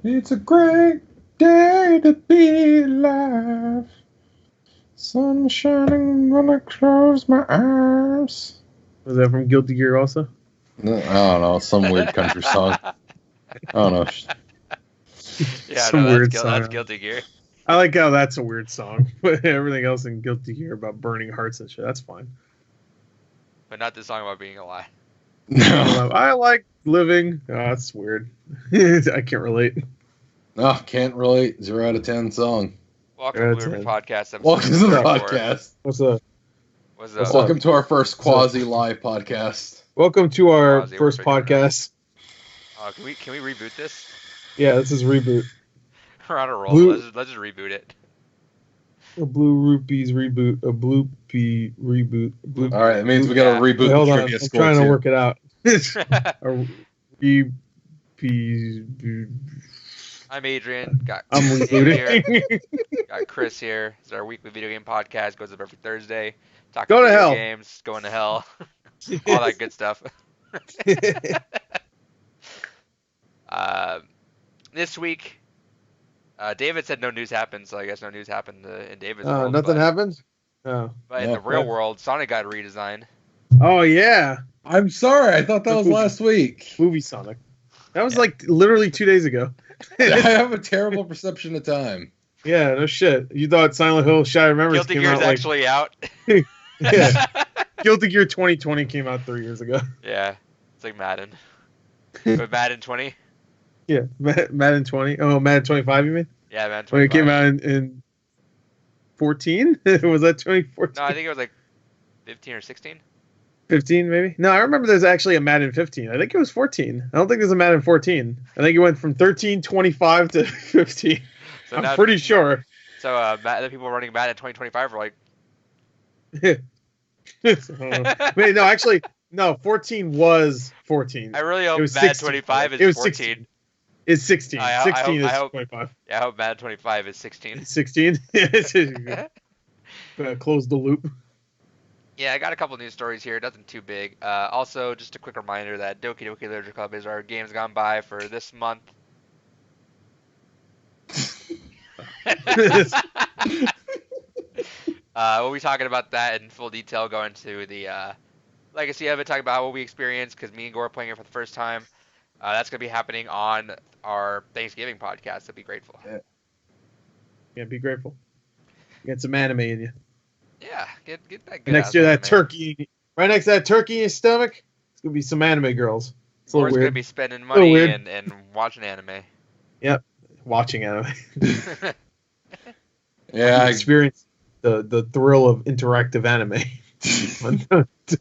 It's a great day to be alive. Sun shining when I close my eyes. Was that from Guilty Gear also? No, I don't know, some weird country song. I don't know. Yeah, Some no, weird that's song. Guilty Gear. I like how that's a weird song, but everything else in Guilty Gear about burning hearts and shit, that's fine. But not the song about being alive. No, I like living. Oh, that's weird. I can't relate. no, can't relate. 0 out of 10 song. Welcome Yeah, to it's Blue Ribbon Podcast episode Welcome to the 34. podcast. What's up? What's What's up? Welcome to our first quasi-live podcast. Welcome to our Quasi, first we're figuring it podcast. Can we reboot this? Yeah, this is reboot. We're on a roll. Blue- Let's just reboot it. A Blue Rupees reboot. A Bloopy reboot. All right, it means we got to Yeah. reboot Wait, the hold on. trivia I'm score trying to too. work it out. A Repees. I'm Adrian. Got I'm Chris here. rebooting. Got Chris here. It's our weekly video game podcast. Goes up every Thursday. Talking Go to video hell. games. Going to hell. All that good stuff. This week, David said no news happened, so I guess no news happened in David's world. Nothing but, happened? Oh. But in Yeah, the real right. world, Sonic got redesigned. Oh, yeah. I'm sorry, I thought that was last week. Movie Sonic. That was Yeah. like literally 2 days ago. I have a terrible perception of time. Yeah, no shit. You thought Silent Hill Shattered Memories Guilty came Gear is out like... actually out. Yeah. Guilty Gear 2020 came out 3 years ago. Yeah, it's like Madden. But Madden 20? Yeah, Madden 20. Oh, Madden 25, you mean? Yeah, Madden 25. When it came out in 14? Was that 2014? No, I think it was like 15 or 16. 15, maybe? No, I remember there's actually a Madden 15. I think it was 14. I don't think there's a Madden 14. I think it went from 13, 25 to 15. So I'm now, pretty sure. So the people running Madden 2025 were like, Wait, no, actually, no, 14 was 14. I really hope It was Madden 16. 25 It is was 14. 16. It's 16. I 16 is hope- 25. Yeah, I hope Madden 25 is 16. 16? Close the loop. Yeah, I got a couple news stories here. Nothing too big. Also, just a quick reminder that Doki Doki Literature Club is our Games Gone By for this month. We'll be talking about that in full detail, going to the legacy of it, talking about what we experienced, because me and Gore are playing it for the first time. That's going to be happening on our Thanksgiving podcast, so be grateful. Yeah, be grateful. Get some anime in you. Yeah, get that good Next ass to that anime. turkey, right next to that turkey in your stomach, it's going to be some anime girls. It's a Gore's little going to weird. be spending little money weird. and watching anime. Watching anime. Yeah, Experience the thrill of interactive anime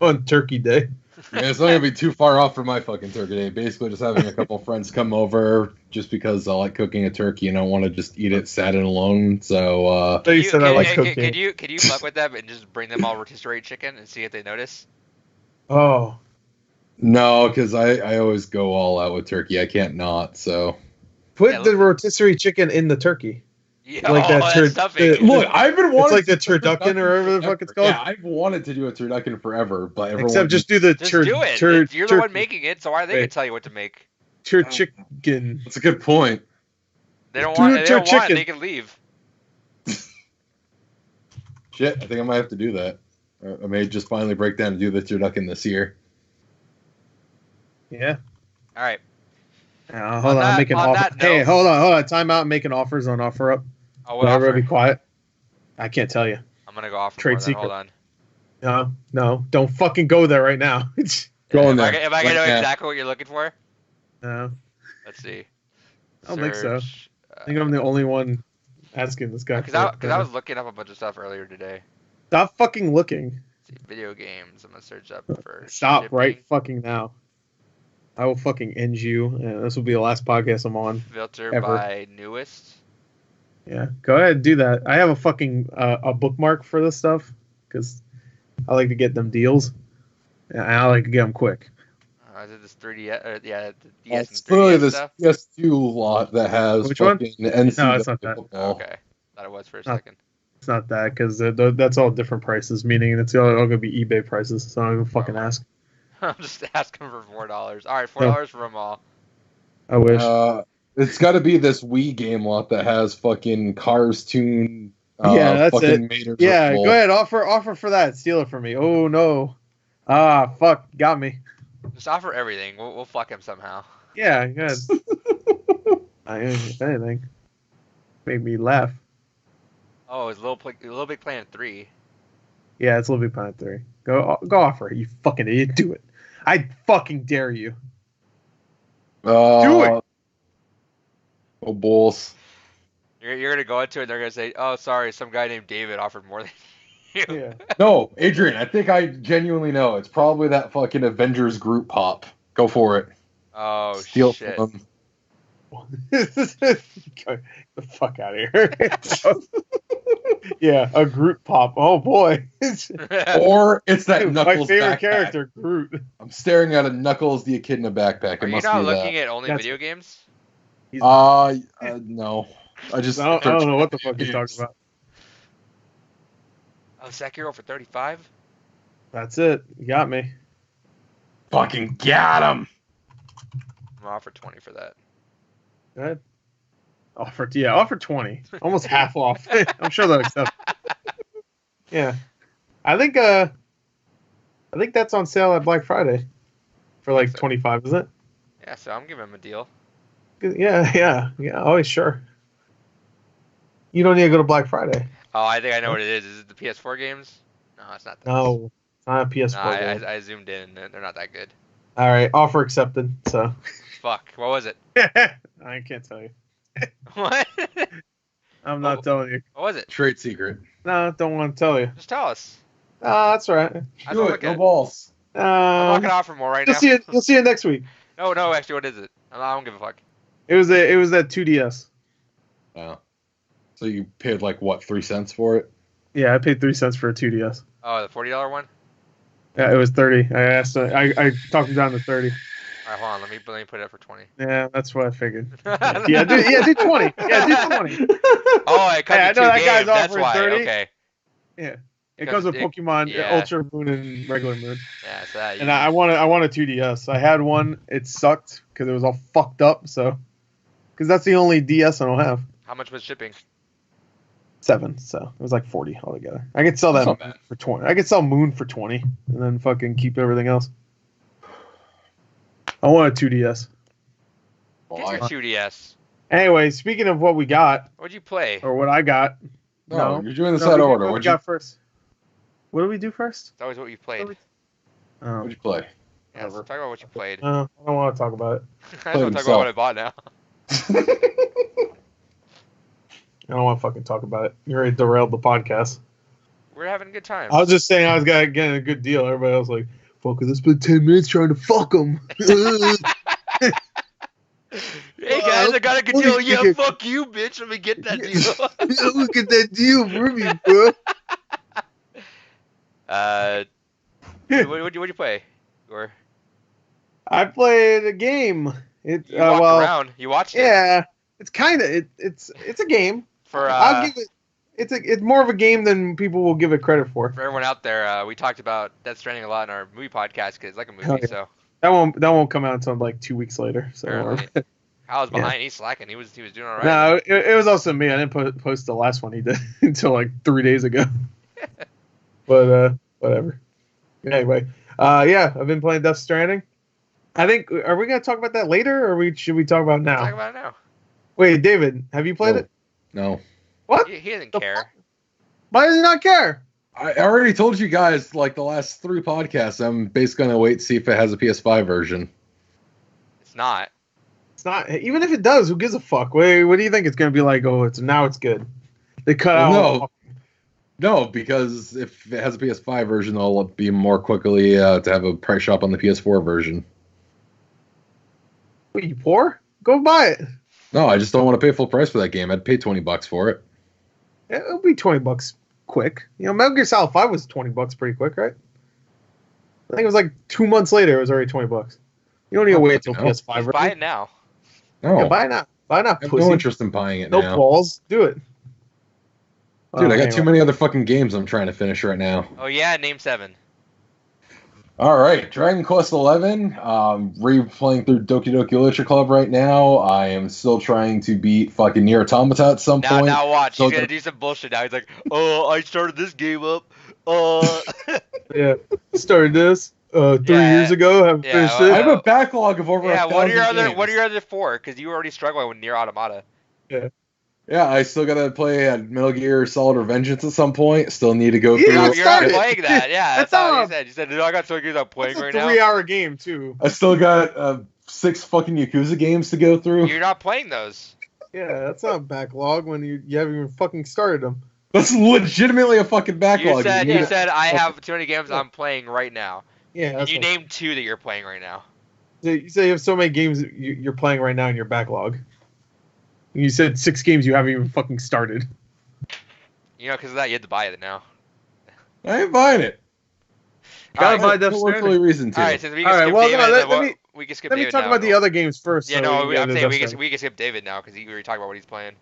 on Turkey Day. it's not gonna be too far off from my fucking turkey day. Basically, just having a couple friends come over, just because I like cooking a turkey and I want to just eat it sad and alone. So, So you said I like cooking. Could you fuck with them and just bring them all rotisserie chicken and see if they notice? Oh, no, because I always go all out with turkey. I can't not. So, put Yeah, the look- rotisserie chicken in the turkey. Yeah, Like that that's stuffing. look, I've been wanting. like the to do turducken or whatever the fuck it's called. Yeah, I've wanted to do a turducken forever, but everyone Except just do the Just do it. You're the one making it, so why are they Hey. gonna tell you what to make? chicken. That's a good point. They don't Do want. it They to don't want. chicken. They can leave. Shit, I think I might have to do that. I may just finally break down and do the turducken this year. Yeah. All right. Hold on, I'm making on offers. that note- Hey, hold on. Time out. I'm making offers on OfferUp. Oh, what Everybody offer? be quiet. I can't tell you. I'm gonna go off Trade more then. secret. Hold on. No, don't fucking go there right now. Go in Am I there. gonna know Right now. exactly what you're looking for? No, Let's see. I don't think so. Search, I think I'm the only one asking this guy. Because I was looking up a bunch of stuff earlier today. Stop fucking looking. Let's see, video games. I'm gonna search up for. Stop shipping. right fucking now. I will fucking end you. And this will be the last podcast I'm on. Filter ever. by newest. Yeah, go ahead and do that. I have a fucking a bookmark for this stuff because I like to get them deals. And I like to get them quick. Is it this 3D? Yeah, the DS It's and really 3DS this stuff. PS2 lot that has Which one? fucking NCAA No, it's not that. football. Okay, thought it was for a Not- second. It's not that because that's all different prices. Meaning it's all going to be eBay prices. So I don't even fucking ask. I'm just asking for $4. All right, $4 for them all. I wish. It's got to be this Wii game lot that has fucking Cars Tune. Yeah, that's fucking it. Mater Yeah, Driftball. go ahead. Offer for that. Steal it from me. Oh no. Ah, fuck. Got me. Just offer everything. We'll fuck him somehow. Yeah, good. I if anything. Made me laugh. Oh, it's Little Big Planet 3. Yeah, it's Little Big Planet 3. Go offer it, you fucking idiot. Do it. I fucking dare you. Do it. Oh, bulls. You're gonna go into it and they're gonna say, "Oh, sorry, some guy named David offered more than you." Yeah. No, Adrian, I think I genuinely know. It's probably that fucking Avengers group pop. Go for it. Oh Steal shit. from them. Get the fuck out of here. Yeah, a Groot pop. Oh boy. Or it's that Dude, Knuckles my favorite backpack. character, Groot. I'm staring at a Knuckles the Echidna backpack. Are It you must not be looking that. at only That's- video games? No. I I don't know what the fuck he's talking about. Oh, Sekiro for 35? That's it. You got me. Fucking got him. I'm offered 20 for that. Go ahead. Offer 20. Almost half off. I'm sure they'll accept. Yeah. I think that's on sale at Black Friday for like 25, isn't it? Yeah, so I'm giving him a deal. Yeah. Always sure. You don't need to go to Black Friday. Oh, I think I know what it is. Is it the PS4 games? No, it's not. Those. No, it's not a PS4 No, game. I zoomed in. And they're not that good. All right, offer accepted. So Fuck. What was it? I can't tell you. What? I'm not telling you. What was it? Trade secret. No, don't want to tell you. Just tell us. That's all right. I Do don't it. look No at it. balls. I'm not gonna offer more right now. You'll see it next week. No, actually, what is it? I don't give a fuck. It was that 2DS. Oh. So you paid like what, 3 cents for it? Yeah, I paid 3 cents for a 2DS. Oh, the $40 one. Yeah, it was 30. I asked. I talked him down to 30. All right, hold on. Let me put it up for 20. Yeah, that's what I figured. Oh, Do 20. Yeah, do 20. it comes Hey, I with know two that games. guy's That's offering why. 30. Okay. Yeah, it goes with Pokemon yeah. Ultra Moon and Regular Moon. Yeah, so that. And I want a 2DS. I had one. It sucked because it was all fucked up. So, because that's the only DS I don't have. How much was shipping? 7. So it was like 40 altogether. I could sell That's that not bad. for 20. I could sell Moon for 20 and then fucking keep everything else. I want a 2DS. Get your 2DS. Anyway, speaking of what we got What'd you play? or what I got. No, you're doing this No, out we of did order. what we What'd you, got first? What do we do first? It's always what you played. Oh. what'd you play? Yeah, so talk about what you played. I don't want to talk about it. I just want to talk about what I bought now. I don't want to fucking talk about it. You already derailed the podcast. We're having a good time. I was just saying I was getting a good deal. Everybody else like, fuck, I spent 10 minutes trying to fuck them. Hey guys, I got a good deal. Yeah, fuck you, bitch. Let me get that deal. Look at that deal for me, bro. What'd you play? Or I played a game. you walked around. You watched it. Yeah, it's kind of it's a game. For I'll give it. It's more of a game than people will give it credit for. for everyone out there, we talked about Death Stranding a lot in our movie podcast because it's like a movie. Oh, yeah. So That won't come out until like 2 weeks later. So apparently, Kyle was Yeah. behind. He's slacking. He was doing all right. no, it was also me. I didn't post the last one he did until like 3 days ago. But whatever. Anyway, yeah, I've been playing Death Stranding. I think are we gonna talk about that later, or should we talk about it now? Talk about it now. Wait, David, have you played it? No. What? He doesn't The care. fuck? Why does he not care? I already told you guys, like, the last 3 podcasts, I'm basically going to wait to see if it has a PS5 version. It's not. It's not. Even if it does, who gives a fuck? Wait, what do you think it's gonna be like? Oh, it's good. They cut out. Well, No, because if it has a PS5 version, it'll be more quickly to have a price shop on the PS4 version. Wait, you poor? Go buy it. No, I just don't want to pay full price for that game. I'd pay $20 for it. It'll be $20 quick. You know, Metal Gear Solid 5 was $20 pretty quick, right? I think it was like 2 months later. It was already $20. You don't need to wait until No. PS5. Just Right? buy it now. No, Yeah, buy it now. Buy it now, I have pussy. no interest in buying it No now. balls. Do it. Dude, I got anyway. too many other fucking games I'm trying to finish right now. Oh yeah, name 7. All right, Dragon Quest XI. Replaying through Doki Doki Literature Club right now. I am still trying to beat fucking Nier Automata at some point. Now watch. Still He's gonna do some bullshit now. He's like, oh, I started this game up. Uh. Yeah, started this 3 years ago. Haven't Yeah, finished I have it. a backlog of over Yeah, 1,000 games. what are your other four? Because you were already struggling with Nier Automata. Yeah. Yeah, I still gotta play Metal Gear Solid Revengeance at some point. Still need to go Yeah, through. You're not started. playing that. Yeah, that's That's all you said. You said, no, I got so many games I'm playing It's a right now. 3-hour game too. I still got 6 fucking Yakuza games to go through. You're not playing those. Yeah, that's not a backlog when you haven't even fucking started them. That's legitimately a fucking backlog. You said I have too many games I'm playing right now. Yeah, And that's you what- named 2 that you're playing right now. You say you have so many games that you're playing right now in your backlog. And you said 6 games you haven't even fucking started. You know, because of that, you had to buy it now. I ain't buying it. Gotta Alright, buy Death No really Stranding. reason to. All right, since we All can right, skip well, David, no, then let me- we can skip Let me David talk now. about the other games first. Yeah, so no, we get I'm into saying Death we Stranding. can skip David now because he already talked about what he's playing.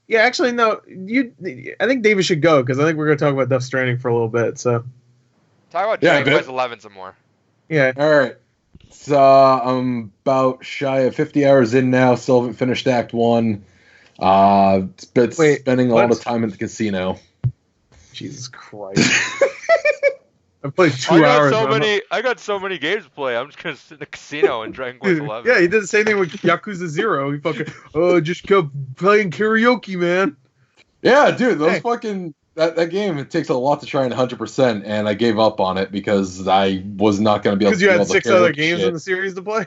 Yeah, actually, no. I think David should go because I think we're going to talk about Death Stranding for a little bit. So, Talk about Yeah, Dragon but- Quest 11 some more. yeah. All right. So I'm about shy of 50 hours in now. Still haven't finished Act 1. It's been Wait, spending all what? the time at the casino. Jesus Christ. I played 2 hours. I got so many games to play. I'm just gonna sit in the casino in Dragon Quest 11. Yeah, he did the same thing with Yakuza 0. He fucking, just kept playing karaoke, man. Yeah, dude, those Hey. fucking that game. It takes a lot to try and 100%, and I gave up on it because I was not going to be able to. Because you do all had the 6 other karaoke games shit. in the series to play.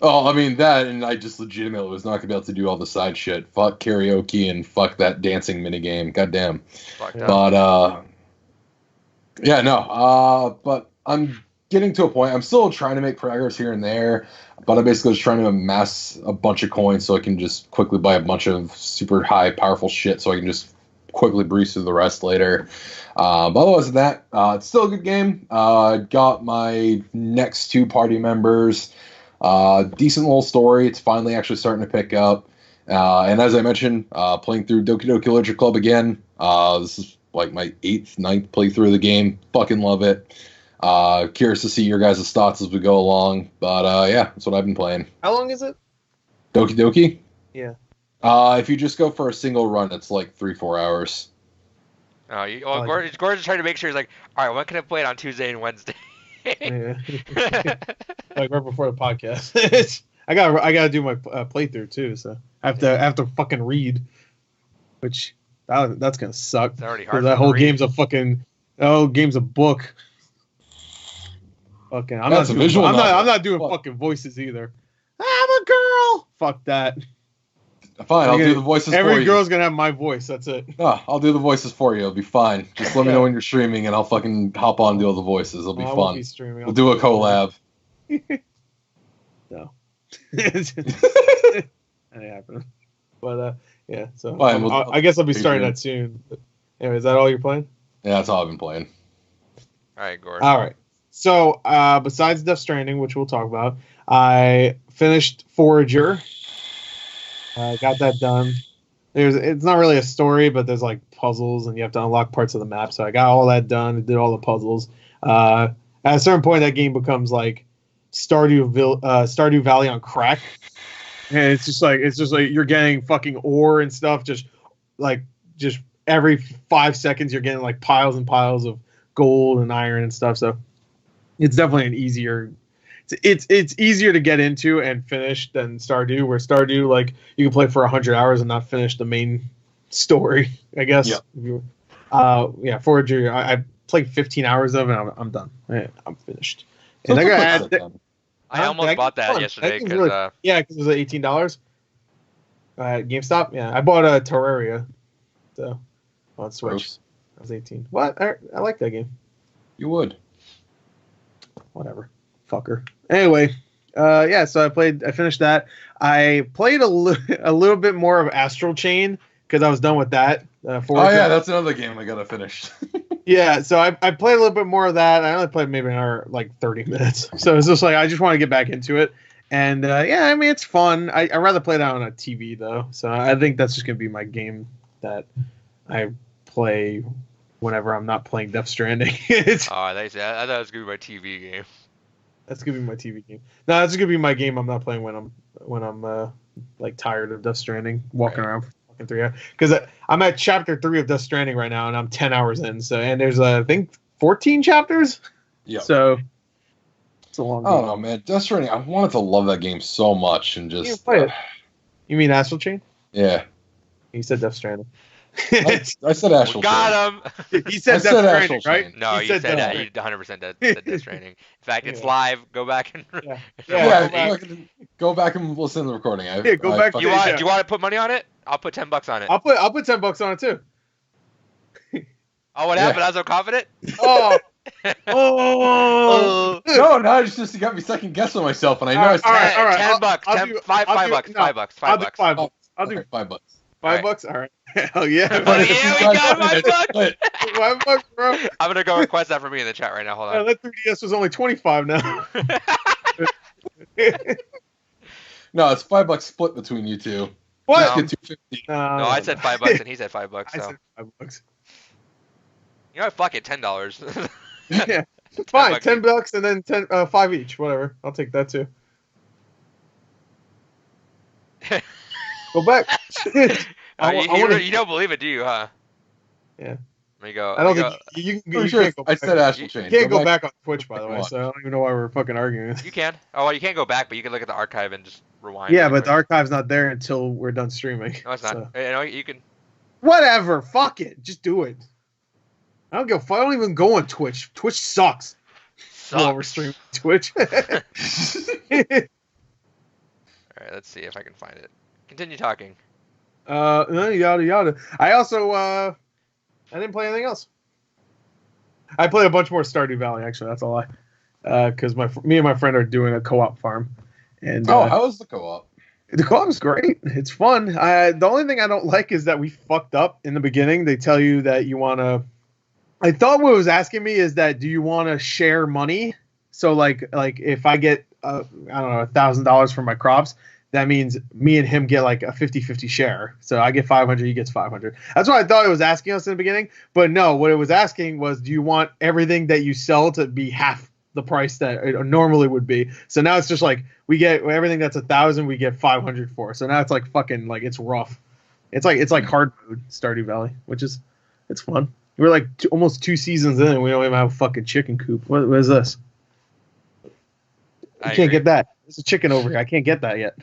Oh, I mean that, and I just legitimately was not going to be able to do all the side shit. Fuck karaoke and fuck that dancing minigame. Goddamn. Fucked Yeah. up. But yeah, no. But I'm getting to a point. I'm still trying to make progress here and there, but I'm basically just trying to amass a bunch of coins so I can just quickly buy a bunch of super high, powerful shit so I can just quickly breeze through the rest later. But otherwise than that, it's still a good game. Got my next 2 party members. Decent little story. It's finally actually starting to pick up. And as I mentioned, playing through Doki Doki Literature Club again. This is like my 8th, 9th playthrough of the game. Fucking love it. Curious to see your guys' thoughts as we go along. But yeah, that's what I've been playing. How long is it? Doki Doki? Yeah. If you just go for a single run, it's like 3-4 hours. Oh, Gordon's trying to make sure he's like, all right, when can I play it on Tuesday and Wednesday? Yeah. Like right before the podcast. I gotta do my playthrough too, so I have to fucking read, which that's gonna suck. It's already 'Cause hard. that to whole read. game's a book. Fucking, I'm That's a visual I'm novel. not doing What? fucking voices either. I'm a girl. Fuck that. Fine, I'll do the voices for Every you. girl's gonna have my voice. That's it. No, I'll do the voices for you. It'll be fine. Just let me know when you're streaming, and I'll fucking hop on and do all the voices. It'll be I fun. won't be streaming. We'll do a collab. No. That ain't happening. But yeah. So Fine, I guess I'll be starting Patreon. that soon. But anyway, is that all you're playing? Yeah, that's all I've been playing. All right, Gordon. All right. So besides Death Stranding, which we'll talk about, I finished Forager. Got that done. It's not really a story, but there's like puzzles and you have to unlock parts of the map. So I got all that done. Did all the puzzles. At a certain point, that game becomes like Stardew Valley on crack, and it's just like you're getting fucking ore and stuff. Just every 5 seconds, you're getting like piles and piles of gold and iron and stuff. So it's definitely an easier. It's easier to get into and finish than Stardew, where Stardew, like, you can play for 100 hours and not finish the main story, I guess. Yeah. Forager, I played 15 hours of it, and I'm done. I'm finished. So And I it's a gotta quick add, sit then. I almost bought that fun. yesterday That game's because really- yeah, because it was $18 at GameStop. Yeah, I bought a Terraria, so on Switch. Gross. I was 18. What? I like that game. You would. Whatever, fucker. Anyway, yeah. So I finished that. I played a little bit more of Astral Chain because I was done with that. Oh yeah, that's another game I gotta finish. Yeah. So I played a little bit more of that. I only played maybe an hour, like 30 minutes. So it's just like I just want to get back into it. And yeah, I mean, it's fun. I rather play that on a TV though. So I think that's just gonna be my game that I play whenever I'm not playing Death Stranding. It's, Oh, I thought it was gonna be my TV game. that's gonna be my TV game. No, that's gonna be my game I'm not playing when I'm like tired of Death Stranding, walking Right. around for fucking 3 hours. Because I'm at chapter 3 of Death Stranding right now, and I'm 10 hours in. So, and there's I think 14 chapters. Yeah. So it's a long I game. don't know, man. Death Stranding, I wanted to love that game so much, and You just play it. You mean Astral Chain? yeah. He said Death Stranding. I said Astral Chain. Got him. He said I Death said Stranding, Astral right? Chain. No, He you said Death that. Stranding. You 100% said Death Stranding. In fact, it's Yeah. live. Go back and Yeah. Yeah, Yeah, go back and listen to the recording. Yeah, go back fucking- Yeah. do you want to put money on it? I'll put $10 on it. I'll put $10 on it too. Oh, what Yeah. happened? I was so confident. Oh. Oh. No, it's just you got me second guessing myself, and I know All I right, said all right, all right. $10 bucks. I'll 10, do- five I'll do- bucks. no, $5. $5. I'll do $5. I'll do okay, $5. $5. All right. Hell yeah. But yeah, we got $5. $5, bro. I'm gonna go request that for me in the chat right now. Hold Yeah, on. that 3DS was only 25 now. No, it's $5 split between you two. What? Just get 250. No, I said $5 and he said $5. I So said $5. you know what? Fuck it, $10. Yeah. Fine, $10 $10 and then 5 each. Whatever. I'll take that too. Go back. You don't believe it, do you? Huh? Yeah. Let me go. I don't let me think go. you Pretty can't sure go I back. said Astral You Chain. You can't go back. back on Twitch, by the way, Watch. so I don't even know why we're fucking arguing. You can. Oh, well, you can't go back, but you can look at the archive and just rewind. Yeah, really but the quick. archive's not there until we're done streaming. No, it's not. so- You know, you can. Whatever. Fuck it. Just do it. I don't give a fuck. I don't even go on Twitch. Twitch sucks. While we're Sucks. streaming Twitch. All right, let's see if I can find it. Continue talking. Yada yada. I also I didn't play anything else. I played a bunch more Stardew Valley. Actually, that's a lie. Because me and my friend are doing a co-op farm, and How was the co-op? the co-op is great. It's fun. The only thing I don't like is that we fucked up in the beginning. They tell you that you want to. I thought what it was asking me is that do you want to share money? So like if I get I don't know $1,000 from my crops, that means me and him get like a 50-50 share. So I get 500, he gets 500. That's what I thought it was asking us in the beginning. But no, what it was asking was, do you want everything that you sell to be half the price that it normally would be? So now it's just like we get everything that's 1,000, we get 500 for. So now it's like fucking like it's rough. It's like hard mode Stardew Valley, which is it's fun. We're like almost 2 seasons in, and we don't even have a fucking chicken coop. What is this? I can't get that. There's a chicken over here. I can't get that yet.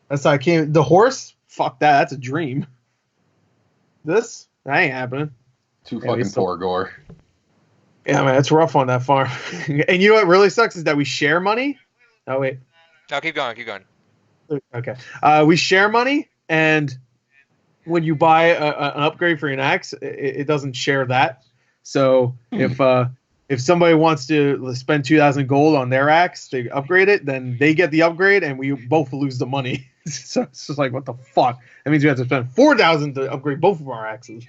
That's how I can't. The horse? Fuck that. That's a dream. This? That ain't happening. Too Yeah, we fucking still- poor, Gore. Yeah, man, it's rough on that farm. And you know what really sucks is that we share money. Oh, wait. No, keep going. Keep going. Okay. We share money, and when you buy an upgrade for your axe, it doesn't share that. So if somebody wants to spend 2,000 gold on their axe to upgrade it, then they get the upgrade, and we both lose the money. So it's just like, what the fuck? That means we have to spend 4,000 to upgrade both of our axes.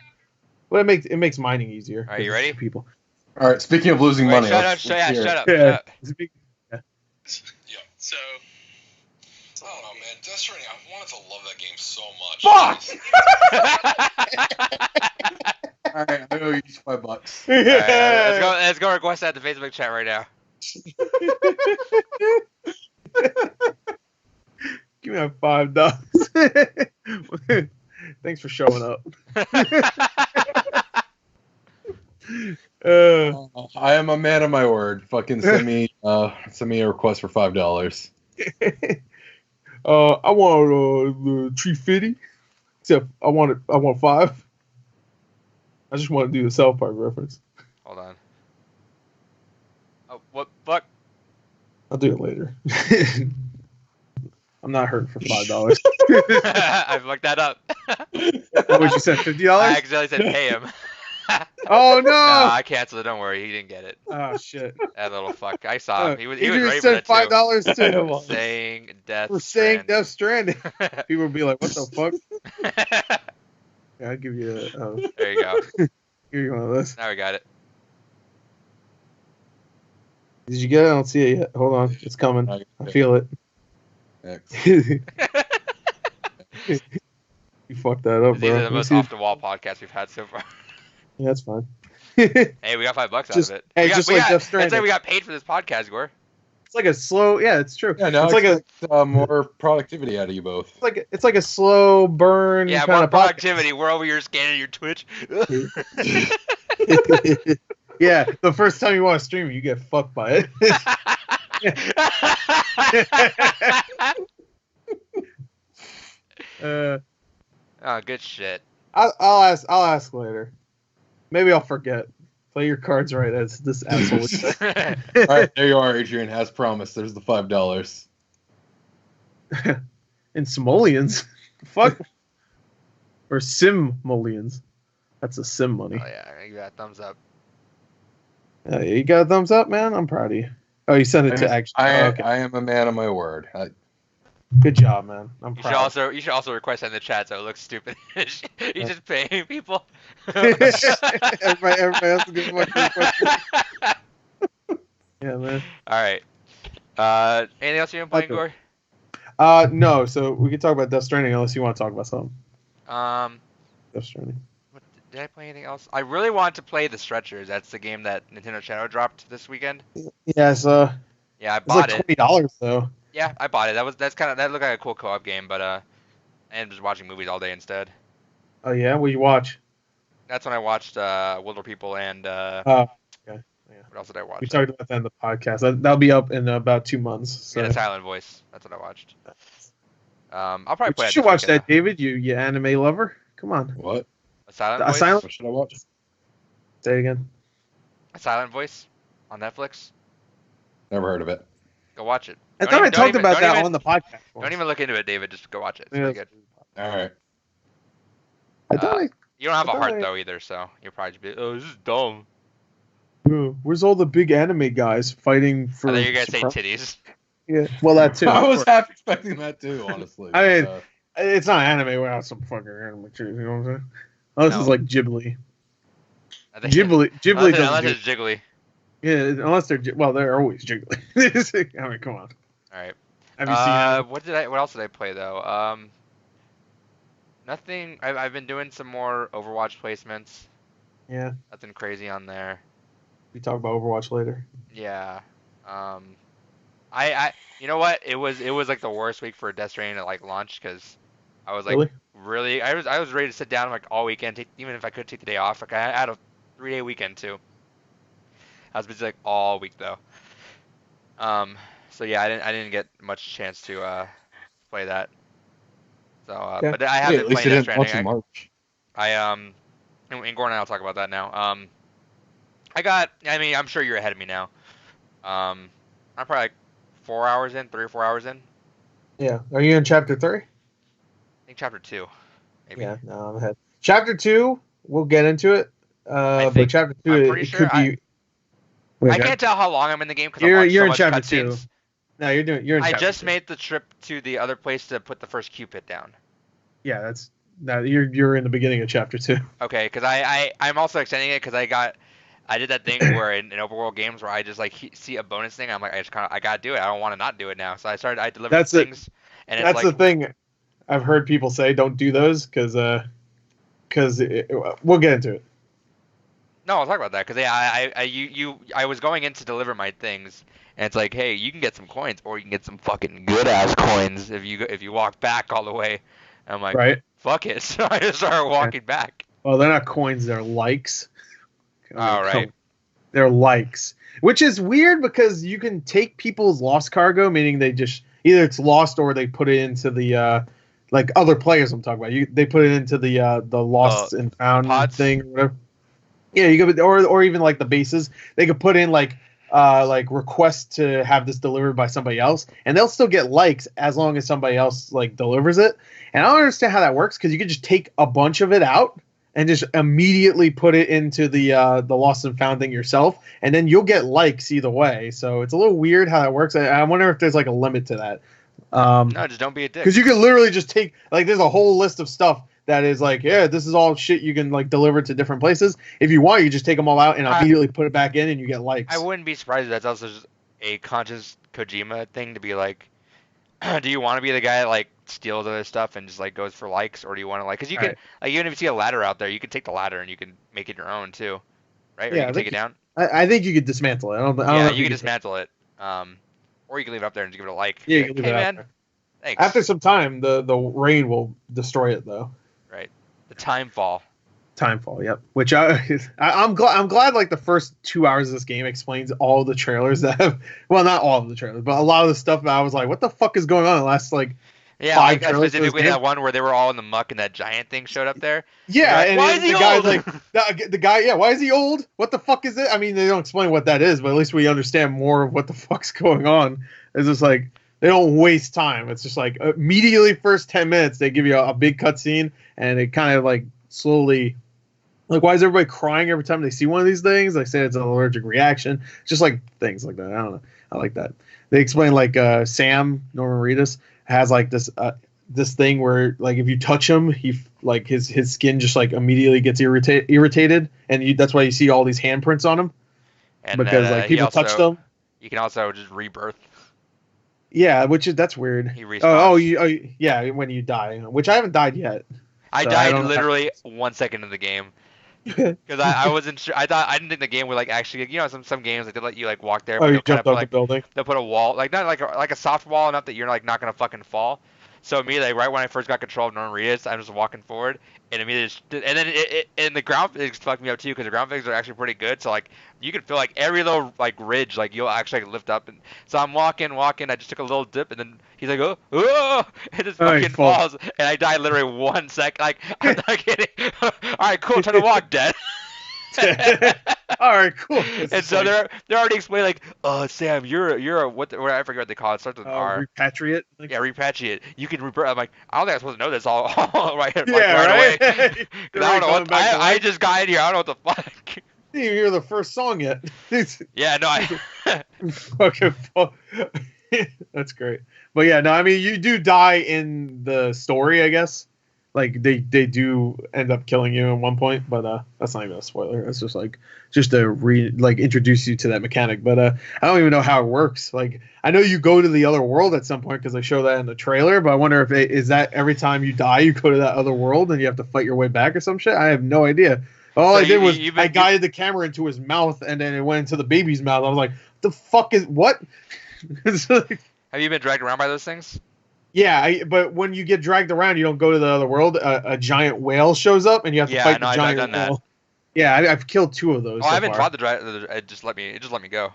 But it makes mining easier. Are you ready? People. All right, speaking of losing Wait, money. shut up! let's Shut hear up! it. Shut up! Yeah. Yeah. So. I don't know, man. Death Stranding, I wanted to love that game so much. Fuck! All right, I owe you each $5. All right, let's go request that in the Facebook chat right now. Give me that $5. Thanks for showing up. I am a man of my word. Fucking send me a request for $5. I want the tree fitty, except I want 5. I just want to do the South Park reference. Hold on. Oh, what fuck? I'll do it later. I'm not hurting for $5. I fucked that up. What you said, I $50? accidentally said pay him. Oh no! No, I canceled it. Don't worry, he didn't get it. Oh shit! That little fuck. I saw him. He was He ready just for said that $5 too. too. Saying Death. We're saying Death Stranding. Stranding. People would be like, "What the fuck?" Yeah, I'll give you There you go. give you one of those. Now we got it. Did you get it? I don't see it yet. Hold on, it's coming. I feel it. Excellent. You fucked that up, These bro. are the most off the wall podcasts we've had so far. Yeah, that's fine. Hey, we got $5 out Just- of it. hey, we got, just we like got, Death I'd say Stranding. we got paid for this podcast, Gore. It's like a slow. Yeah, it's true. Yeah, no, it's I like a expect more productivity out of you both. it's like a slow burn Yeah, kind more of productivity. We're over here scanning your Twitch. Yeah, the first time you want to stream, you get fucked by it. Oh, good shit. I'll ask later. Maybe I'll forget. Play your cards right, as this asshole would say. All right, there you are, Adrian. As promised, there's the $5. In simoleons, fuck, or simoleons. That's a sim money. Oh yeah, you got a thumbs up. You got a thumbs up, man. I'm proud of you. Oh, you sent it to action. Okay. I am a man of my word. Good job, man. I'm You proud. should also request that in the chat so it looks stupid. He's just paying people. everybody else is gonna fucking request. Yeah, man. All right. Anything else you've been playing, Gore? No. So we can talk about Death Stranding unless you want to talk about something. Death Stranding. Did I play anything else? I really want to play The Stretchers. That's the game that Nintendo Shadow dropped this weekend. Yeah, so Yeah, I it's bought like it. $20 though. Yeah, I bought it. That looked like a cool co-op game, but and just watching movies all day instead. Oh yeah, what you watch? That's when I watched Wilder People and Okay. Yeah. what else did I watch? We talked about that in the podcast. That'll be up in about 2 months. So. Yeah, Silent Voice. That's what I watched. I'll probably play You it should this watch weekend, that, David. You anime lover. Come on. What? though. A Silent A Voice. Silent- What should I watch? Say it again. A Silent Voice on Netflix. Never heard of it. Go watch it. I Don't thought I even- talked don't about even- that don't on the podcast. Don't even look into it, David. Just go watch it. It's Yeah, pretty good. All right. I thought You don't have a I thought heart I- though either, so you'll probably just be, oh, this is dumb. where's all the big anime guys fighting for? I thought you were gonna say surprise- titties. Yeah, well that too. I was half expecting that too, honestly. I mean, but, It's not anime without some fucking anime too. You know what I'm saying? Unless No. it's like Ghibli. I think- Ghibli Unless doesn't do. it's jiggly. Yeah, unless they're always jiggly. I mean, come on. All right. Have you seen it? What else did I play though? Nothing. I've been doing some more Overwatch placements. Yeah, Nothing crazy on there. we talk about Overwatch later. Yeah. I you know what? It was like the worst week for Death Stranding at like launch because I was like really I was ready to sit down like all weekend, even if I could take the day off. Like I had a 3-day weekend too. I was busy like all week though. So yeah, I didn't get much chance to play that. So Okay. but I hey, have at been least you playing Death didn't watch in Stranding. March. And Gordon and I'll talk about that now. I'm sure you're ahead of me now. I'm probably like 3 or 4 hours in. Yeah, are you in chapter 3? I think chapter 2. Maybe. Yeah, no, I'm ahead. Chapter 2, we'll get into it. But think- chapter 2, I'm it pretty could sure be. I can't tell how long I'm in the game because You're I'm in chapter so 2. much cutscenes. No, you're in I chapter just 2. made the trip to the other place to put the first Cupid down. Yeah, you're in the beginning of chapter 2. Okay, because I'm also extending it because I did that thing where in overworld games where I just like see a bonus thing, I'm like I gotta do it. I don't want to not do it now. So I delivered That's it. things, and it's That's like the thing. I've heard people say don't do those because we'll get into it. no, I'll talk about that because I was going in to deliver my things, and it's like, hey, you can get some coins or you can get some fucking good ass coins if you walk back all the way. And I'm like, Right? fuck it. So I just started walking back. Well, they're not coins; they're likes. All right. They're likes, which is weird because you can take people's lost cargo, meaning they just either it's lost or they put it into the like other players I'm talking about. They put it into the lost and found pods? thing or whatever. Yeah, you could or even like the bases. They could put in like request to have this delivered by somebody else, and they'll still get likes as long as somebody else like delivers it. And I don't understand how that works because you could just take a bunch of it out and just immediately put it into the lost and found thing yourself, and then you'll get likes either way. So it's a little weird how that works. I wonder if there's like a limit to that. No, just don't be a dick. Because you can literally just take like there's a whole list of stuff that is like, yeah, this is all shit you can like deliver to different places. If you want, you just take them all out and immediately put it back in, and you get likes. I wouldn't be surprised if that's also just a conscious Kojima thing to be like, do you want to be the guy that like steals other stuff and just like goes for likes, or do you want to like, because you can Right. like even if you see a ladder out there, you can take the ladder and you can make it your own too, right? Or you Yeah, can take it down. I think you could dismantle it. I don't Yeah, know if you can could. dismantle it. Or you can leave it up there and just give it a like. Yeah, you Be can like, leave hey it out man, there. thanks. After some time, the rain will destroy it though. Right. The time fall. Timefall, yep. Which I'm glad like the first 2 hours of this game explains all the trailers that have, well, not all of the trailers, but a lot of the stuff that I was like, what the fuck is going on in the last like Yeah, 5 like trailers for this specifically game? that one where they were all in the muck and that giant thing showed up there. Yeah, Like, and why is he the guy's old? like the guy, yeah, why is he old? What the fuck is it? I mean, they don't explain what that is, but at least we understand more of what the fuck's going on. It's just like they don't waste time. It's just like immediately first 10 minutes they give you a big cutscene and it kind of like slowly. Like, why is everybody crying every time they see one of these things? They say it's an allergic reaction. Just like things like that. I don't know. I like that. They explain like Sam Norman Reedus has like this thing where like if you touch him, he like his skin just like immediately gets irritated, and that's why you see all these handprints on him And because then, like people touch them. You can also just rebirth. Yeah, that's weird. He respawns. Yeah, when you die, which I haven't died yet. I So died don't know. literally 1 second in the game because I wasn't sure. I didn't think the game would like actually, some games like they let you like walk there, but Oh, they'll you jumped put, off the building. they'll put a wall, like not like a soft wall enough that you're like not gonna fucking fall. So immediately, right when I first got control of Norman Reedus, I'm just walking forward, and immediately, and then and the ground physics fucked me up too because the ground physics are actually pretty good. So like you can feel like every little like ridge, like you'll actually like, lift up, and so I'm walking. I just took a little dip, and then he's like, oh, and just Oh, he fucking falls. falls, and I died literally 1 second. Like I'm not kidding. All right, cool, time to walk, dead. All right, cool. And so they're already explaining like, oh Sam, you're a what I forget what they call it. It starts with an R. Repatriate. Yeah, repatriate. You can rebirth. I'm like, I don't think I'm supposed to know this all right, like, Yeah, right right. away. 'Cause I don't know what I just got in here. I don't know what the fuck. Didn't even hear the first song yet. Yeah, no, I. Fucking that's great. But yeah, no, I mean you do die in the story, I guess. Like they do end up killing you at one point, but that's not even a spoiler. It's just to introduce you to that mechanic. But I don't even know how it works. Like I know you go to the other world at some point because they show that in the trailer. But I wonder if is that every time you die you go to that other world and you have to fight your way back or some shit. I have no idea. All I did was I guided the camera into his mouth and then it went into the baby's mouth. I was like, the fuck is what? Have you been dragged around by those things? Yeah, but when you get dragged around, you don't go to the other world. A giant whale shows up, and you have to fight the giant I've done whale. Yeah, I've killed 2 of those. Oh, I haven't fought the dragon. It just let me go.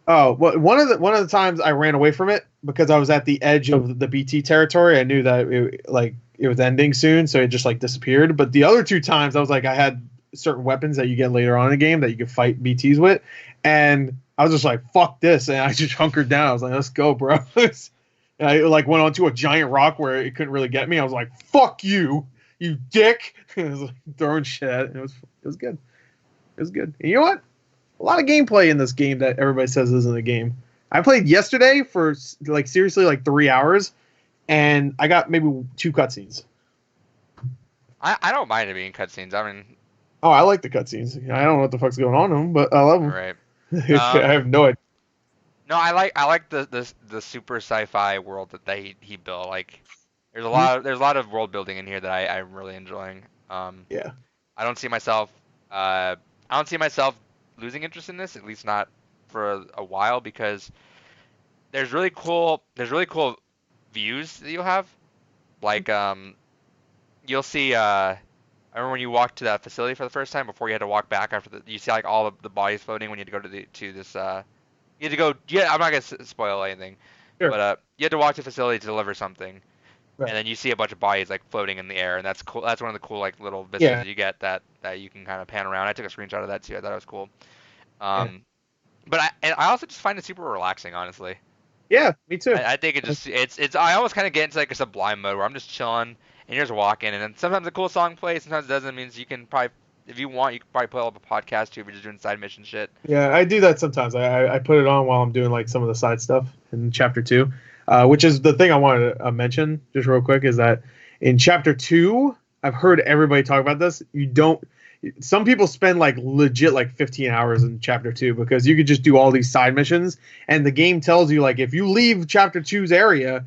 Oh, well, one of the times I ran away from it because I was at the edge of the BT territory. I knew that it was ending soon, so it just like disappeared. But the other 2 times, I was like, I had certain weapons that you get later on in the game that you could fight BTs with, and I was just like, fuck this, and I just hunkered down. I was like, let's go, bro. And I like went onto a giant rock where it couldn't really get me. I was like, "Fuck you, you dick!" I was like, throwing shit at it. It was good. It was good. And you know what? A lot of gameplay in this game that everybody says isn't a game. I played yesterday for like seriously like 3 hours, and I got maybe 2 cutscenes. I don't mind it being cutscenes. I mean, oh, I like the cutscenes. I don't know what the fuck's going on in them, but I love them. Right. I have no idea. No, I like the super sci-fi world that he built. Like, there's a lot of world building in here that I'm really enjoying. Yeah. I don't see myself losing interest in this, at least not for a while, because there's really cool views that you'll have. Like you'll see I remember when you walked to that facility for the first time before you had to walk back after you see like all of the bodies floating when you had to go to this you had to go. Yeah, I'm not gonna spoil anything, Sure. but you had to walk to the facility to deliver something, Right. and then you see a bunch of bodies like floating in the air, and that's cool. That's one of the cool like little vistas Yeah. you get that you can kind of pan around. I took a screenshot of that too. I thought it was cool. Yeah. But I also just find it super relaxing, honestly. Yeah, me too. I think it's I almost kind of get into like a sublime mode where I'm just chilling and you're just walking, and then sometimes a cool song plays, sometimes it doesn't. It means you can probably, if you want, you can probably put up a podcast too if you're just doing side mission shit. Yeah, I do that sometimes. I put it on while I'm doing like some of the side stuff in chapter 2, which is the thing I wanted to mention just real quick is that in chapter 2, I've heard everybody talk about this. Some people spend like legit like 15 hours in chapter 2 because you could just do all these side missions, and the game tells you like if you leave chapter 2's area,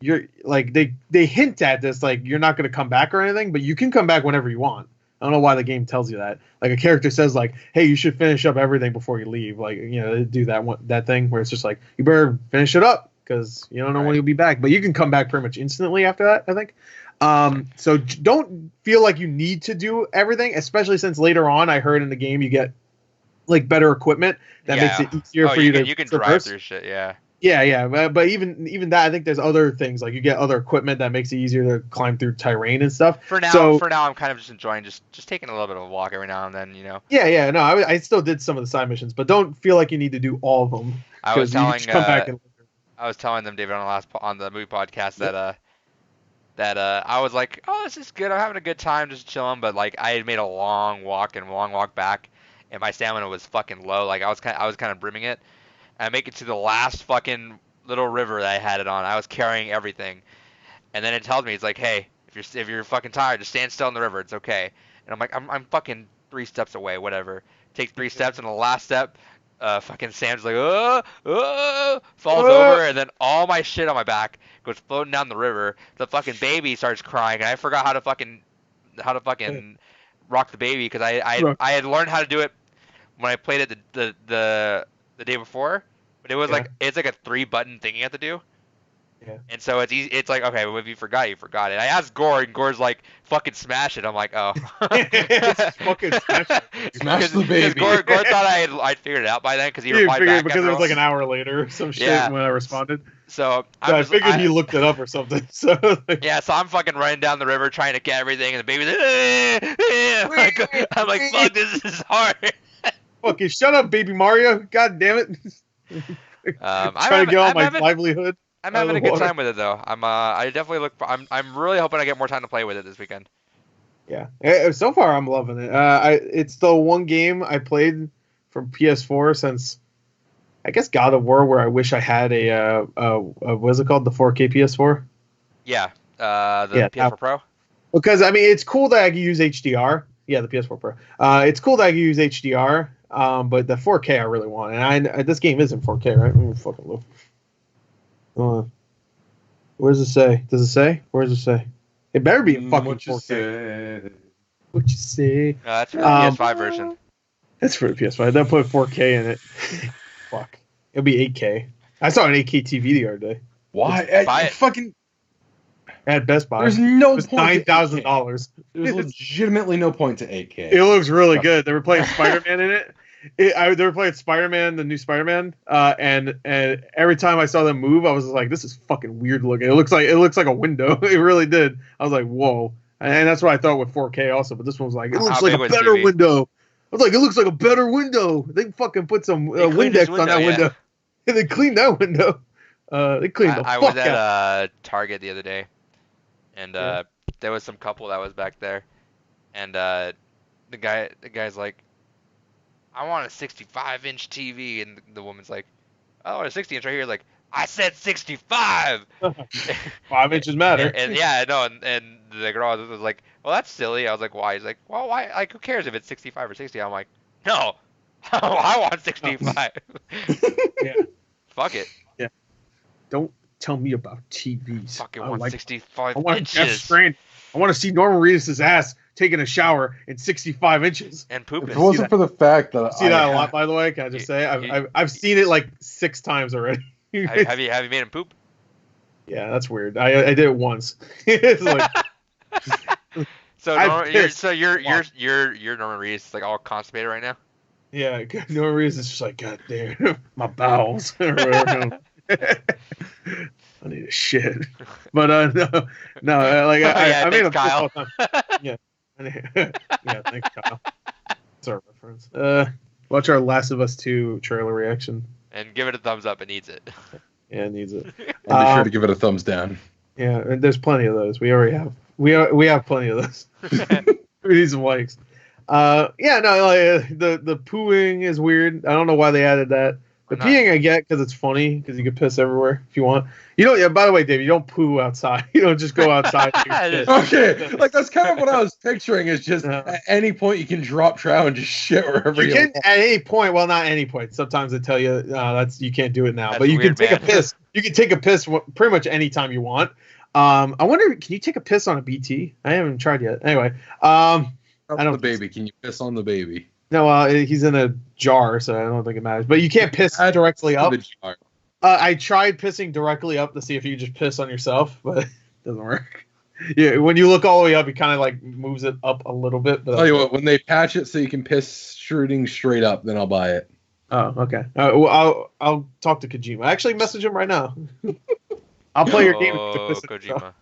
you're like they hint at this like you're not going to come back or anything, but you can come back whenever you want. I don't know why the game tells you that. Like a character says like, "Hey, you should finish up everything before you leave." Like, you know, they do that thing where it's just like, "You better finish it up because you don't know when you'll be back." But you can come back pretty much instantly after that, I think. So don't feel like you need to do everything, especially since later on I heard in the game you get like better equipment that makes it easier for you to you can drive through shit, yeah. Yeah, but even that, I think there's other things like you get other equipment that makes it easier to climb through terrain and stuff. For now, I'm kind of just enjoying just taking a little bit of a walk every now and then, you know. Yeah, no, I still did some of the side missions, but don't feel like you need to do all of them. I was telling them, David, on the movie podcast that I was like, oh, this is good. I'm having a good time just chilling, but like I had made a long walk back, and my stamina was fucking low. Like I was kind of brimming it. I make it to the last fucking little river that I had it on. I was carrying everything, and then it tells me, it's like, hey, if you're fucking tired, just stand still in the river. It's okay. And I'm like, I'm fucking 3 steps away. Whatever. Take 3 steps, and the last step, fucking Sam's like, falls over, and then all my shit on my back goes floating down the river. The fucking baby starts crying, and I forgot how to fucking rock the baby because I had learned how to do it when I played it the day before. But it was like it's like a 3-button thing you have to do. Yeah. And so it's easy. It's like, okay, well, if you forgot, you forgot it. I asked Gore, and Gore's like, fucking smash it. I'm like, oh. Fucking smash it. Smash the baby. Gore thought I'd figured it out by then because he replied back. Because it was like an hour later or some shit when I responded. So I figured he looked it up or something. So yeah, so I'm fucking running down the river trying to get everything, and the baby's like, I'm like, fuck, this is hard. Fucking shut up, baby Mario. God damn it. Trying to get all my livelihood. I'm having a good time with it though. I definitely I'm really hoping I get more time to play with it this weekend. Yeah. So far I'm loving it. It's the one game I played from PS4 since I guess God of War, where I wish I had a what's it called, the 4K PS4? Yeah. The PS4 Pro. Because I mean, it's cool that I can use HDR. Yeah, the PS4 Pro. It's cool that I can use HDR. But the 4K I really want, and this game isn't 4K, right? Let me fucking look. Where does it say? Does it say? Where does it say? It better be in fucking 4K. What you say? That's for the PS5 version. That's for the PS5. They'll put 4K in it. Fuck. It'll be 8K. I saw an 8K TV the other day. Why? Fucking. At Best Buy. There's no point. $9,000. There's legitimately no point to 8K. It looks really good. They were playing Spider-Man in it. They were playing Spider-Man, the new Spider-Man, and every time I saw them move, I was like, "This is fucking weird looking." It looks like a window. It really did. I was like, "Whoa!" And that's what I thought with 4K also. But this one was like, "It looks like a better window." I was like, "It looks like a better window." They fucking put some Windex on that window. And they cleaned that window. They cleaned the fuck out. I was at Target the other day, and there was some couple that was back there, and the guy's like, I want a 65-inch TV, and the woman's like, I want a 60-inch right here. Like, I said 65. 5 inches matter. And yeah, no, and the girl was like, well, that's silly. I was like, why? He's like, well, why? Like, who cares if it's 65 or 60? I'm like, no, I want 65. Yeah. Fuck it. Yeah. Don't tell me about TVs. Fucking want 65 I want inches. I want to see Norman Reedus' ass taking a shower in 65 inches and pooping. If it wasn't for the fact that I see that a lot, by the way, can I just say I've seen it like 6 times already. have you made him poop? Yeah, that's weird. I did it once. It's like, so you're Norman Reedus like all constipated right now? Yeah, Norman Reedus is just like, God damn, my bowels or whatever. I need a shit. But no, like I made a Kyle. Yeah. Yeah, thanks, Kyle. That's our reference. Watch our Last of Us 2 trailer reaction. And give it a thumbs up. It needs it. Yeah, it needs it. And be sure to give it a thumbs down. Yeah, and there's plenty of those. We already have. We have plenty of those. We need some likes. Yeah, no, like, the pooing is weird. I don't know why they added that. The peeing I get because it's funny because you can piss everywhere if you want. You don't. Yeah. By the way, Dave, you don't poo outside. You don't just go outside. Okay, like that's kind of what I was picturing. Is just at any point you can drop trout and just shit wherever you can want. at any point. Well, not any point. Sometimes they tell you that's you can't do it now, That's but you weird, can take man. a piss. You can take a piss pretty much any time you want. I wonder, can you take a piss on a BT? I haven't tried yet. Anyway, I don't. The baby. Can you piss on the baby? No, he's in a jar, so I don't think it matters. But you can't piss directly up. I tried pissing directly up to see if you could just piss on yourself, but it doesn't work. Yeah, when you look all the way up, it kind of like moves it up a little bit. But tell you what, when they patch it so you can piss shooting straight up, then I'll buy it. Oh, okay. Well, I'll talk to Kojima. Actually, message him right now. I'll play your game. To piss Kojima.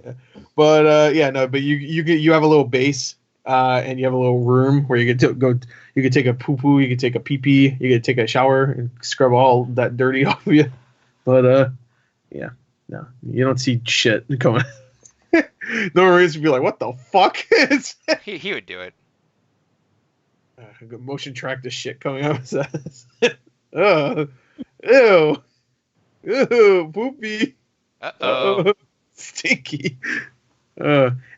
Yeah. But but you have a little base. And you have a little room where you get to go. You can take a poo poo, you can take a pee pee, you can take a shower and scrub all that dirty off of you. But no, you don't see shit coming. No reason to be like, what the fuck? He would do it. Motion track this shit coming out of his ass. Ew, poopy. Uh-oh. Stinky.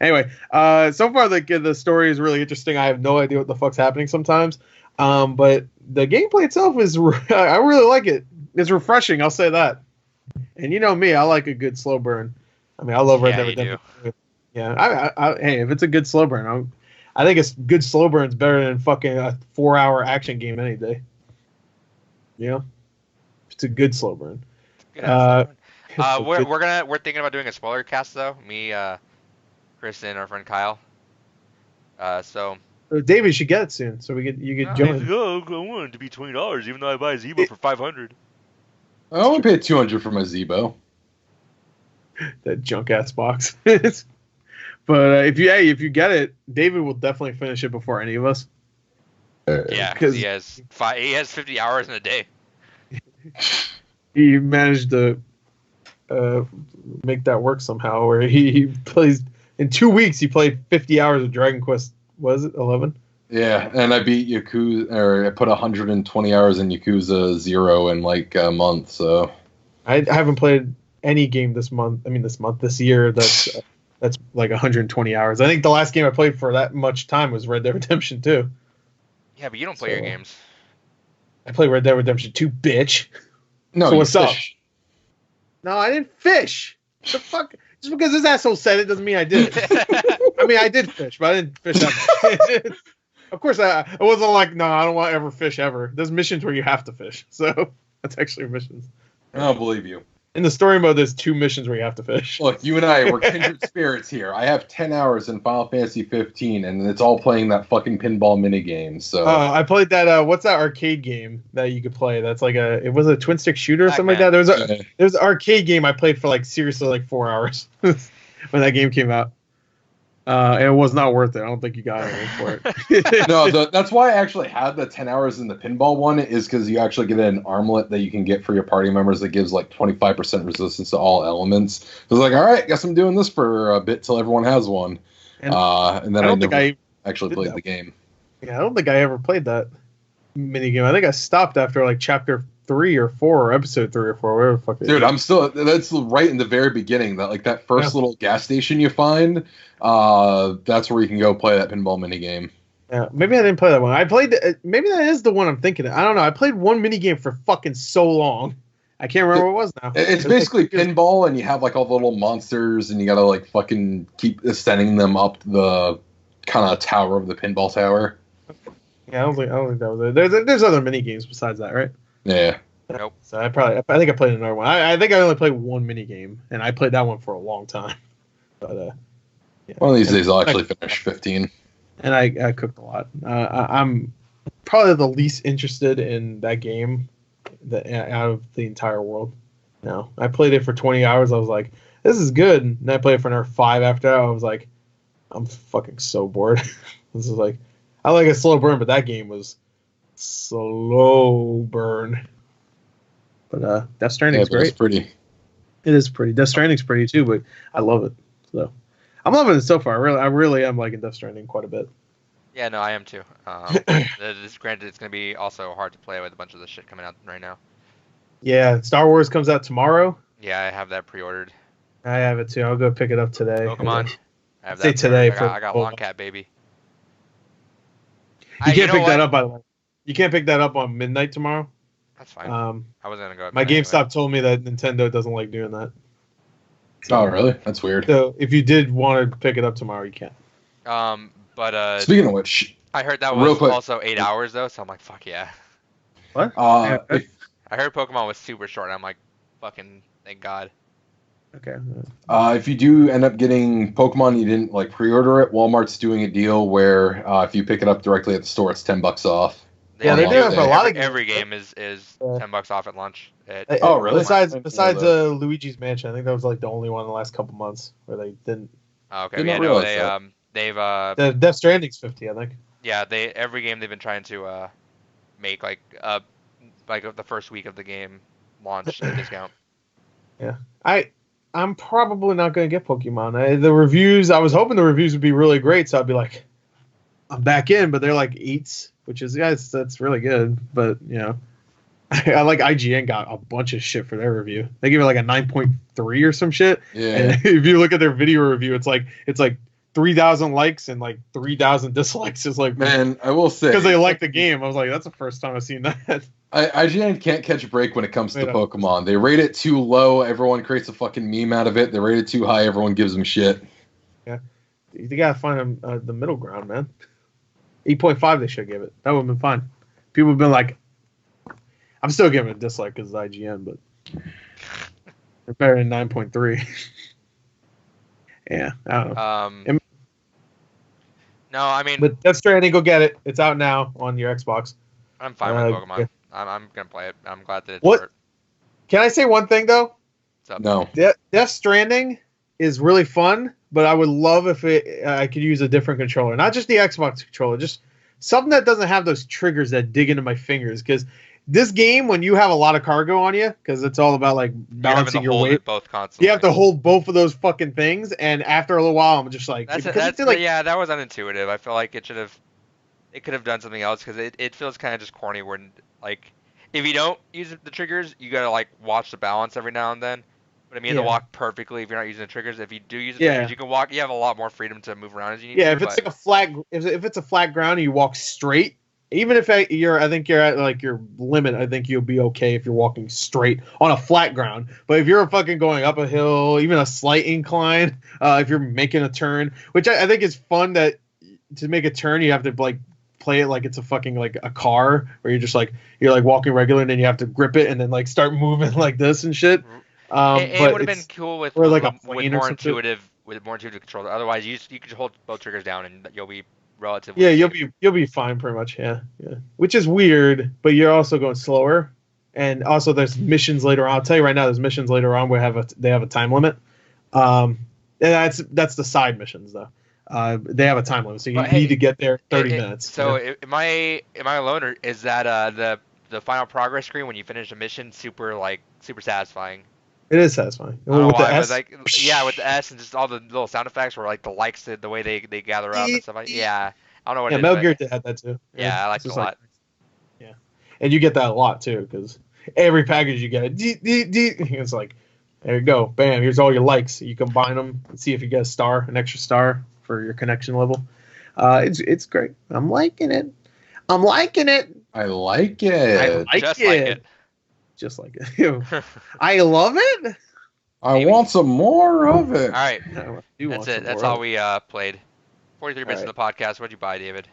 Anyway, so far the story is really interesting. I have no idea what the fuck's happening sometimes, but the gameplay itself is I really like it. It's refreshing, I'll say that. And you know me, I like a good slow burn. I mean, I love Red Dead Redemption. Yeah, hey, if it's a good slow burn, I think it's good slow burn's better than fucking a 4-hour action game any day. You know, it's a good slow burn. We're thinking about doing a spoiler cast though. Me, Chris, and our friend Kyle. So David should get it soon, so you could join. I want it to be $20, even though I buy a Zebo for $500. I only paid $200 for my Zebo. That junk ass box. But if you get it, David will definitely finish it before any of us. Yeah, because he has 50 hours in a day. He managed to make that work somehow, where he plays in 2 weeks. He played 50 hours of Dragon Quest. Was it 11? Yeah, and I beat Yakuza, or I put 120 hours in Yakuza 0 in like a month. So I haven't played any game this year that's like 120 hours. I think the last game I played for that much time was Red Dead Redemption 2. Yeah, but you don't play your games. I played Red Dead Redemption 2, bitch. No, so what's up? No, I didn't fish. The fuck? Just because this asshole said it doesn't mean I did. I mean, I did fish, but I didn't fish that much. Of course, I wasn't like, no, I don't want to ever fish ever. There's missions where you have to fish, so that's actually missions. I don't believe you. In the story mode, there's 2 missions where you have to fish. Look, you and I, we're kindred spirits here. I have 10 hours in Final Fantasy 15, and it's all playing that fucking pinball minigame. So I played that. What's that arcade game that you could play? That's like it was a twin stick shooter or something like that. There's an arcade game I played for like seriously like 4 hours when that game came out. And it was not worth it. I don't think you got anything for it. No, that's why I actually had the 10 hours in the pinball one, is because you actually get an armlet that you can get for your party members that gives like 25% resistance to all elements. So I was like, all right, guess I'm doing this for a bit till everyone has one. And then I never actually played the game. Yeah, I don't think I ever played that minigame. I think I stopped after like chapter 3 or 4 or episode 3 or 4, whatever the fuck it is. Dude, I'm still, that's right in the very beginning, that first little gas station you find, that's where you can go play that pinball minigame. Yeah, maybe I didn't play that one. I played, maybe that is the one I'm thinking of. I don't know. I played one minigame for fucking so long. I can't remember what it was now. It's basically like pinball, and you have like all the little monsters, and you gotta like fucking keep ascending them up the kind of tower of the pinball tower. Yeah, I don't think that was it. There's other mini games besides that, right? Yeah. Nope. So I think I played another one. I think I only played one mini game, and I played that one for a long time. But yeah. One of these days I'll actually finish 15. And I cooked a lot. I'm probably the least interested in that game out of the entire world. No, I played it for 20 hours. I was like, this is good. And then I played it for another 5 after that. I was like, I'm fucking so bored. This is like, I like a slow burn, but that game was slow burn. But Death Stranding's great. It's pretty. It is pretty. Death Stranding's pretty too, but I love it. So I'm loving it so far. I really am liking Death Stranding quite a bit. Yeah, no, I am too. Granted, it's gonna be also hard to play with a bunch of the shit coming out right now. Yeah, Star Wars comes out tomorrow. Yeah, I have that pre-ordered. I have it too. I'll go pick it up today. Pokemon, I have Say that today pre-ordered. for I got Pokemon. Longcat, baby. You You can't know pick that what? up, by the way. You can't pick that up on midnight tomorrow. That's fine. I wasn't gonna go. Up My there GameStop told me that Nintendo doesn't like doing that. Oh, really? That's weird. So if you did want to pick it up tomorrow, you can. But Speaking of which, I heard that real was quick. also 8 hours though, so I'm like, fuck yeah. What? If, I heard Pokemon was super short, and I'm like, fucking thank God. Okay. if you do end up getting Pokemon, you didn't like pre-order it. Walmart's doing a deal where if you pick it up directly at the store, it's $10 off. Yeah, on they launch do it for day. a lot of every games. game is $10 off at launch. Oh, really? Besides I didn't know that. Luigi's Mansion, I think that was like the only one in the last couple months where they didn't. Oh, okay, Did yeah, not no, realize that. they've The Death Stranding's 50, I think. yeah, every game they've been trying to make like the first week of the game launch a discount. Yeah, I'm probably not gonna get Pokemon. The reviews, I was hoping the reviews would be really great, so I'd be like, I'm back in, but they're like 8s, which is that's really good. But you know, I like IGN got a bunch of shit for their review. They gave it like a 9.3 or some shit. Yeah. And if you look at their video review, it's like 3,000 likes and like 3,000 dislikes. It's like, Man, I will say, because they like the game. I was like, that's the first time I've seen that. IGN can't catch a break when it comes to Wait up. Pokemon. They rate it too low, everyone creates a fucking meme out of it. They rate it too high, everyone gives them shit. You gotta find the middle ground, man. 8.5 they should give it. That would have been fine. People have been like, I'm still giving it a dislike because it's IGN, but they're better than 9.3. Yeah, I don't know. No, I mean, But Death Stranding, go get it. It's out now on your Xbox. I'm fine with Pokemon. yeah. I'm gonna play it. I'm glad that it's What? short. Can I say one thing though? What's up? No. Death Stranding is really fun, but I would love if I could use a different controller, not just the Xbox controller, just something that doesn't have those triggers that dig into my fingers. Because this game, when you have a lot of cargo on you, because it's all about like balancing your weight, both constantly. you have to hold both of those fucking things, and after a little while, I'm just like, yeah, that was unintuitive. I feel like it could have done something else because it feels kind of just corny when like if you don't use the triggers, you gotta like watch the balance every now and then. But I mean, you have to walk perfectly if you're not using the triggers. If you do use the triggers, you can walk. You have a lot more freedom to move around as you need. Yeah, if it's like a flat, if it's a flat ground and you walk straight, even if I think you're at like your limit, I think you'll be okay if you're walking straight on a flat ground. But if you're fucking going up a hill, even a slight incline, if you're making a turn, which I think is fun, that to make a turn you have to like play it like it's a fucking like a car where you're like walking regular and then you have to grip it and then like start moving like this and shit. It would have been cool with like more intuitive control. Otherwise, you could hold both triggers down and you'll be relatively. Yeah, safe. you'll be fine pretty much. Yeah. Which is weird, but you're also going slower, and also there's missions later on. I'll tell you right now, there's missions later on where they have a time limit. And that's the side missions though. They have a time limit, so you need to get there 30 minutes. So am I alone, or is that the final progress screen when you finish a mission super satisfying? It is satisfying. With the S, with the S and just all the little sound effects, or like the likes, the way they gather up and stuff like. Yeah, I don't know what. Metal Gear had that too. Yeah, I liked it a lot. Yeah, and you get that a lot too because every package you get, it's like, there you go, bam, here's all your likes. You combine them and see if you get an extra star for your connection level. It's great. I'm liking it. I like it. Just like it. I love it. I want some more of it. All right, that's it. That's all we played. 43 minutes of the podcast. What'd you buy, David?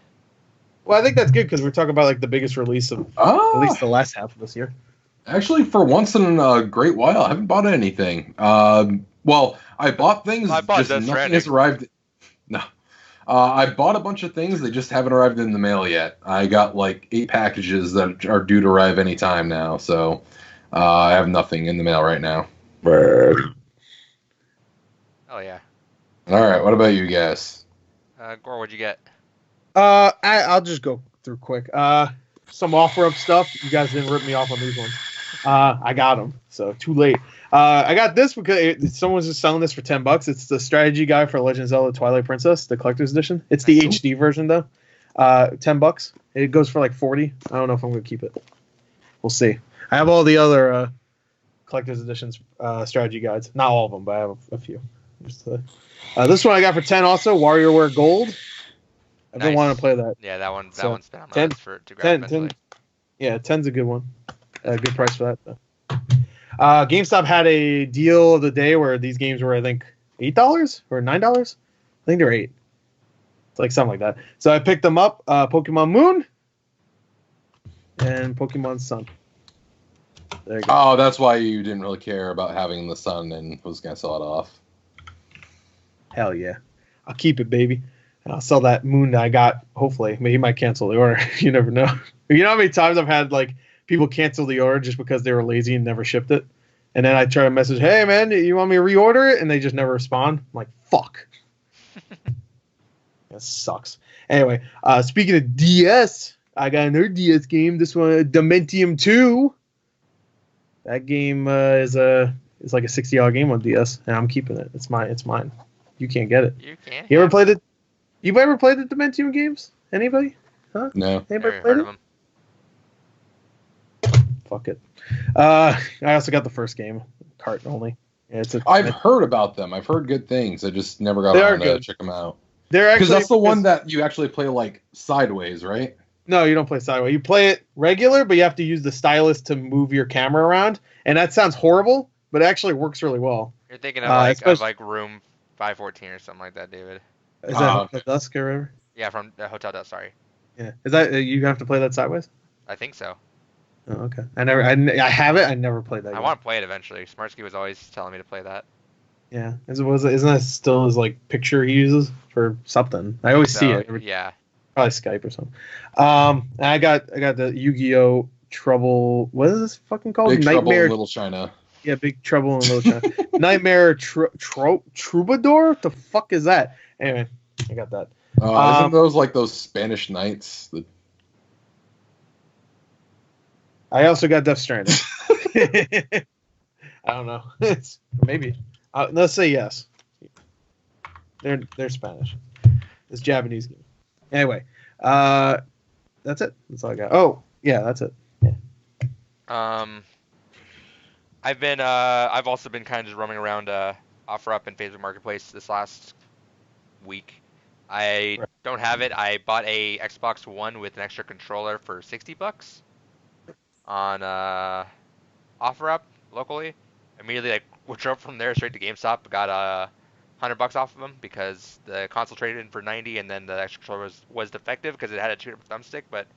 Well, I think that's good because we're talking about like the biggest release of at least the last half of this year. Actually, for once in a great while, I haven't bought anything. Well, I bought things. Just nothing has arrived. No. I bought a bunch of things. They just haven't arrived in the mail yet. I got like 8 packages that are due to arrive any time now. So I have nothing in the mail right now. Oh, yeah. All right. What about you guys? Gore, what'd you get? I'll just go through quick. Some offer up stuff. You guys didn't rip me off on these ones. I got them, so too late. I got this because someone's just selling this for $10. It's the strategy guide for Legend of Zelda: Twilight Princess, the collector's edition. It's the HD version though. $10. It goes for like 40. I don't know if I'm gonna keep it. We'll see. I have all the other collector's editions strategy guides. Not all of them, but I have a few. This one I got for 10 also. WarioWare Gold. I've been wanting to play that. Yeah, that one's So, been on my 10 list to grab eventually. 10 yeah, 10's a good one. Good price for that. Though. GameStop had a deal of the day where these games were, I think, $8 or $9. I think they're $8. It's like something like that. So I picked them up. Pokemon Moon and Pokemon Sun. There you go. Oh, that's why you didn't really care about having the Sun and was gonna sell it off. Hell yeah. I'll keep it, baby. And I'll sell that Moon that I got, hopefully. Maybe he might cancel the order. You never know. You know how many times I've had like people cancel the order just because they were lazy and never shipped it? And then I try to message, hey man, you want me to reorder it? And they just never respond. I'm like, fuck. That sucks. Anyway, speaking of DS, I got another DS game. This one, Dementium 2. That game is like a $60 game on DS, and I'm keeping it. It's mine. You can't get it. You can't. You ever played it? You've ever played the Dementium games? Anybody? Huh? No. Anybody Never played heard it? of 'em. Fuck it. I also got the first game, cart only. Yeah, I've heard about them. I've heard good things. I just never got They are around to good. check them out. They're actually Because that's the one that you actually play like sideways, right? No, you don't play sideways. You play it regular, but you have to use the stylus to move your camera around, and that sounds horrible, but it actually works really well. You're thinking of especially- like room 514 or something like that, David. Is that okay. Dusk or whatever? Yeah, from Hotel Dust. Sorry, Yeah. Is that you have to play that sideways? I think so. Oh, okay. I have it. I never played that. I game. want to play it eventually. Smartsky was always telling me to play that. Yeah. Isn't that still his like picture he uses for something? I always see it. Yeah. Probably Skype or something. And I got the Yu-Gi-Oh! Trouble. What is this fucking called? Big Trouble Nightmare. in Little China. Yeah, Big Trouble in Little China. Nightmare Troubadour. What the fuck is that? Anyway, I got that. Isn't those like those Spanish nights? I also got Death Stranding. I don't know. Maybe. Let's say yes. They're Spanish. It's Japanese game. Anyway, that's it. That's all I got. Oh, yeah, that's it. Yeah. I've also been kind of just roaming around OfferUp and Facebook Marketplace this last week. I don't have it. I bought a Xbox One with an extra controller for $60 on OfferUp locally. Immediately, I drove from there straight to GameStop. Got $100 off of them because the console traded in for 90, and then the extra controller was defective because it had a 2 thumbstick, but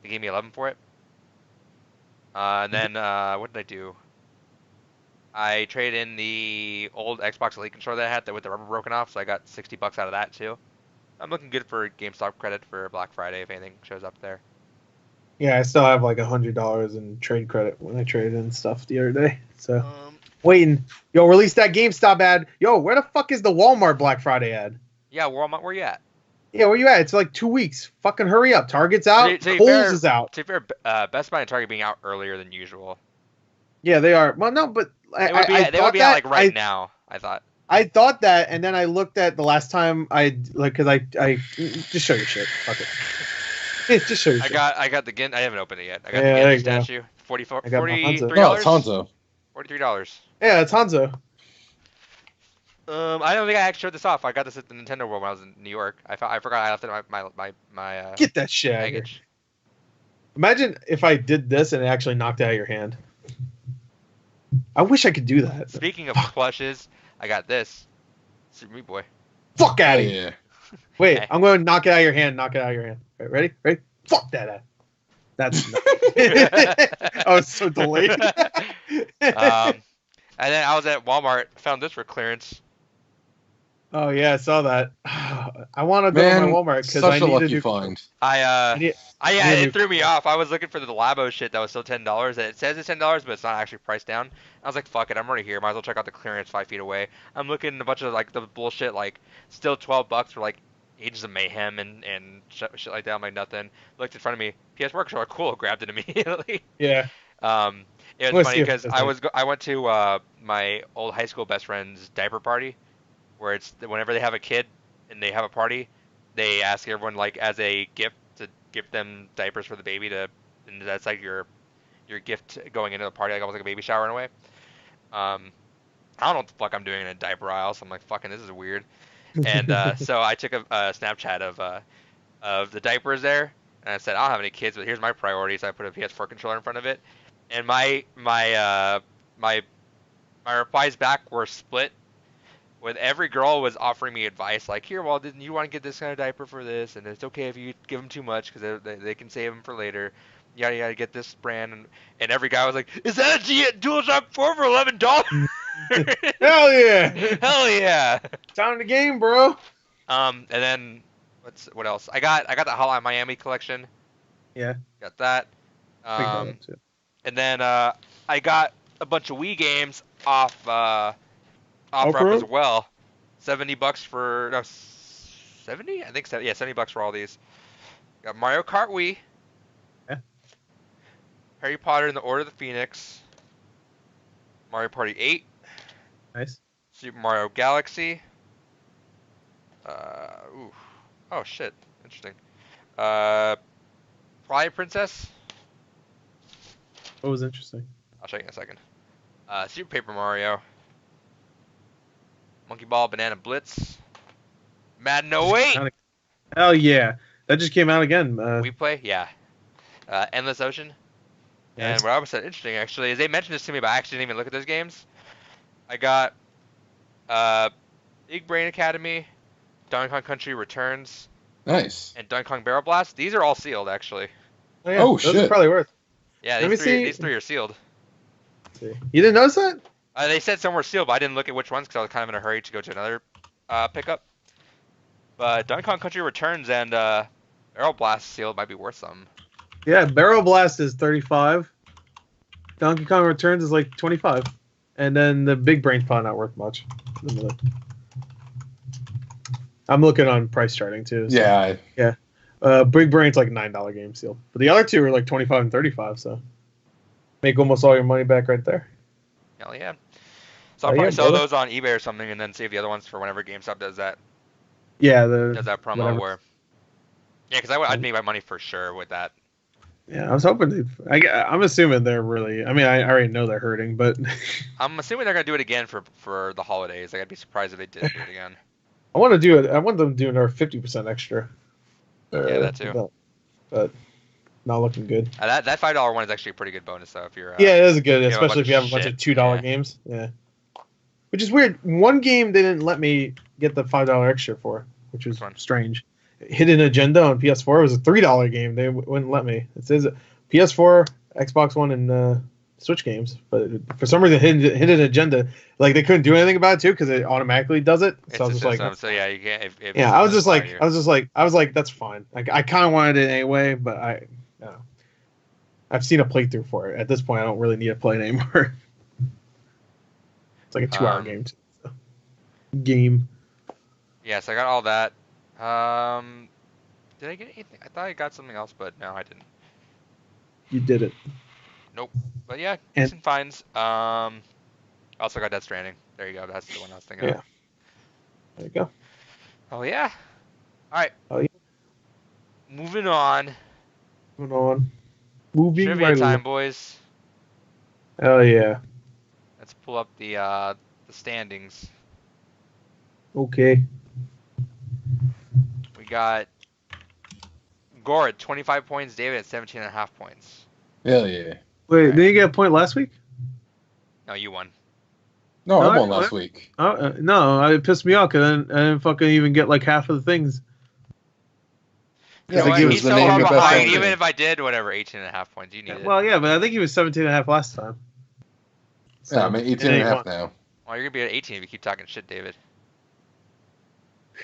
they gave me 11 for it. And then what did I do? I traded in the old Xbox Elite controller that I had with the rubber broken off, so I got $60 out of that too. I'm looking good for GameStop credit for Black Friday if anything shows up there. Yeah, I still have like $100 in trade credit when I traded in stuff the other day. So waiting. Yo, release that GameStop ad. Yo, where the fuck is the Walmart Black Friday ad? Yeah, Walmart, where you at? Yeah, where you at? It's like 2 weeks. Fucking hurry up. Target's out. Kohl's is out. To be fair, Best Buy and Target being out earlier than usual. Yeah, they are. Well, no, but They would be out like right now, I thought. I thought that, and then I looked at the last time because I just show your shit. Fuck it. Just show your shit. I got the Gin. I haven't opened it yet. I got Yeah, the there Gin you go. statue. I got my Hanzo. No, $43. it's Hanzo. $43. Yeah, it's Hanzo. I don't think I actually showed this off. I got this at the Nintendo World when I was in New York. I forgot I left it at my Get that shit out of here. baggage. Imagine if I did this and it actually knocked it out of your hand. I wish I could do that. Speaking of plushes, I got this. Super Meat Boy. Fuck out of here. Yeah. Wait, Okay. I'm going to knock it out of your hand. Knock it out of your hand. Right, ready? Ready? Fuck that out. That's. I was so delayed. And then I was at Walmart, found this for clearance. Oh yeah, I saw that. I want to go Man, to my Walmart because such I a need to lucky do. find. It threw me off. I was looking for the Labo shit that was still $10. And it says it's $10, but it's not actually priced down. I was like, fuck it, I'm already here. Might as well check out the clearance 5 feet away. I'm looking at a bunch of like the bullshit, like still $12 for like Ages of Mayhem and shit like that. I'm like, nothing. Looked in front of me. PS Workshop, cool. Grabbed it immediately. Yeah. It was funny because I went to my old high school best friend's diaper party, where it's whenever they have a kid and they have a party, they ask everyone like as a gift give them diapers for the baby and that's like your gift going into the party, like almost like a baby shower in a way. I don't know what the fuck I'm doing in a diaper aisle, so I'm like, fucking, this is weird. And so I took a Snapchat of the diapers there, and I said, I don't have any kids, but here's my priorities. So I put a PS4 controller in front of it, and my replies back were split. With every girl was offering me advice, like, here, well, didn't you want to get this kind of diaper for this, and it's okay if you give them too much because they can save them for later. You gotta get this brand, and every guy was like, is that a DualShock 4 for $11? Hell yeah! Hell yeah! Time the game, bro. And then what else? I got the Hotline Miami collection. Yeah. Got that. And then I got a bunch of Wii games off offer up as well. $70 for 70? I think so. Yeah, $70 for all these. Got Mario Kart Wii. Yeah. Harry Potter and the Order of the Phoenix. Mario Party 8. Nice. Super Mario Galaxy. Ooh. Oh shit. Interesting. Twilight Princess. What was interesting? I'll show you in a second. Super Paper Mario. Monkey Ball Banana Blitz. Madden 08. Hell yeah. That just came out again. We play? Yeah. Endless Ocean. Nice. And what I was said interesting actually is they mentioned this to me, but I actually didn't even look at those games. I got Big Brain Academy, Donkey Kong Country Returns. Nice. And Donkey Kong Barrel Blast. These are all sealed actually. Oh, yeah. Oh, those shit. are probably worth. Yeah, these three are sealed. You didn't notice that? They said some were sealed, but I didn't look at which ones because I was kind of in a hurry to go to another pickup. But Donkey Kong Country Returns and Barrel Blast sealed might be worth something. Yeah, Barrel Blast is 35. Donkey Kong Returns is like 25. And then the Big Brain's probably not worth much. I'm looking on price charting too. So. Yeah. Yeah. Big Brain's like $9 game sealed. But the other two are like 25 and 35, so make almost all your money back right there. Hell yeah. So I'll probably sell those on eBay or something and then save the other ones for whenever GameStop does that. Yeah, does that promo whatever. where. Yeah, because I'd make my money for sure with that. Yeah, I was hoping. I'm assuming they're really. I mean, I already know they're hurting, but I'm assuming they're gonna do it again for the holidays. Like, I'd be surprised if they didn't do it again. I want to do it. I want them to do another 50% extra. Yeah, that too. But not looking good. That $5 one is actually a pretty good bonus though. If you're yeah, it is good, especially if you have a of bunch of shit. $2 games. Yeah. Which is weird. One game they didn't let me get the $5 extra for, which was strange. Hidden Agenda on PS4 was a $3 game. They wouldn't let me. It says PS4, Xbox One, and Switch games. But for some reason, Hidden Agenda, like they couldn't do anything about it too because it automatically does it. So I was just like, so yeah, you can't. I was just like, that's fine. Like I kind of wanted it anyway, but I've seen a playthrough for it. At this point, I don't really need to play it anymore. It's like a 2-hour game. So. Game. Yeah, so I got all that. Did I get anything? I thought I got something else, but no, I didn't. You did it. Nope. But yeah, decent finds. Also got Death Stranding. There you go. That's the one I was thinking of. There you go. Oh yeah. All right. Oh yeah. Moving on. Moving Trivia right time, along. boys. Oh yeah. Let's pull up the standings. Okay. We got Gore at 25 points, David at 17.5 points. Hell yeah. Wait, didn't you get a point last week? No, you won. No, I won last week. No, it pissed me off because I didn't fucking even get like half of the things. Yeah, So he was he's the so name far of behind. best Even if I did, whatever, 18.5 points, you need it. Well, yeah, but I think he was 17.5 last time. So, Yeah, I'm at 18 and a half now. Well, you're gonna be at 18 if you keep talking shit, David.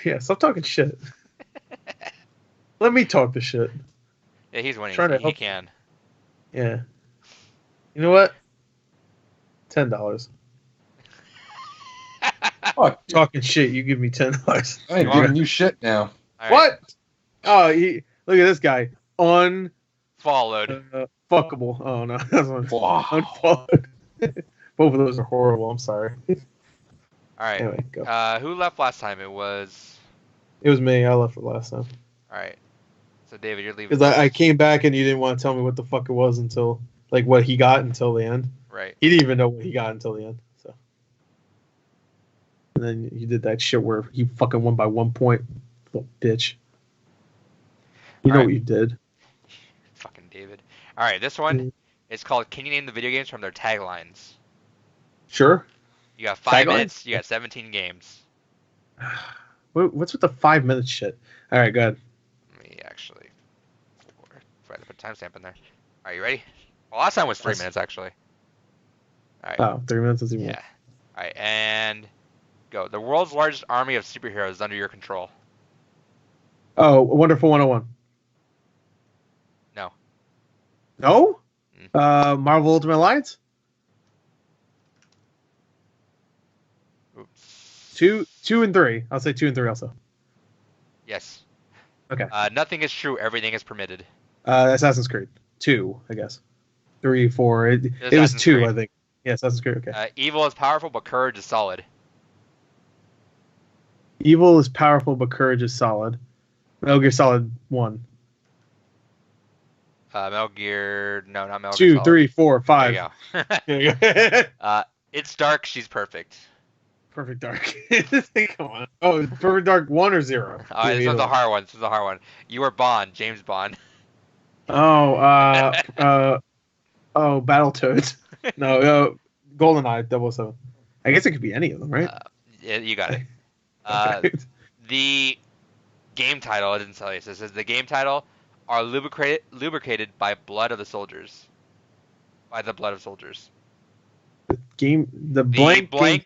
Yeah, stop talking shit. Let me talk the shit. Yeah, he's winning. Trying to He help. can. Yeah. You know what? $10. Oh, Talking shit, you give me $10. I ain't giving you shit now. All right. What? Oh, look at this guy. Followed. Fuckable. Oh no, that's one. Wow. Unfollowed. Both of those are horrible. I'm sorry. All right. Anyway, go. Who left last time? It was. It was me. I left it last time. All right. So David, you're leaving. Because I came back and you didn't want to tell me what the fuck it was until, like, what he got until the end. Right. He didn't even know what he got until the end. So. And then you did that shit where he fucking won by 1 point. Little bitch. You know what you did. Fucking David. All right, this one is called Can You Name the Video Games from Their Taglines? Sure. You got 5 minutes. You got 17 games. What's with the 5 minute shit? All right, go ahead. Let me actually try to put a timestamp in there. All right, you ready? Well, last time was 3 minutes, actually. All right. Oh, 3 minutes is even more. Yeah. All right, and go. The world's largest army of superheroes is under your control. Oh, Wonderful 101. No. No? Marvel Ultimate Alliance? Oops. 2 and 3. I'll say 2 and 3 also. Yes. Okay. Nothing is true. Everything is permitted. Assassin's Creed. 2, I guess. 3, 4. It was Assassin's 2, Creed. I think. Yeah, Assassin's Creed. Okay. Evil is powerful, but courage is solid. Evil is powerful, but courage is solid. Metal Gear Solid 1. Metal Gear. No, not Metal Gear 2, Solid. 3, 4, 5. There you go. There you go. It's dark. She's perfect. Perfect Dark. Come on. Oh, Perfect Dark 1 or 0? This one's a hard one. This is a hard one. You are Bond, James Bond. Oh, Battletoads. No, GoldenEye 007. I guess it could be any of them, right? Yeah, you got it. The game title, I didn't tell you this, is the game title are lubricated by blood of the soldiers. By the blood of soldiers. The blank game.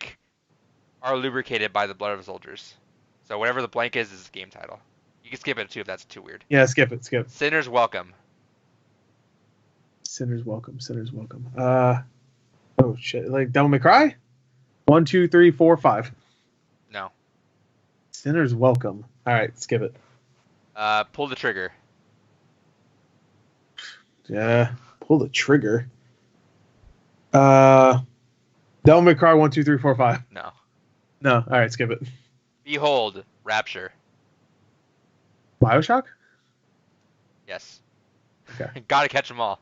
are lubricated by the blood of soldiers. So whatever the blank is the game title. You can skip it too if that's too weird. Yeah, skip it. Sinners Welcome. Sinners Welcome. Oh shit! Like Devil May Cry. 1, 2, 3, 4, 5. No. Sinners Welcome. All right, skip it. Pull the Trigger. Yeah, pull the trigger. Devil May Cry 1, 2, 3, 4, 5. No. No. All right, skip it. Behold, Rapture. BioShock. Yes. Okay. Gotta catch them all.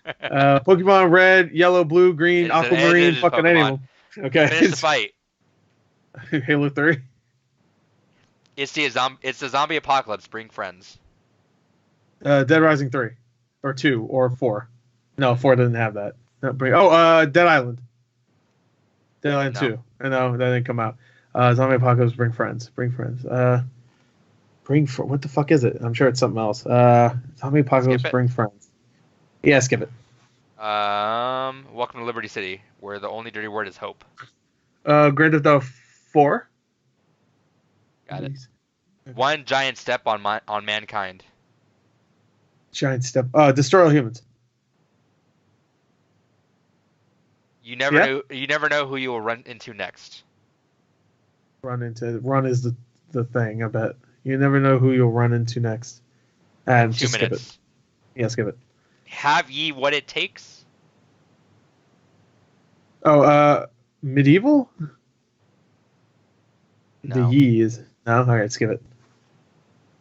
Pokemon Red, Yellow, Blue, Green, Aquamarine, fucking any of them. Okay. Finish the fight. Halo 3. It's the zombie apocalypse. Bring friends. Dead Rising 3. Or 2 or 4. No, 4 doesn't have that. Dead Island. Dead Island 2. No, that didn't come out. Zombie Apocalypse, Bring Friends. What the fuck is it? I'm sure it's something else. Zombie Apocalypse, Bring Friends. Yeah, skip it. Welcome to Liberty City, where the only dirty word is hope. Grand Theft Auto 4. Got it. One giant step on mankind. Giant step. Destroy All Humans. You never know who you will run into next. Run is the thing, I bet. You never know who you'll run into next. And 2 just minutes. skip it. Yeah, skip it. Have ye what it takes? Oh, Medieval? No. The ye is... No? Alright, skip it.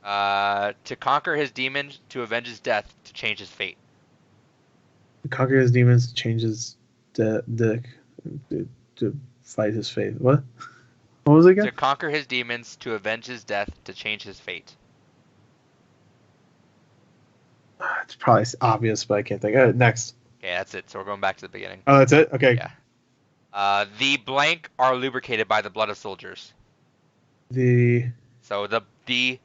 To conquer his demons, to avenge his death, to change his fate. To conquer his demons, changes to fight his fate. What? What was it again? To conquer his demons, to avenge his death, to change his fate. It's probably obvious, but I can't think. Next. Okay, that's it. So we're going back to the beginning. Oh, that's it? Okay. Yeah. The blank are lubricated by the blood of soldiers. So the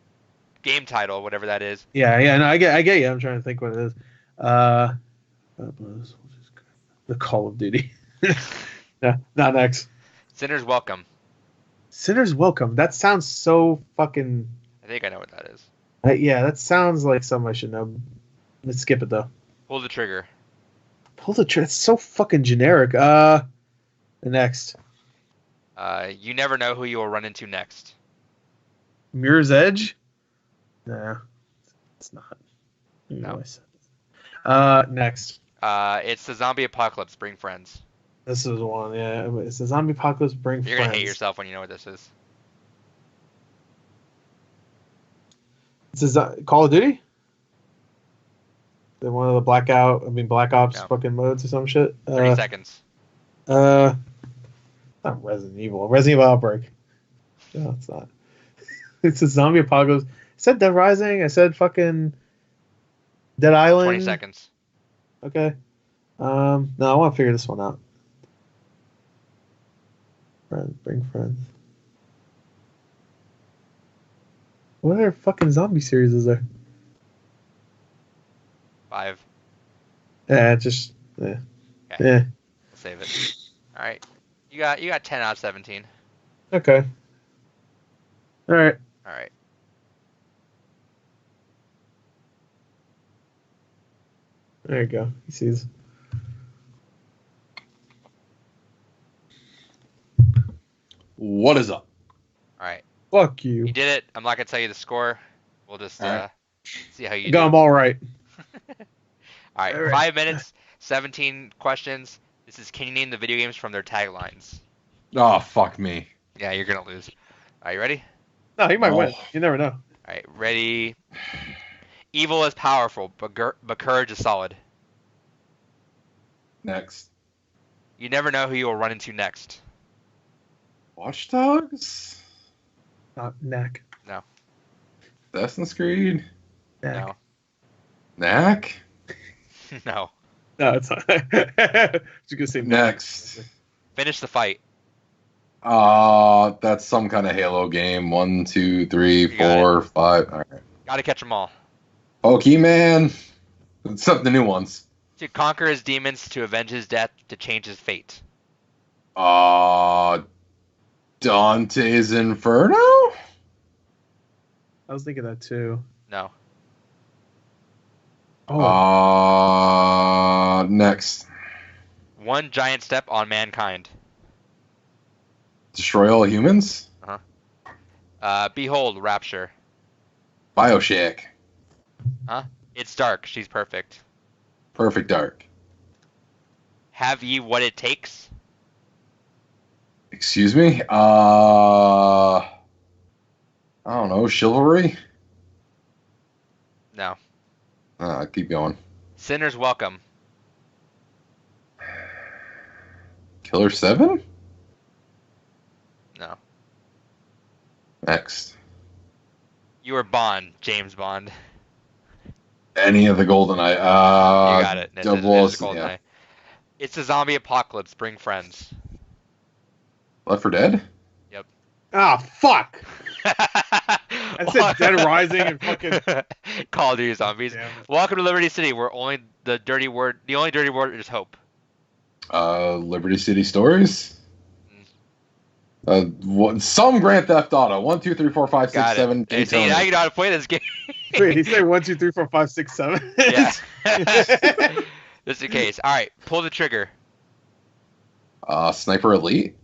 game title, whatever that is. Yeah, no, I get you. I'm trying to think what it is. The Call of Duty. Yeah, not next. Sinners Welcome. Sinners Welcome. That sounds so fucking... I think I know what that is. Yeah, that sounds like something I should know. Let's skip it, though. Pull the Trigger. It's so fucking generic. Next. You never know who you will run into next. Mirror's Edge? Nah, it's not. No. Next. It's the zombie apocalypse. Bring friends. This is one, yeah. It's the zombie apocalypse. Bring friends. You're gonna hate yourself when you know what this is. It's a Call of Duty. They're one of the Black Ops No. fucking modes or some shit. 30 seconds. Not Resident Evil. Resident Evil Outbreak. No, it's not. It's a zombie apocalypse. I said Dead Rising. I said fucking Dead Island. 20 seconds. Okay. No, I want to figure this one out. Friends, bring friends. What other fucking zombie series is there? 5. Yeah, just yeah. Okay. Yeah. We'll save it. All right. You got 10 out of 17. Okay. All right. All right. There you go. He sees. What is up? All right. Fuck you. You did it. I'm not gonna tell you the score. We'll just All right. see how you Got do. them all right. All right. All right. 5 minutes, 17 questions. This is can you name the video games from their taglines? Oh, fuck me. Yeah, you're gonna lose. Are you ready? No, he might Oh. win. You never know. All right. Ready. Evil is powerful, but courage is solid. Next. You never know who you will run into next. Watch Dogs? Not Knack. Assassin's Creed? Knack. No. Knack? No. No, it's not. I was gonna say Next. Finish the fight. That's some kind of Halo game. 1, 2, 3, You got 4, 5. All right. Gotta catch them all. Pokemon. Except the new ones. To conquer his demons, to avenge his death, to change his fate. Dante's Inferno? I was thinking that too. No. Oh, Next. One giant step on mankind. Destroy All Humans? Behold, Rapture. Bioshock. It's dark, she's perfect. Perfect Dark. Have ye what it takes? Excuse me? I don't know. Chivalry? No. Keep going. Sinners welcome. Killer 7? No. Next. You are Bond, James Bond. Any of the GoldenEye. You got it. It's yeah. GoldenEye. It's a zombie apocalypse. Bring friends. Left 4 Dead? fuck. I said Dead Rising and fucking Call of Duty Zombies. Damn it. Welcome to Liberty City, where the only dirty word is hope. Liberty City Stories? Some Grand Theft Auto. 1, 2, 3, 4, 5, 6, Got 7, it. Hey, see, now you know how to play this game. Wait, he said 1, 2, 3, 4, 5, 6, 7. Yeah. Just in case. All right, pull the trigger. Sniper Elite?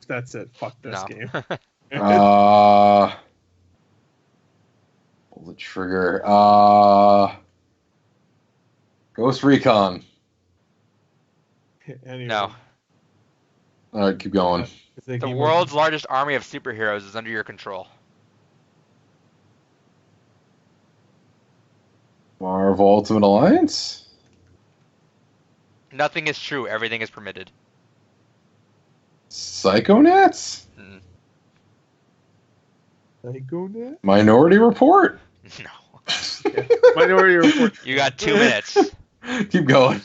That's it. Fuck this No. game. Pull the trigger. Ghost Recon. Anyway, No. Alright, keep going. The world's largest army of superheroes is under your control. Marvel Ultimate Alliance? Nothing is true. Everything is permitted. Psychonauts? Mm, Psychonet? Minority Report? no. Minority Report. You got 2 minutes. Keep going.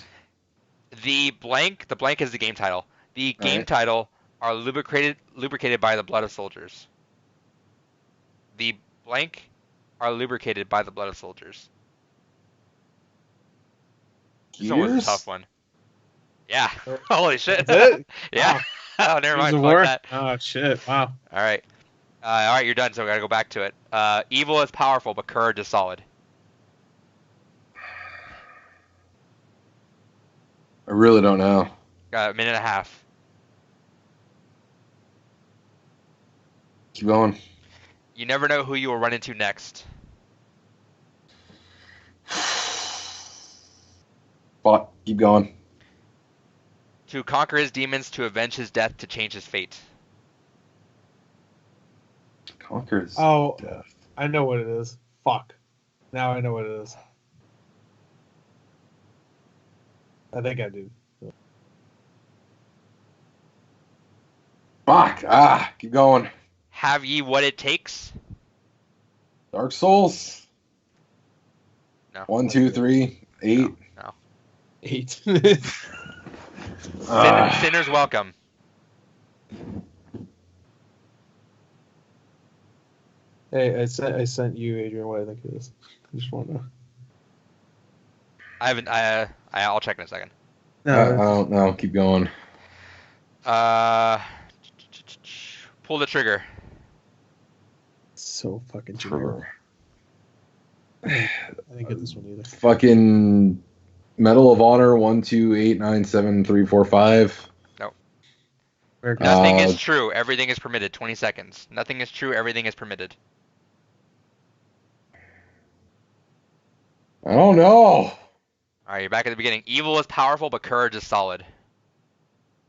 The blank is the game title. The game Alright. title are lubricated by the blood of soldiers. The blank are lubricated by the blood of soldiers. This one was a Gears? tough one. Yeah. Holy shit. That's it? Yeah. Oh, never mind. Gears of Fuck War? that. Oh, shit. Wow. All right. All right, you're done, so we gotta go back to it. Evil is powerful, but courage is solid. I really don't know. Got a minute and a half. Keep going. You never know who you will run into next. Fuck. Keep going. To conquer his demons, to avenge his death, to change his fate. Conquers. Oh, Death. I know what it is. Fuck. Now I know what it is. I think I do. Fuck. Keep going. Have ye what it takes? Dark Souls. No. 1, 2, 3, 8. No. 8. Sinners welcome. Hey, I sent you, Adrian, what I think it is. I just want to know. I haven't. I'll check in a second. I don't know. Keep going. Pull the trigger. So fucking generic. I didn't get this one either. Fucking Medal of Honor 1, 2, 8, 9, 7, 3, 4, 5. No. American Nothing is true. Everything is permitted. 20 seconds. Nothing is true. Everything is permitted. I don't know. All right, you're back at the beginning. Evil is powerful, but courage is solid.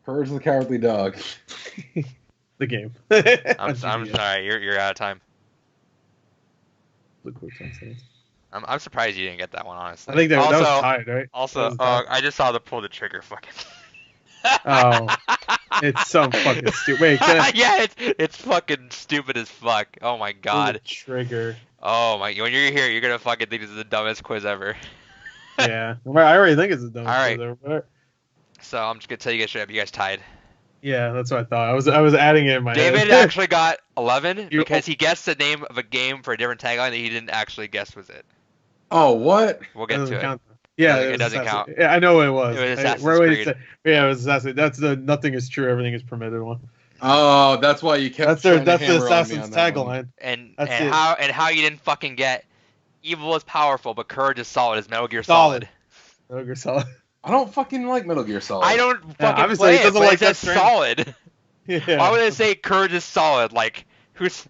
Courage the Cowardly Dog. The game. I'm sorry. You're out of time. I'm surprised you didn't get that one, honestly. I think that was tied, right? Also, I just saw the pull the trigger fucking. Oh, it's so fucking stupid. Wait, yeah, it's fucking stupid as fuck. Oh my god. Trigger. Oh my! When you're here, you're gonna fucking think this is the dumbest quiz ever. Yeah, I already think it's the dumbest All right. quiz ever. So I'm just gonna tell you guys straight up. You guys tied. Yeah, that's what I thought. I was adding it in my David head. actually got 11 because he guessed the name of a game for a different tagline that he didn't actually guess was it. Oh, what? We'll get to it. Count. Yeah, it doesn't count. Yeah, I know what it was. It was Assassin's Creed. Yeah, it was Assassin's. That's the nothing is true, everything is permitted one. Oh, that's why you kept. That's the Assassin's tagline. And how you didn't fucking get evil is powerful, but courage is solid is Metal Gear Solid. Metal Gear Solid. I don't fucking like Metal Gear Solid. I don't fucking play it, but it says solid. Yeah. Why would they say courage is solid? Like, that's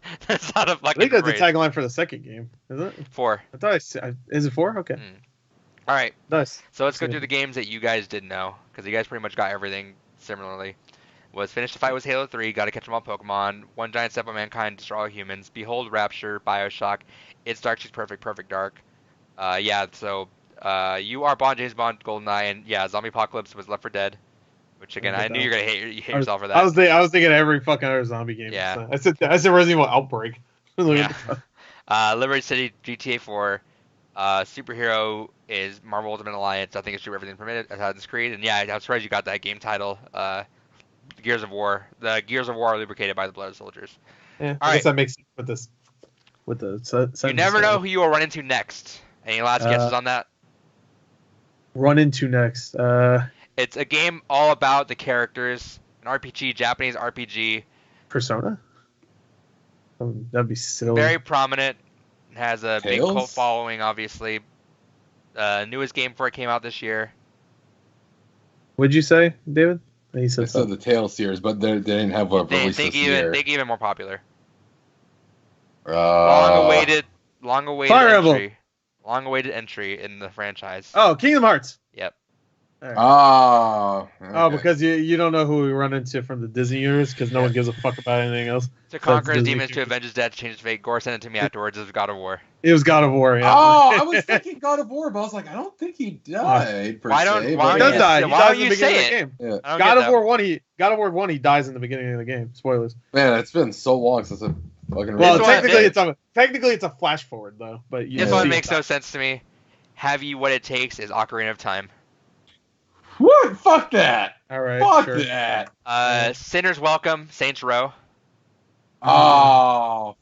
not a fucking I think that's phrase. the tagline for the second game, is it? 4. I thought is it 4? Okay. All right. Nice. So let's go through the games that you guys didn't know, because you guys pretty much got everything similarly. Was Finish the Fight was Halo 3, Gotta Catch 'Em All Pokemon, One Giant Step on Mankind, Destroy All Humans, Behold Rapture, Bioshock, It's Dark, She's Perfect, Perfect Dark. So you are Bond, James Bond, GoldenEye, and yeah, Zombie Apocalypse was Left 4 Dead, which again, I knew you're gonna hate yourself for that. I was thinking every fucking other zombie game. Yeah. I said Resident Evil Outbreak. Yeah. Liberty City, GTA 4. Superhero is Marvel Ultimate Alliance. I think it's true. Everything permitted. Assassin's Creed, and yeah, I'm surprised you got that game title. Gears of War. The Gears of War are lubricated by the blood of soldiers. Yeah, I guess that makes sense with this. With the you never know who you will run into next. Any last guesses on that? Run into next. It's a game all about the characters. An RPG, Japanese RPG. Persona. That'd be silly. Very prominent. Has a big Tales? cult following, obviously. Newest game for it came out this year. What'd you say, David? He said the Tales series, but they didn't have a release this year. They even more popular. Long Long awaited entry in the franchise. Oh, Kingdom Hearts. Yep. Right. Oh, because you don't know who we run into from the Disney universe because no one gives a fuck about anything else. To conquer his demons, to avenge his death, to change his fate. Gore sent it to me afterwards. It was God of War. It was God of War. Yeah. Oh, I was thinking God of War, but I was like, I don't think he died. Why don't he does die? He dies in the beginning of the game. Yeah. God of War 1, he dies in the beginning of the game. Spoilers. Man, it's been so long since I fucking. Well, technically it's a flash forward though. But this one makes no sense to me. Have you what it takes is Ocarina of Time. What? Fuck that. All right. Fuck sure. that. Sinners Welcome, Saints Row. Oh.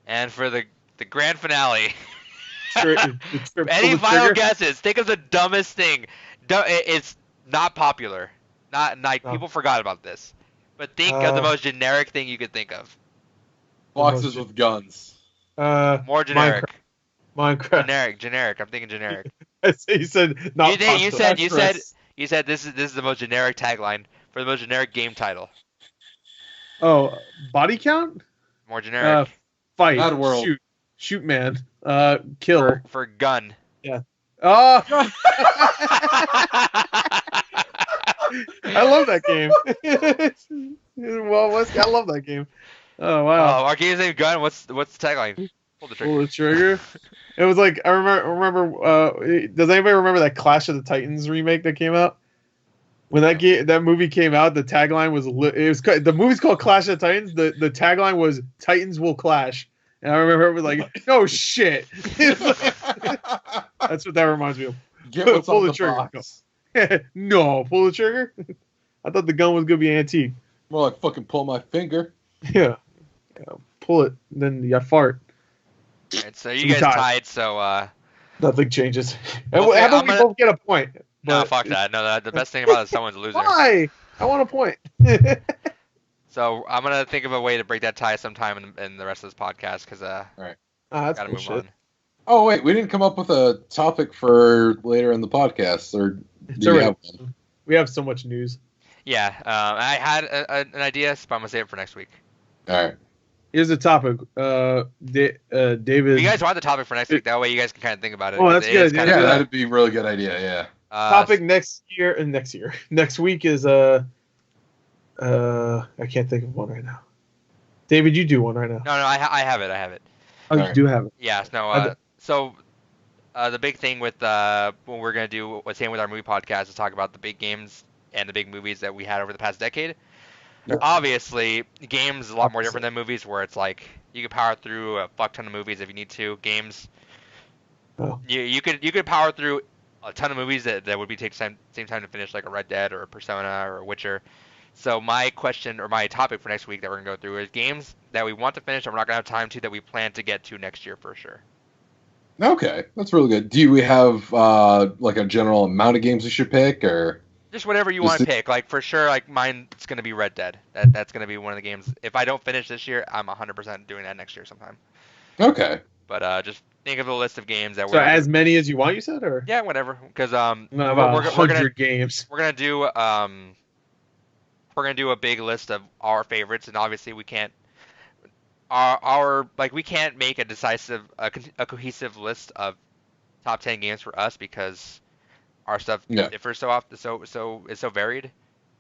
And for the grand finale. It's Any final guesses? Think of the dumbest thing. It's not popular. Not people forgot about this. But think of the most generic thing you could think of. Boxes with guns. More generic. Minecraft. Generic. I'm thinking generic. You said not. You said this is the most generic tagline for the most generic game title. Oh, body count? More generic. Fight. Mad World. Shoot, man. Kill. For gun. Yeah. Oh. I love that game. Well, I love that game. Oh wow. Our game's named Gun. What's the tagline? Pull the Pull trigger. the trigger. It was like I remember. Does anybody remember that Clash of the Titans remake that came out? When that movie came out, the tagline was the movie's called Clash of the Titans. The tagline was Titans will clash, and I remember it was like, no shit. That's what that reminds me of. Get what's Pull on the the trigger. box. No, pull the trigger. I thought the gun was gonna be antique. More like fucking pull my finger. Yeah, pull it, then you fart. Alright, so you guys tied. So Nothing changes. Okay, How about we both get a point? no, But fuck that. No, the best thing about it is someone's a loser. why? I want a point. So I'm gonna think of a way to break that tie sometime in the rest of this podcast because That's gotta move bullshit. on. Oh wait, we didn't come up with a topic for later in the podcast, or It's do you already- have one? We have so much news. Yeah, I had an idea, but I'm gonna save it for next week. All right. Here's the topic. David. If you guys want the topic for next week, that way you guys can kind of think about it. Oh, 'cause that's it is good, kind Yeah, of- that'd be a really good idea. Yeah. Topic next year. Next week is I can't think of one right now. David, you do one right now. No, I have it. Oh, you Alright. do have it. Yes, no. I- So the big thing with when we're gonna do what's same with our movie podcast is talk about the big games and the big movies that we had over the past decade. Yeah. Obviously, games is a lot more Opposite. different than movies, where it's like you can power through a fuck ton of movies if you need to. Games, Oh. you could power through a ton of movies that would be take same time to finish, like a Red Dead or a Persona or a Witcher. So my question or my topic for next week that we're gonna go through is games that we want to finish and we're not gonna have time to that we plan to get to next year for sure. Okay, that's really good. Do we have like a general amount of games we should pick, or? Just whatever you Just want to to- pick. Like for sure, like mine's gonna be Red Dead. That's gonna be one of the games. If I don't finish this year, I'm 100% doing that next year sometime. Okay. But just think of a list of games that So we're as many as you want, you said, or yeah, whatever. Because not we're about gonna 100 games. we're gonna do a big list of our favorites, and obviously we can't our like we can't make a decisive a cohesive list of top 10 games for us because our stuff Yeah. differs so often, so it's so varied.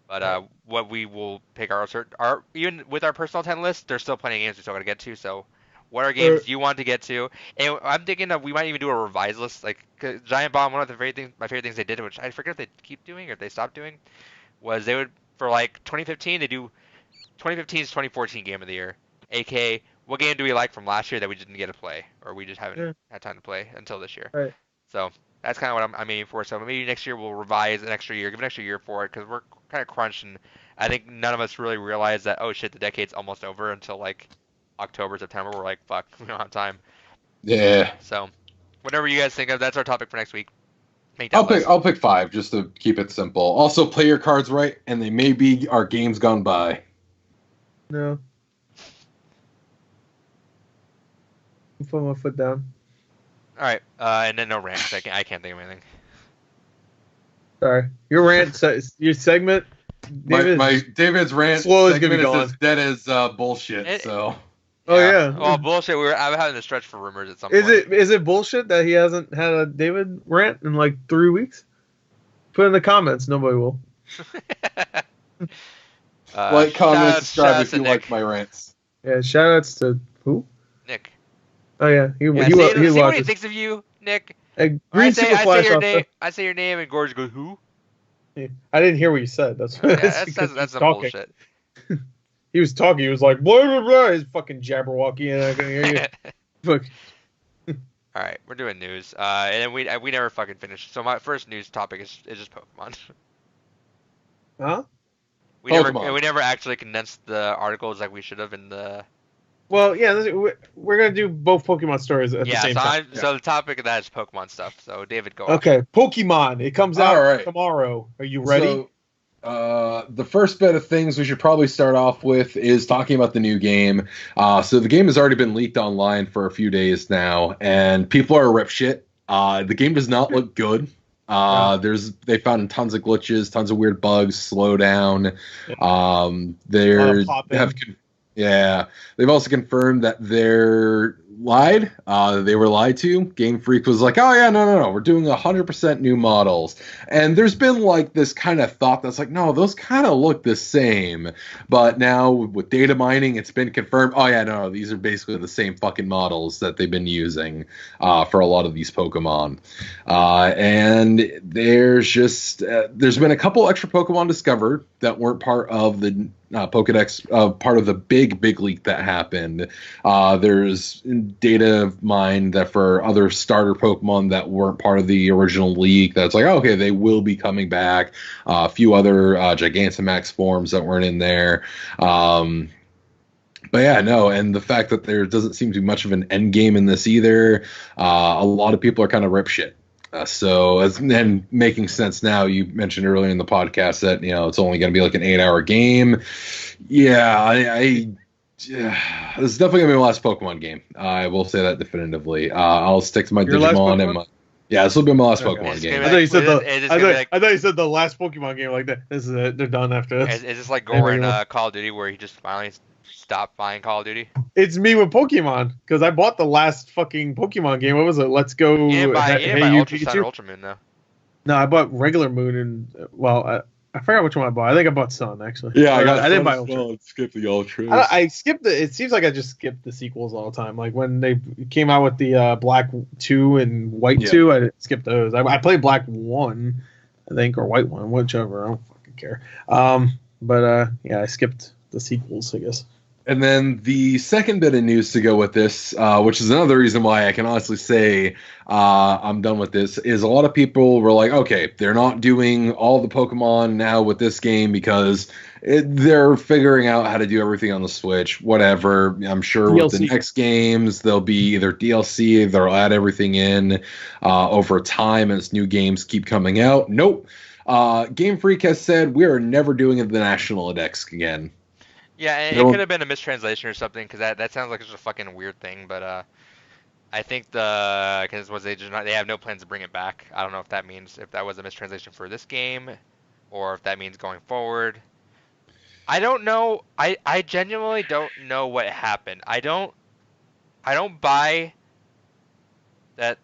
But what we will pick our even with our personal 10 list, there's still plenty of games we still gotta get to. So what are games you want to get to? And I'm thinking of we might even do a revised list. Like 'cause Giant Bomb, one of my favorite things they did, which I forget if they keep doing or if they stopped doing, was they would for like 2015 they do 2015's 2014 game of the year, aka what game do we like from last year that we didn't get to play or we just haven't had time to play until this year. Right. So that's kind of what I'm aiming for. So maybe next year we'll revise an extra year, give an extra year for it because we're kind of crunched and I think none of us really realize that oh shit the decade's almost over until like October, September. We're like fuck we don't have time. Yeah. So whatever you guys think of, that's our topic for next week. Make that list. I'll pick 5 just to keep it simple. Also, play your cards right, and they may be our games gone by. No. I'm putting my foot down. All right, and then no rants. I can't think of anything. Sorry. Your rant, your segment, David. My David's rant Slow is gonna segment be is as dead as bullshit. So Oh, yeah. Well, bullshit. I'm having to stretch for rumors at some Is point. it bullshit that he hasn't had a David rant in like 3 weeks? Put in the comments. Nobody will. like, comment, shout subscribe out if to you Nick. like my rants. Yeah. Shout outs to who? Nick. Oh yeah, he Yeah, he see what he watches. thinks of you, Nick. Green I Super say Flash your off name. I say your name, and Gorge goes who? I didn't hear what you said. That's Yeah, because he was that's some talking. bullshit. He was talking. He was like blah blah blah. His fucking Jabberwocky, and I couldn't hear you. Fuck. All right, we're doing news, and then we never fucking finished. So my first news topic is just Pokemon. Huh? We Pokemon. never actually condensed the articles like we should have in the. Well, yeah. We're gonna do both Pokemon stories at the Yeah, same so time. so the topic of that is Pokemon stuff. So David, go. Okay, Pokemon. It comes out All right. tomorrow. Are you ready? So, the first bit of things we should probably start off with is talking about the new game. So the game has already been leaked online for a few days now, and people are rip shit. The game does not look good. They found tons of glitches, tons of weird bugs, slowdown. They've also confirmed that their lied. They were lied to. Game Freak was like, oh yeah, no, we're doing 100% new models. And there's been like this kind of thought that's like, no, those kind of look the same. But now with data mining, it's been confirmed. Oh yeah, no, these are basically the same fucking models that they've been using for a lot of these Pokemon. And there's been a couple extra Pokemon discovered that weren't part of the Pokedex, part of the big leak that happened. There's data mined that for other starter Pokemon that weren't part of the original leak, that's like, oh, okay, they will be coming back. A few other Gigantamax forms that weren't in there. But yeah, no, and the fact that there doesn't seem to be much of an end game in this either, a lot of people are kind of rip shit. And making sense now, you mentioned earlier in the podcast that, it's only going to be like an 8-hour game. Yeah, this is definitely going to be my last Pokemon game. I will say that definitively. I'll stick to my Digimon and my... Yeah, this will be my last Pokemon game. I thought you said the last Pokemon game like that. This is it. They're done after this. Is this like Gore in Call of Duty where he just finally stopped buying Call of Duty? It's me with Pokemon because I bought the last fucking Pokemon game. What was it? Let's Go. You didn't buy Ultra Sun or Ultra Moon though. No, I bought regular Moon and I forgot which one I bought. I think I bought Sun actually. Yeah, I didn't buy Ultra. Skip the Ultra. I skipped it seems like I just skipped the sequels all the time. Like when they came out with the Black 2 and White 2, I didn't skip those. I played Black 1, I think, or White 1, whichever. I don't fucking care. I skipped the sequels, I guess. And then the second bit of news to go with this, which is another reason why I can honestly say I'm done with this, is a lot of people were like, okay, they're not doing all the Pokemon now with this game because they're figuring out how to do everything on the Switch, whatever. I'm sure DLC. With the next games, there'll be either DLC, they'll add everything in over time as new games keep coming out. Nope. Game Freak has said we are never doing the National Index again. Yeah, and it could have been a mistranslation or something, because that sounds like it's a fucking weird thing. But I think because they have no plans to bring it back. I don't know if that means if that was a mistranslation for this game, or if that means going forward. I don't know. I genuinely don't know what happened. I don't buy that.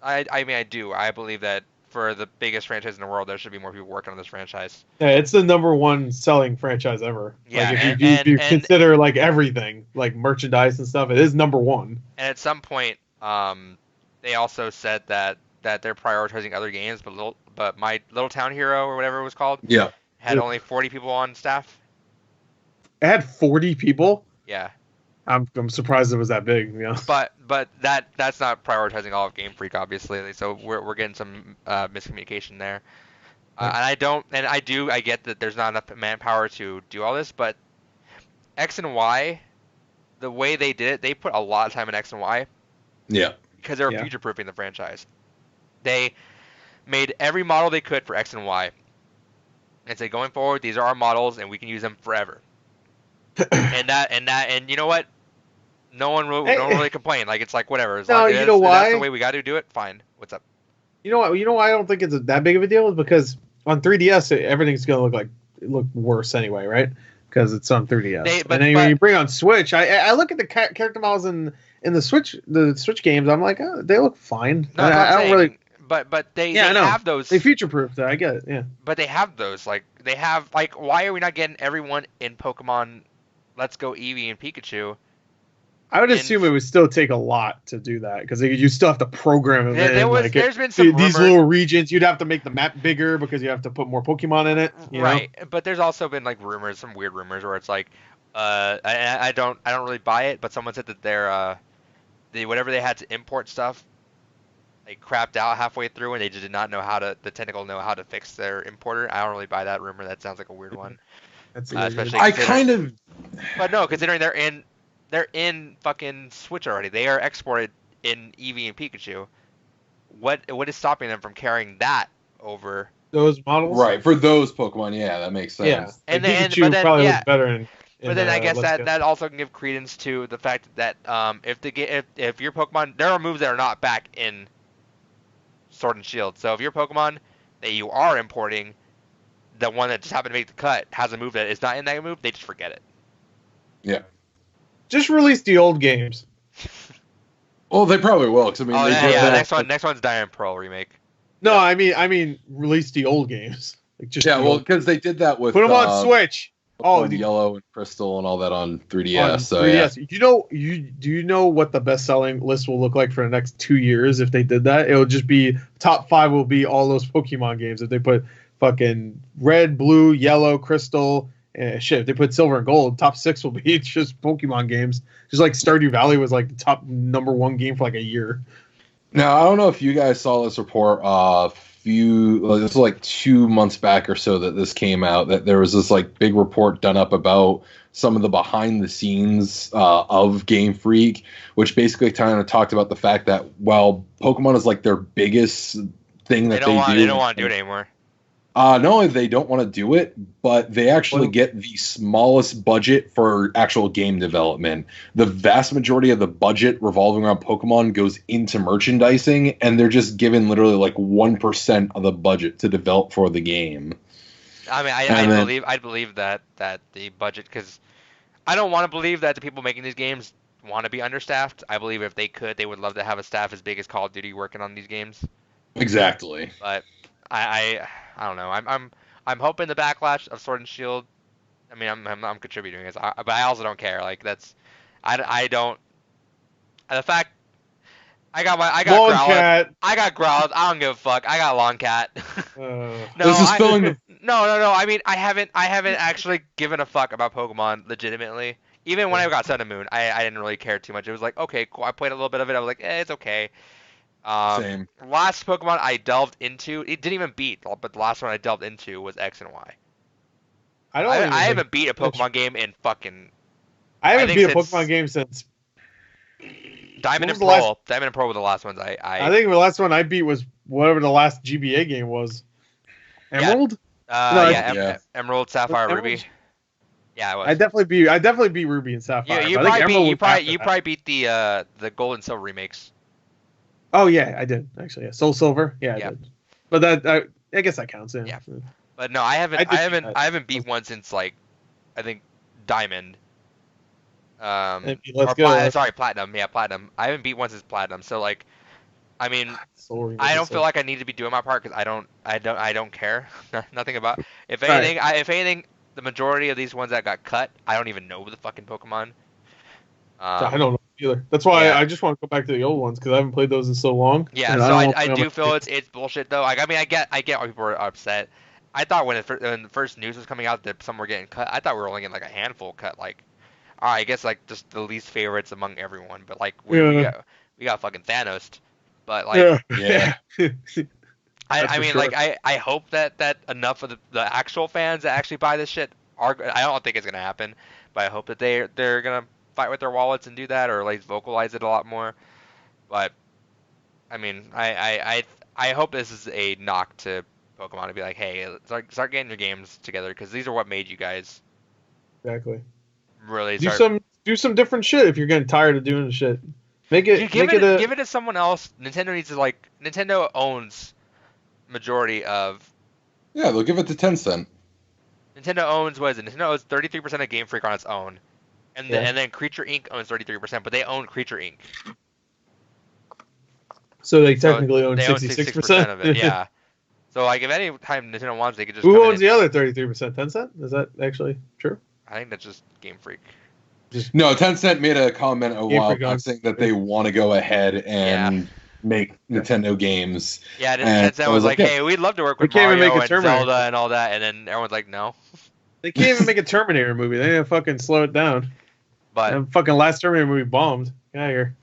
I mean, I do. I believe that for the biggest franchise in the world, there should be more people working on this franchise. Yeah, it's the number one selling franchise ever. Yeah, like if you consider like everything, like merchandise and stuff, it is number one. And at some point, they also said that they're prioritizing other games, but My Little Town Hero or whatever it was called, had only 40 people on staff. It had 40 people? Yeah. I'm surprised it was that big. Yeah. But that's not prioritizing all of Game Freak, obviously. So we're getting some miscommunication there. And I get that there's not enough manpower to do all this, but X and Y, the way they did it, they put a lot of time in X and Y. Yeah. Because they were future-proofing the franchise. They made every model they could for X and Y, and said, going forward, these are our models, and we can use them forever. and you know what? No one really complained. Like, it's like, whatever. As long as that's the way we got to do it, fine. What's up? You know what? You know why I don't think it's that big of a deal is because on 3DS everything's gonna look worse anyway, right? Because it's on 3DS. When you bring on Switch, I look at the character models in the Switch games. I'm like, oh, they look fine. No, I don't really. But they have those. They future-proof that. I get it. Yeah. But they have those. Like they have like, why are we not getting everyone in Pokemon Let's Go Eevee and Pikachu? I would assume it would still take a lot to do that because you still have to program them in. There's been some these little regions. You'd have to make the map bigger because you have to put more Pokemon in it. Right, but there's also been like rumors, some weird rumors where it's like, I don't really buy it, but someone said that whatever they had to import stuff, they crapped out halfway through and they just did not know the technical know how to fix their importer. I don't really buy that rumor. That sounds like a weird one. Especially But no, considering they're in fucking Switch already. They are exported in Eevee and Pikachu. What is stopping them from carrying that over those models? Right, for those Pokemon, yeah, that makes sense. Yeah, and Pikachu probably looks better in but then I guess that also can give credence to the fact that if your Pokemon, there are moves that are not back in Sword and Shield. So if your Pokemon that you are importing, the one that just happened to make the cut, has a move that is not in that move, they just forget it. Yeah. Just release the old games. Well, they probably will. Cause, I mean, Oh, they yeah, did that. next one's Diamond Pearl remake. No, I mean, release the old games. Like just Yeah, well, because they did that with put them on Switch. Oh, Yellow and Crystal and all that on 3DS. On so 3DS. Yeah. Do you know what the best selling list will look like for the next 2 years if they did that? It'll just be top 5 will be all those Pokemon games if they put fucking red, blue, yellow, crystal, shit. If they put silver and gold, top 6 will be just Pokemon games. Just like Stardew Valley was like the top #1 game for like a year. Now, I don't know if you guys saw this report this was like 2 months back or so that this came out, that there was this like big report done up about some of the behind the scenes of Game Freak, which basically kind of talked about the fact that while Pokemon is like their biggest thing that they do. They don't want to do it anymore. Not only they don't want to do it, but they actually get the smallest budget for actual game development. The vast majority of the budget revolving around Pokemon goes into merchandising, and they're just given literally like 1% of the budget to develop for the game. I mean, I believe that the budget, because I don't want to believe that the people making these games want to be understaffed. I believe if they could, they would love to have a staff as big as Call of Duty working on these games. Exactly. But I don't know. I'm hoping the backlash of Sword and Shield. I mean, I'm contributing this, but I also don't care. Like I don't. The fact I got Growlithe. I got Growlithe. I don't give a fuck. I got Long Cat. This is filling. No. I mean, I haven't actually given a fuck about Pokemon legitimately. Even when I got Sun and Moon, I didn't really care too much. It was like, okay, cool. I played a little bit of it. I was like, it's okay. Same. Last Pokemon I delved into, it didn't even beat, but the last one I delved into was X and Y. I haven't beat a Pokemon game in fucking. I haven't beat a Pokemon game since Diamond and Pearl. Diamond and Pearl were the last ones I think the last one I beat was whatever the last GBA game was. Emerald? Emerald, Sapphire, Emerald? Ruby. Yeah, it was. I definitely beat Ruby and Sapphire. Yeah, you probably beat the Gold and Silver remakes. Oh yeah, I did actually. Yeah. Soul Silver. Yeah, I did. But that I guess that counts. Yeah. But no, I haven't beat one since like I think Diamond. Platinum. Yeah, Platinum. I haven't beat one since Platinum. So like, I mean, I don't feel like I need to be doing my part because I don't care. Nothing about. If anything, the majority of these ones that got cut, I don't even know the fucking Pokemon. I don't know either. That's why I just want to go back to the old ones because I haven't played those in so long. Yeah, so I do feel it's bullshit though. Like, I mean, I get why people are upset. I thought when the first news was coming out that some were getting cut, I thought we were only getting like a handful cut. Like, all right, I guess like just the least favorites among everyone. But like we got fucking Thanos. But like I mean, like I hope that enough of the actual fans that actually buy this shit are. I don't think it's gonna happen, but I hope that they're gonna fight with their wallets and do that, or like vocalize it a lot more. But I mean, I hope this is a knock to Pokemon to be like, hey, start getting your games together because these are what made you guys. Exactly. Really do some different shit if you're getting tired of doing the shit. Give it to someone else. Nintendo owns majority of. Yeah, they'll give it to Tencent. Nintendo owns Nintendo owns 33% of Game Freak on its own. And then Creature Inc. owns 33%, but they own Creature Inc. So they technically own 66% of it, yeah. So like if any time Nintendo wants, they could just. Who owns the other 33%? Tencent? Is that actually true? I think that's just Game Freak. No, Tencent made a comment a while back saying that they want to go ahead and make Nintendo games. Yeah, Tencent was like, hey, we'd love to work with Mario and Zelda and all that, and then everyone's like, no. They can't even make a Terminator movie. They didn't fucking slow it down. But the fucking last Terminator movie bombed. Get out of here.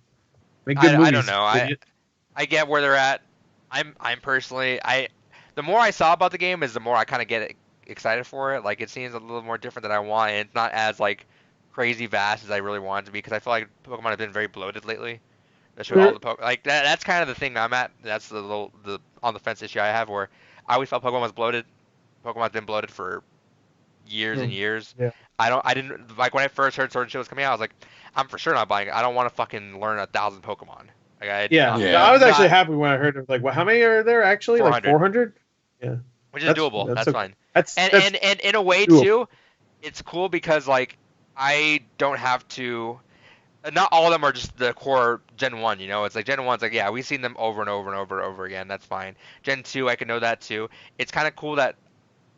Make good movies. I don't know. I get where they're at. I'm personally the more I saw about the game is the more I kind of get excited for it. Like it seems a little more different than I want, and it's not as like crazy vast as I really want it to be because I feel like Pokemon have been very bloated lately. Especially all the like that's kind of the thing I'm at. That's the on the fence issue I have where I always felt Pokemon was bloated. Pokemon's been bloated for years and years. Yeah. I didn't like when I first heard Sword and Shield was coming out. I was like, I'm for sure not buying it. I don't want to fucking learn 1,000 Pokemon. Like I was actually happy when I heard it. Like, well, how many are there actually? 400. Like 400? Yeah. Which is doable. That's fine. That's and in a way doable. Too, it's cool because like I don't have to. not all of them are just the core Gen 1, you know? It's like Gen 1's like, yeah, we've seen them over and over and over and over again. That's fine. Gen 2, I can know that too. It's kind of cool that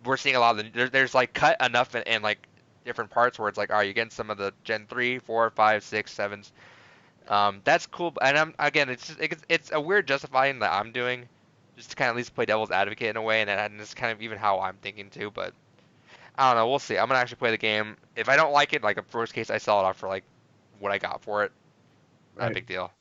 we're seeing a lot of there's like cut enough in like different parts where it's like, all right, you're getting some of the Gen 3, 4, 5, 6, 7s. That's cool. And it's a weird justifying that I'm doing just to kind of at least play devil's advocate in a way. And it's kind of even how I'm thinking too. But I don't know. We'll see. I'm going to actually play the game. If I don't like it, like, worst case, I sell it off for like what I got for it. Not a big deal.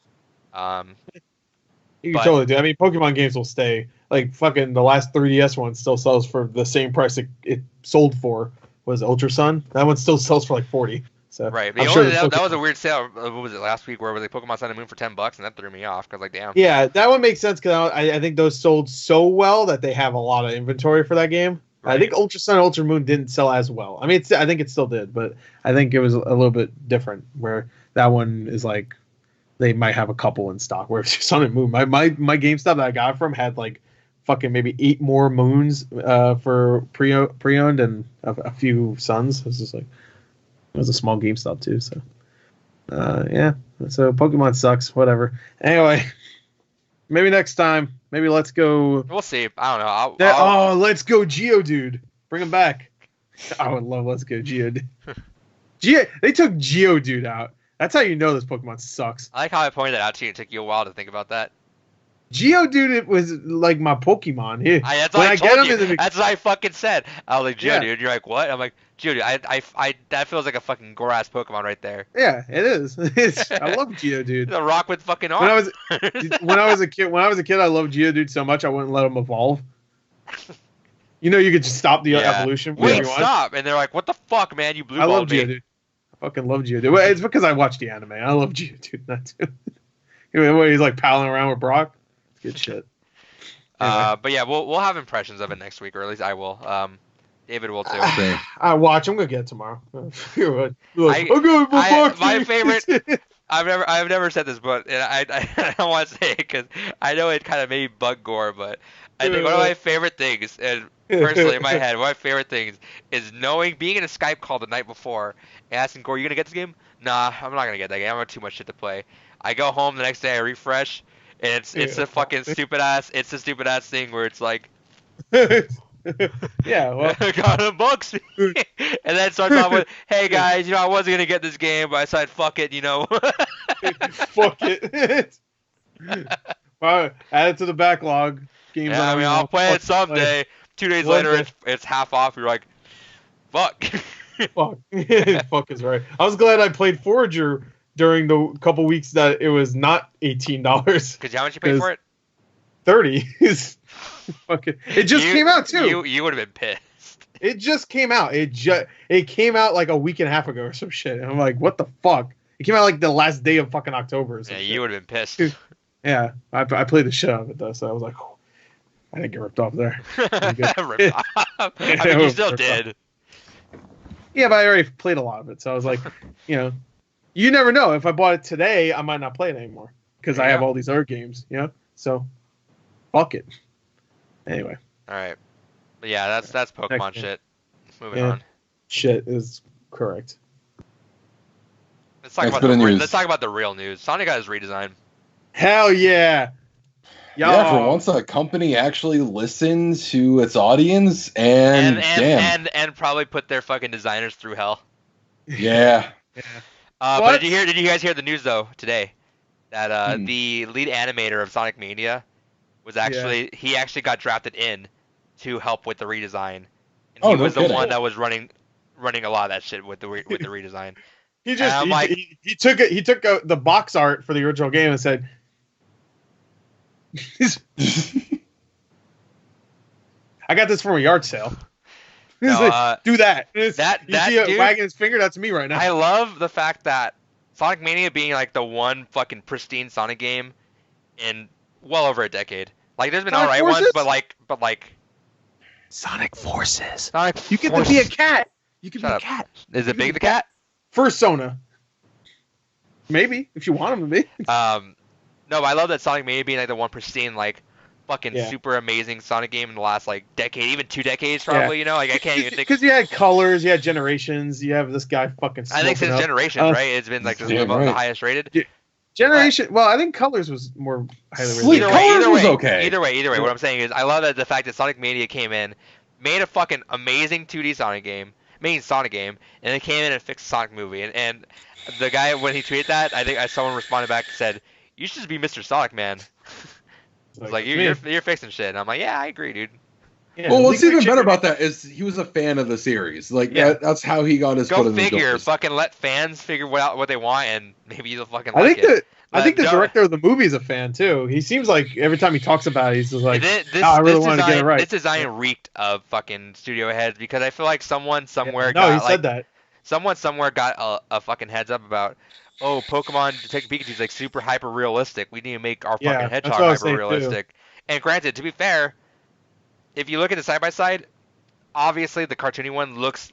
You can totally do. I mean, Pokemon games will stay. Like fucking the last 3DS one still sells for the same price it sold for. Was Ultra Sun? That one still sells for like 40. So right. That was a weird sale. What was it last week? Where was it Pokemon Sun and Moon for $10, and that threw me off because like damn. Yeah, that one makes sense because I think those sold so well that they have a lot of inventory for that game. Right. I think Ultra Sun and Ultra Moon didn't sell as well. I mean, I think it still did, but I think it was a little bit different. Where that one is like. They might have a couple in stock. Where Sun and Moon, my GameStop that I got from had like fucking maybe 8 more Moons for pre-owned and a few Suns. It was just like it was a small GameStop too. So yeah. So Pokemon sucks. Whatever. Anyway, maybe next time. Maybe let's go. We'll see. I don't know. Let's go Geodude. Bring him back. I would love Let's Go Geodude. They took Geodude out. That's how you know this Pokemon sucks. I like how I pointed that out to you. It took you a while to think about that. Geodude, it was like my Pokemon. That's what I fucking said. I was like, Geodude. Yeah. You're like, what? I'm like, Geodude. I that feels like a fucking gore-ass Pokemon right there. Yeah, it is. I love Geodude. The rock with fucking arms. When I was a kid, I loved Geodude so much I wouldn't let him evolve. You know, you could just stop the evolution. Wait, stop! And they're like, what the fuck, man? You blue balled me. I love Geodude. Fucking love Geodude. It's because I watched the anime. I love Geodude. Not too. Where he's like palling around with Brock. It's good shit. Anyway. But yeah, we'll have impressions of it next week, or at least I will. David will too. I watch. I'm gonna get it tomorrow. My favorite. I've never said this, but and I don't want to say it because I know it kind of made me bug Gore, but I think one of my favorite things, and personally in my head, one of my favorite things is being in a Skype call the night before and asking Gore, "You gonna get this game?" Nah, I'm not gonna get that game. I have too much shit to play. I go home the next day, I refresh, and it's a fucking stupid ass. It's a stupid ass thing where it's like, yeah, well, got a box, and then starts off with, "Hey guys, I wasn't gonna get this game, but I decided fuck it, fuck it." Well, add it to the backlog. Games. Yeah, I'll play it someday. 2 days later, it's half off. You're like, fuck. Fuck. Fuck is right. I was glad I played Forager during the couple weeks that it was not $18. Because how much you paid for it? $30. Fucking. It just came out too. You would have been pissed. It just came out. It came out like a week and a half ago or some shit. And I'm like, what the fuck? It came out like the last day of fucking October. Or some shit. You would have been pissed. Yeah, I played the shit out of it though, so I was like, oh, I didn't get ripped off there. Ripped off. I mean, you still did. Yeah, but I already played a lot of it, so I was like, you never know. If I bought it today, I might not play it anymore because I have all these other games, So, fuck it. Anyway. All right. But yeah, that's Pokemon shit. Moving on. Shit is correct. Let's talk about the real news. Sonic got his redesign. Hell yeah. Yeah, for once a company actually listened to its audience and probably put their fucking designers through hell. Yeah. But did you guys hear the news though today? That the lead animator of Sonic Mania was he actually got drafted in to help with the redesign. And he was the one that was running a lot of that shit with the redesign. He took the box art for the original game and said I got this from a yard sale. No, do that. You see a wagging his finger? That's me right now. I love the fact that Sonic Mania being like the one fucking pristine Sonic game in well over a decade. Like there's been alright ones, but like Sonic Forces. You get to be a cat. You can be a cat. Is it Big the Cat? Fursona. Maybe if you want him to be. No, but I love that Sonic Mania being like the one pristine, like fucking Yeah. super amazing Sonic game in the last like decade, even 2 decades probably. You know, like I can't even think. Because you had Colors, you had Generations, you have this guy fucking. I think since up. Generations, right? It's been like the Damn right. highest rated. Generation. Well, I think Colors was more highly rated. Sleep Either Colors way, was okay. Either way, what I'm saying is, I love that the fact that Sonic Mania came in, made a fucking amazing 2D Sonic game, amazing Sonic game, and it came in and fixed the Sonic movie. And the guy, when he tweeted that, I think someone responded back and said, "You should just be Mr. Sonic, man." It's like you're fixing shit. And I'm like, yeah, I agree, dude. Yeah, Well, what's even better about that is he was a fan of the series. Like that's how he got his foot in the door. Go figure. Fucking let fans figure out what they want, and maybe they'll fucking I like it. I think the director of the movie is a fan too. He seems like every time he talks about it, he's just like, I really wanted to get it right. This design reeked of fucking studio heads because I feel like someone somewhere said that. Someone somewhere got a fucking heads up about, oh, Pokemon Detective Pikachu is like super hyper realistic. We need to make our fucking hedgehog hyper realistic. And granted, to be fair, if you look at the side by side, obviously the cartoony one looks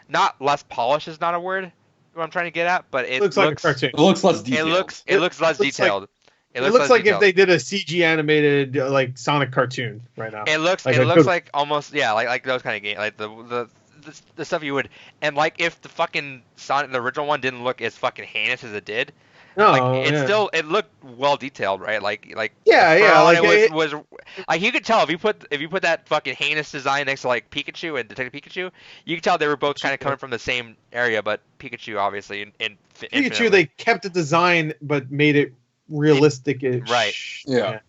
not less polished is not a word. What I'm trying to get at, but it looks like a cartoon. It looks less detailed. It looks less detailed. It looks like if they did a CG animated like Sonic cartoon right now. It looks like almost like those kind of games, like the stuff you would, and like if the fucking Sonic, the original one, didn't look as fucking heinous as it did. No, like it looked well detailed, right? Like like it was like you could tell if you put that fucking heinous design next to like Pikachu and Detective Pikachu, you could tell they were both kind of coming from the same area, but Pikachu obviously in Pikachu they kept the design but made it realistic. Right. Yeah.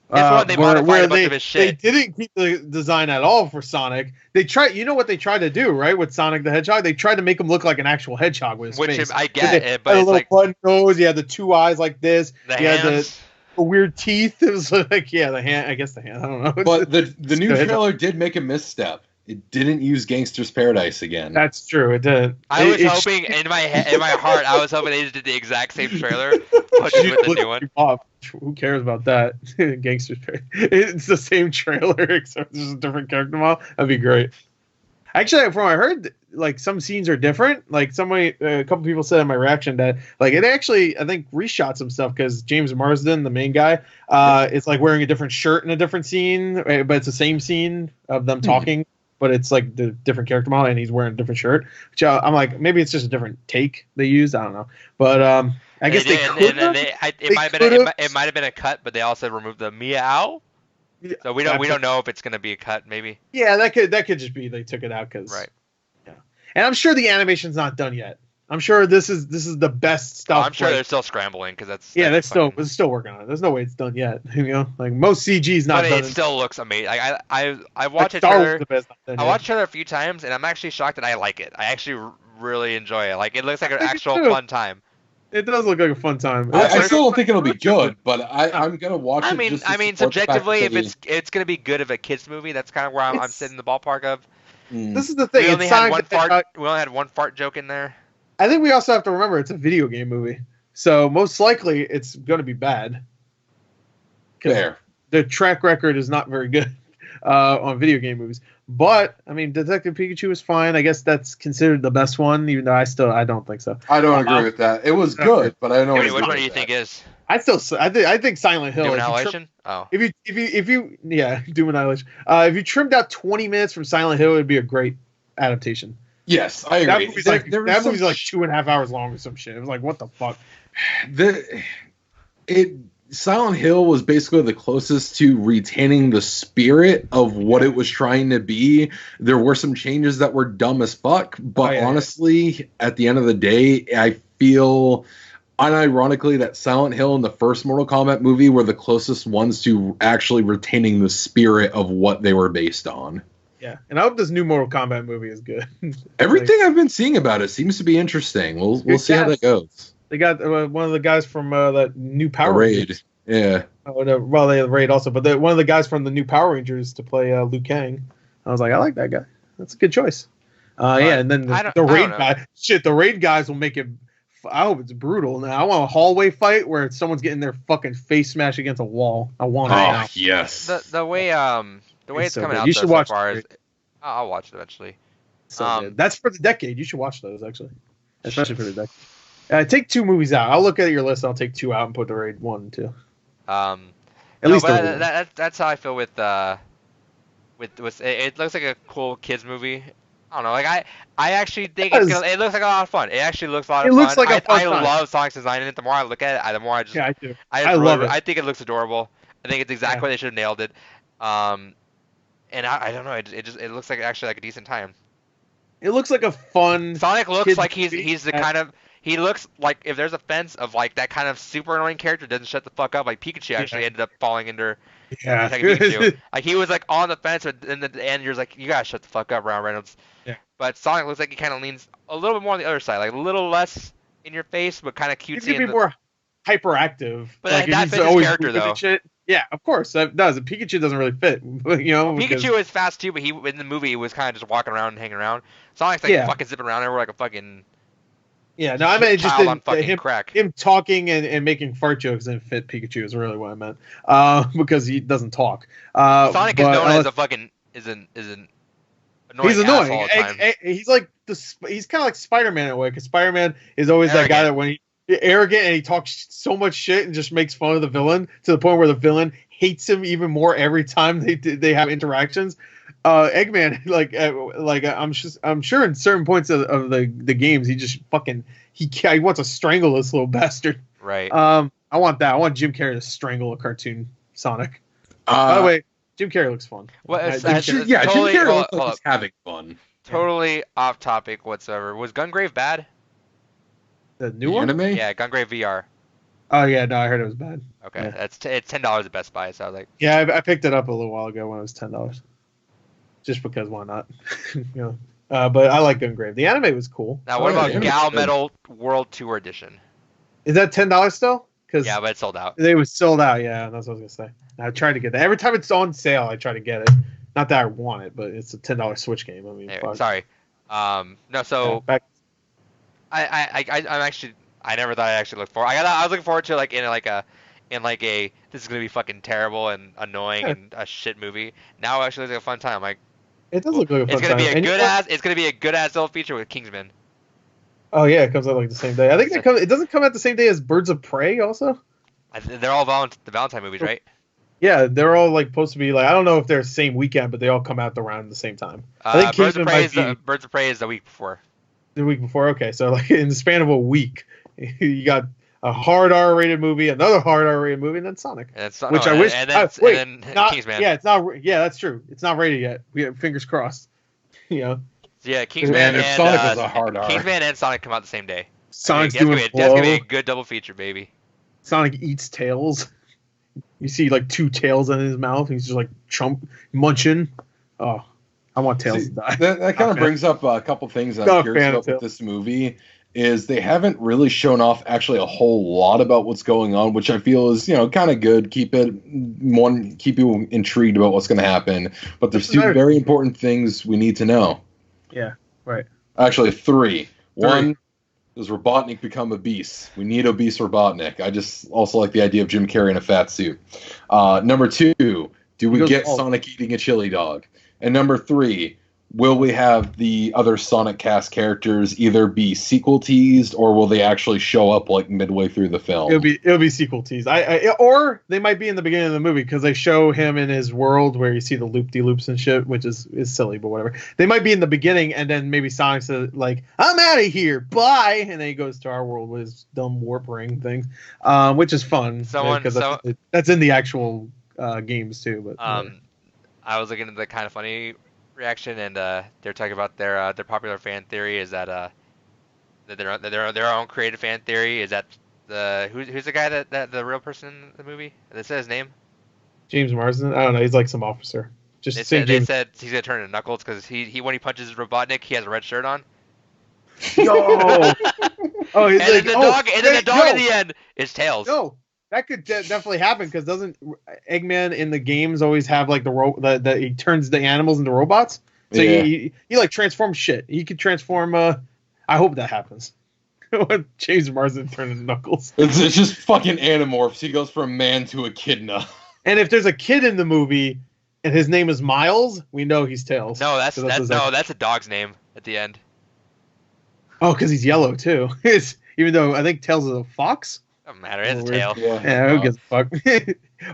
This one they modified a bunch of his shit. They didn't keep the design at all for Sonic. They tried. You know what they tried to do, right? With Sonic the Hedgehog, they tried to make him look like an actual hedgehog with his face. I get it, but it's like a little button nose. You had the 2 eyes like this. The you hands. had the weird teeth. It was like the hand. I guess the hand. I don't know. But the new trailer did make a misstep. It didn't use Gangster's Paradise again. That's true. It did. I was hoping in my heart, I was hoping they just did the exact same trailer, but just with the new one. Who cares about that? Gangster's Paradise. It's the same trailer except there's a different character model. That'd be great. Actually, from what I heard, like some scenes are different. Like a couple people said in my reaction that like it actually I think reshot some stuff because James Marsden, the main guy, is like wearing a different shirt in a different scene, but it's the same scene of them talking. But it's like the different character model, and he's wearing a different shirt. Which I'm like, maybe it's just a different take they used. I don't know, but I guess they could. It might have been a cut, but they also removed the meow. So we don't know if it's gonna be a cut. Maybe. Yeah, that could just be they took it out because. Right. Yeah, and I'm sure the animation's not done yet. I'm sure this is the best stuff. I'm sure they're still scrambling because that's they're still working on it. There's no way it's done yet. You know, like most CG's not but done. It still looks amazing. I watched like the trailer. I watched the trailer a few times, and I'm actually shocked that I like it. I actually really enjoy it. Like it looks like an actual fun time. It does look like a fun time. I still don't think it'll be good, but I'm gonna watch it. I mean, subjectively, if it's gonna be good of a kids movie, that's kind of where I'm sitting in the ballpark of. This is the thing. We only had one fart joke in there. I think we also have to remember it's a video game movie, so most likely it's going to be bad. Fair. The track record is not very good on video game movies. But I mean, Detective Pikachu is fine. I guess that's considered the best one, even though I don't think so. I don't agree with that. It was good, but I don't know. Which one do you think is? I think Silent Hill. Doom Annihilation? If you Doom Annihilation. If you trimmed out 20 minutes from Silent Hill, it'd be a great adaptation. Yes, I agree. That movie's like 2.5 hours long or some shit. It was like, what the fuck? Silent Hill was basically the closest to retaining the spirit of what it was trying to be. There were some changes that were dumb as fuck, but honestly, at the end of the day, I feel unironically that Silent Hill and the first Mortal Kombat movie were the closest ones to actually retaining the spirit of what they were based on. Yeah, and I hope this new Mortal Kombat movie is good. Everything I've been seeing about it seems to be interesting. We'll see how that goes. They got one of the guys from that new Power Rangers. Yeah. Well, they have Raid also, but one of the guys from the new Power Rangers to play Liu Kang. I was like, I like that guy. That's a good choice. And then the Raid guy. Shit, the Raid guys will make it. I hope it's brutal. Now I want a hallway fight where someone's getting their fucking face smashed against a wall. I want it now. Yes. The way it's coming out. You should watch. I'll watch it eventually. So good. That's for the decade. You should watch those actually, especially for the decade. Take 2 movies out. I'll look at your list. I'll take 2 out and put the Raid 1 and 2. At least but the real. that's how I feel with it looks like a cool kids movie. I don't know, like I actually think it looks like a lot of fun. It actually looks a lot It of looks fun. like a fun I time. love Sonic's design in it. The more I look at it, the more Yeah, I do. I I love it. I think it looks adorable. I think it's exactly Yeah. what they should have nailed it. And I don't know, it looks like actually like a decent time. It looks like a fun. Sonic looks kids like movie. he's the kind of he looks like if there's a fence of like that kind of super annoying character doesn't shut the fuck up. Like Pikachu actually ended up falling under Yeah. Pikachu. Like he was like on the fence, but in the end you're like you gotta shut the fuck up, Ryan Reynolds. Yeah. But Sonic looks like he kind of leans a little bit more on the other side, like a little less in your face, but kind of cutesy. He's gonna be more hyperactive. But like, that he's fits his always character, moving though. and shit. Yeah, of course that does. Pikachu doesn't really fit, you know. because- Pikachu is fast too, but he in the movie he was kind of just walking around and hanging around. Sonic's like Yeah. fucking zipping around everywhere like a fucking Yeah, no, I mean just child on fucking him, crack. him talking and making fart jokes didn't fit Pikachu is really what I meant. Because he doesn't talk. Sonic is known as a fucking isn't annoying. He's annoying. All the time. He's like he's kind of like Spider-Man in a way, because Spider-Man is always that guy Arrogant. that when he's arrogant and he talks so much shit and just makes fun of the villain to the point where the villain hates him even more every time they have interactions. Eggman, I'm sure in certain points of the games he just fucking he wants to strangle this little bastard. Right. I want that. I want Jim Carrey to strangle a cartoon Sonic. By the way, Jim Carrey looks fun. Well, Jim totally, Carrey hold looks like up. he's having fun. Totally off topic whatsoever. Was Gungrave bad? The new The one? anime? Yeah, Gungrave VR. Oh yeah, no, I heard it was bad. Okay, Yeah. it's $10 at Best Buy. So I was like, Yeah, I picked it up a little while ago when it was $10. Just because, why not? you know. But I like Gungrave. The anime was cool. now what yeah, about yeah, Gal good. Metal World Tour Edition? Is that $10 still? Because Yeah, but it's sold out. they was sold out. Yeah, that's what I was gonna say. I tried to get that. Every time it's on sale, I try to get it. Not that I want it, but it's a $10 Switch game. I mean, Anyway, fuck. sorry. No, so Yeah, back- I'm actually I never thought I actually looked forward. I was looking forward to like this is gonna be fucking terrible and annoying Yeah. and a shit movie. Now it actually looks like a fun time. Like it does look like a fun it's gonna be time. a And you good know- ass. It's gonna be a good ass little feature with Kingsman. Oh yeah, it comes out like the same day. I think it doesn't come out the same day as Birds of Prey also. They're all the Valentine movies, right? Yeah, they're all like supposed to be like, I don't know if they're the same weekend, but they all come out around the same time. I think Birds of Kingsman Prey might be Birds of Prey is the week before. the week before. Okay, so like in the span of a week, you got a hard R-rated movie, another hard R-rated movie, and then Sonic. And it's, Which no, I wish. And then, wait, and then not, Kingsman. yeah, it's not. Yeah, that's true. It's not rated yet. We have fingers crossed. You know, Yeah, Kingsman Man, if and Sonic was a hard R. Kingsman and Sonic come out the same day. Sonic's that's doing that's gonna be blow. a good double feature, baby. Sonic eats tails. You see like two tails in his mouth. He's just like munching. Oh, I want tails See, to die. that kind of fan. brings up a couple things that Not I'm a curious fan of about with Tails. this movie. Is they haven't really shown off actually a whole lot about what's going on, which I feel is kind of good. Keep you intrigued about what's going to happen. But there's two very important things we need to know. Yeah, right. Actually, three. One, does Robotnik become a beast? We need obese Robotnik. I just also like the idea of Jim Carrey in a fat suit. Number two, do we get Sonic eating a chili dog? And number three, will we have the other Sonic cast characters either be sequel teased or will they actually show up like midway through the film? It'll be sequel teased. Or they might be in the beginning of the movie because they show him in his world where you see the loop-de-loops and shit, which is silly, but whatever. They might be in the beginning and then maybe Sonic says like, "I'm out of here, bye," and then he goes to our world with his dumb warp ring thing, which is fun because that's in the actual games too. But I was looking at the kind of funny reaction, and they're talking about their popular fan theory is that their own creative fan theory is that who's the guy that the real person in the movie? They said his name. James Marsden. I don't know. He's like some officer. They said he's gonna turn into Knuckles because he when he punches Robotnik he has a red shirt on. Yo! Oh, he's and then the dog in the end is Tails. No, that could definitely happen because doesn't Eggman in the games always have like the he turns the animals into robots? So he like transforms shit. He could transform. I hope that happens. When James Marsden turned into Knuckles. It's just fucking Animorphs. He goes from man to echidna. And if there's a kid in the movie and his name is Miles, we know he's Tails. No, that's a dog's name at the end. Oh, because he's yellow too. Even though I think Tails is a fox. Doesn't matter. It has a Weird. tail. Yeah, who gives a fuck?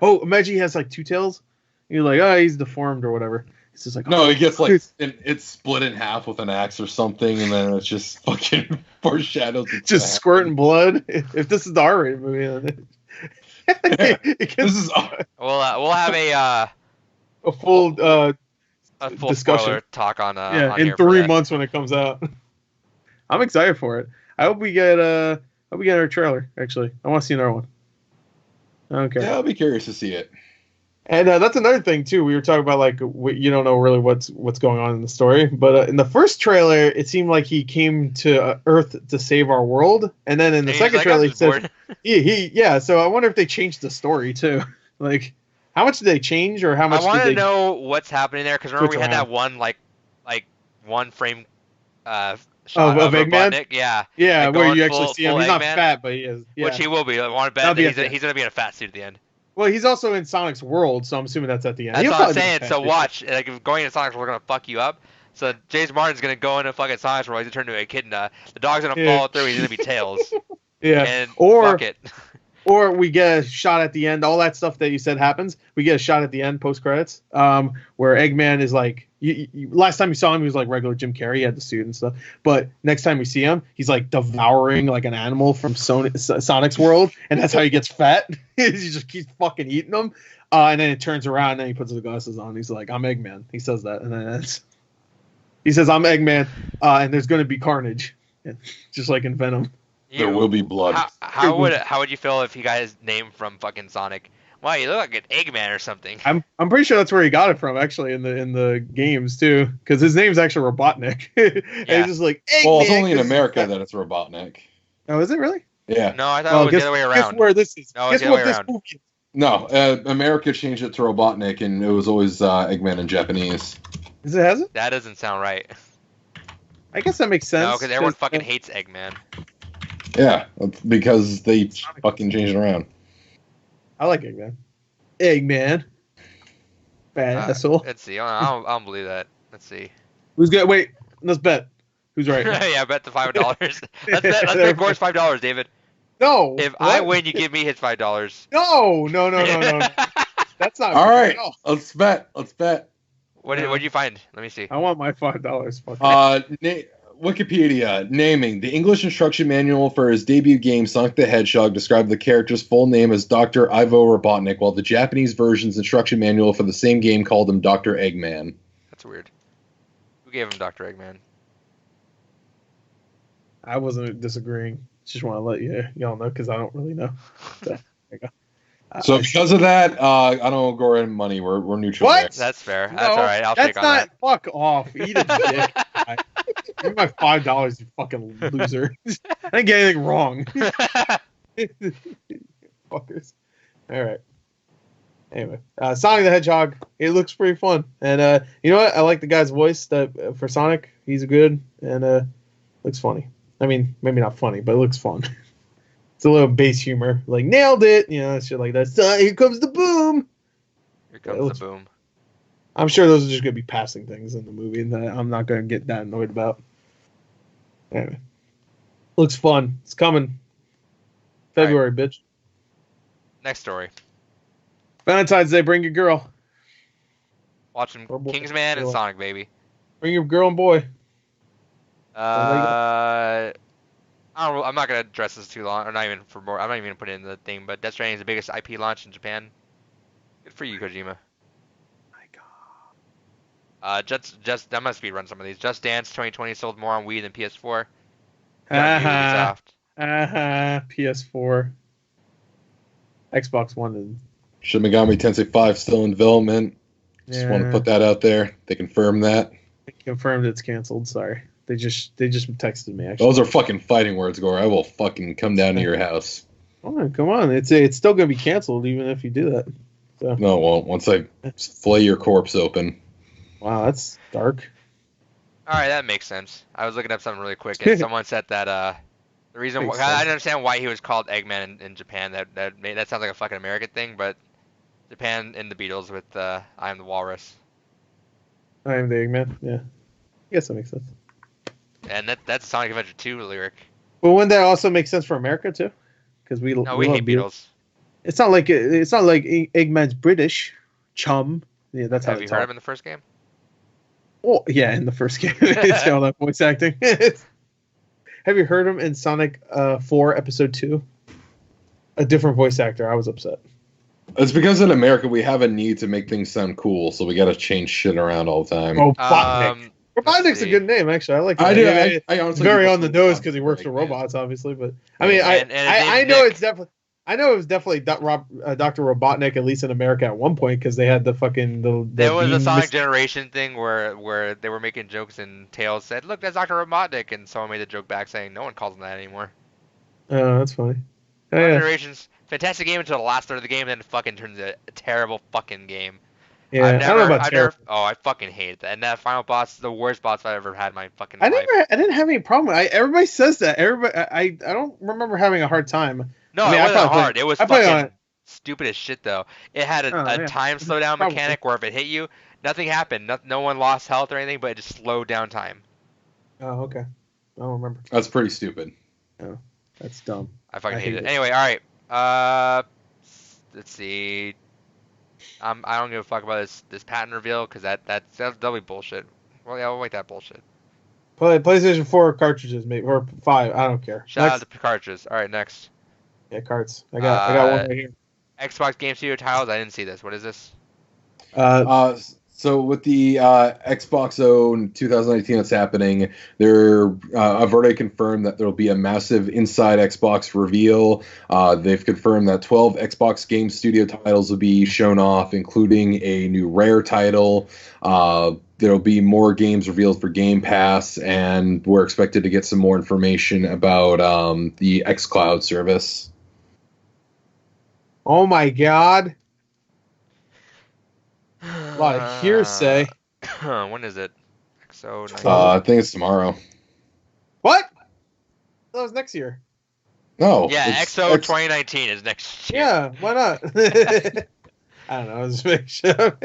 Oh, imagine he has like 2 tails. You're like, oh, he's deformed or whatever. It's just like, No, oh, he gets like it's split in half with an axe or something, and then it's just fucking foreshadows. just squirting blood. If this is the R-rated movie, then This is We'll have a full a full discussion. spoiler talk on yeah, on in here for 3 that. months when it comes out. I'm excited for it. I hope we get our trailer. Actually, I want to see another one. Okay. Yeah, I'll be curious to see it. And that's another thing too. We were talking about like you don't know really what's going on in the story, but in the first trailer, it seemed like he came to Earth to save our world, and then in the second trailer, he said, yeah. So I wonder if they changed the story too. Like, how much did they change, or how much? I want to know what's happening there because remember we had around. that one like one frame shot of Eggman. Robotnik. Yeah, yeah, like where you actually see him. He's not Eggman, fat, but he is. Yeah. Which he will be. I want to bet that he's going to be in a fat suit at the end. Well, he's also in Sonic's world, so I'm assuming that's at the end. That's what I'm saying. So watch, like if going into Sonic's world, we're gonna fuck you up. So James Martin's gonna go into fucking Sonic's world. He's gonna turn into a echidna. The dog's gonna follow through. He's gonna be Tails. Yeah. And or fuck it. Or we get a shot at the end. All that stuff that you said happens. We get a shot at the end, post credits, where Eggman is like. Last time you saw him, he was like regular Jim Carrey. He had the suit and stuff. But next time you see him, he's like devouring like an animal from Sonic's world, and that's how he gets fat. He just keeps fucking eating them. And then it turns around, and then he puts the glasses on. He's like, "I'm Eggman." He says that, and then he says, "I'm Eggman," and there's going to be carnage, just like in Venom. There will be blood. How would you feel if he got his name from fucking Sonic? Wow, you look like an Eggman or something. I'm pretty sure that's where he got it from, actually, in the games too, because his name's actually Robotnik. And he's just like Eggman. Well, it's only in America that it's Robotnik. Oh, is it really? Yeah. No, I thought it was the other way around. Guess where this is? No, guess it's the what other way this around. movie is? No, America changed it to Robotnik, and it was always Eggman in Japanese. Has it? That doesn't sound right. I guess that makes sense. No, because everyone fucking hates Eggman. Yeah, because they fucking changed it around. I like Eggman. Eggman. Bad asshole. Let's see. I don't believe that. Let's see. Who's good? Wait, let's bet. Who's right? Yeah, bet the $5. Let's bet Gore's $5, David. No. If I win, you give me his $5. No. That's not. All right, let's bet. What did you find? Let me see. I want my $5. Wikipedia naming the English instruction manual for his debut game Sonic the Hedgehog described the character's full name as Dr. Ivo Robotnik, while the Japanese version's instruction manual for the same game called him Dr. Eggman. That's weird. Who gave him Dr. Eggman? I wasn't disagreeing. Just want to let y'all know because I don't really know. So, there you go. So because of that, I don't go in money. We're neutral. What? There. That's fair. That's all right. I'll take on that. Fuck off. Eat a dick. Give me my $5, you fucking loser. I didn't get anything wrong. Fuckers. All right. Anyway, Sonic the Hedgehog. It looks pretty fun, and you know what? I like the guy's voice that for Sonic. He's good, and looks funny. I mean, maybe not funny, but it looks fun. It's a little bass humor, like nailed it, shit like that. Here comes the boom. Here comes the boom. I'm sure those are just gonna be passing things in the movie that I'm not gonna get that annoyed about. Anyway, looks fun. It's coming. February, bitch. Next story. Valentine's Day. Bring your girl. Watching Kingsman and Sonic, baby. Bring your girl and boy. I'm not gonna address this too long, or not even for more. I'm not even gonna put it in the thing. But Death Stranding is the biggest IP launch in Japan. Good for you, Kojima. My God. Just I'm gonna speedrun some of these. Just Dance 2020 sold more on Wii than PS4. PS4. Xbox One and Shin Megami Tensei 5 still in development. Just want to put that out there. They confirmed that. They confirmed it's canceled. Sorry. They just texted me, actually. Those are fucking fighting words, Gore. I will fucking come down to your house. Oh, come on. It's still going to be canceled even if you do that. So. No, it won't. Once I flay your corpse open. Wow, that's dark. All right, that makes sense. I was looking up something really quick, and someone said that the reason why, I didn't understand why he was called Eggman in Japan. That sounds like a fucking American thing, but Japan in the Beatles with I Am the Walrus. I Am the Eggman. Yeah, I guess that makes sense. And that's Sonic Adventure 2 lyric. But wouldn't that also make sense for America too? because we No, love we hate Beatles. It's not like Eggman's British chum. Yeah, that's how Have they you talk. heard him in the first game? Oh, yeah, in the first game, it's all that voice acting. Have you heard him in Sonic 4 Episode 2? A different voice actor. I was upset. It's because in America we have a need to make things sound cool, so we got to change shit around all the time. Robotnik. Robotnik's a good name, actually. I like it. I do. It's I honestly very do on the prefer nose because he works for Robotnik, man. robots, obviously. But Yeah. I mean, I know Nick. it's definitely. I know it was definitely Dr. Robotnik, at least in America at one point, because they had the fucking the There was a beam Sonic Generation thing where they were making jokes and Tails said, "Look, that's Dr. Robotnik," and someone made the joke back saying, "No one calls him that anymore." Oh, that's funny. Oh, Sonic yeah. Generations, fantastic game until the last third of the game, then it fucking turns into a terrible fucking game. Yeah, I don't know about terrible. Oh, I fucking hate that. And that final boss is the worst boss I've ever had in my fucking life. I didn't have any problem. Everybody says that. Everybody, I don't remember having a hard time. No, I mean, it wasn't probably hard. It was I probably fucking stupid as shit, though. It had a yeah. time slowdown Probably. mechanic where if it hit you, nothing happened. No one lost health or anything, but it just slowed down time. Oh, okay. I don't remember. That's pretty stupid. Oh, that's dumb. I fucking hate it. it. Anyway, all right. Let's see. I don't give a fuck about this patent reveal because that'll be bullshit. Well, yeah, we'll wait that bullshit. PlayStation 4 cartridges, mate, or 5. I don't care. Shout out to cartridges. All right, next. Yeah, carts. I got one right here. Xbox Game Studio titles. I didn't see this. What is this? So with the Xbox O 2019 that's happening, I've already confirmed that there will be a massive Inside Xbox reveal. They've confirmed that 12 Xbox Game Studio titles will be shown off, including a new Rare title. There will be more games revealed for Game Pass, and we're expected to get some more information about the xCloud service. Oh my god. A lot of hearsay. When is it? XO19. I think it's tomorrow. What? That was next year. No. Yeah, it's XO 2019 is next year. Yeah, why not? I don't know. I was just making sure.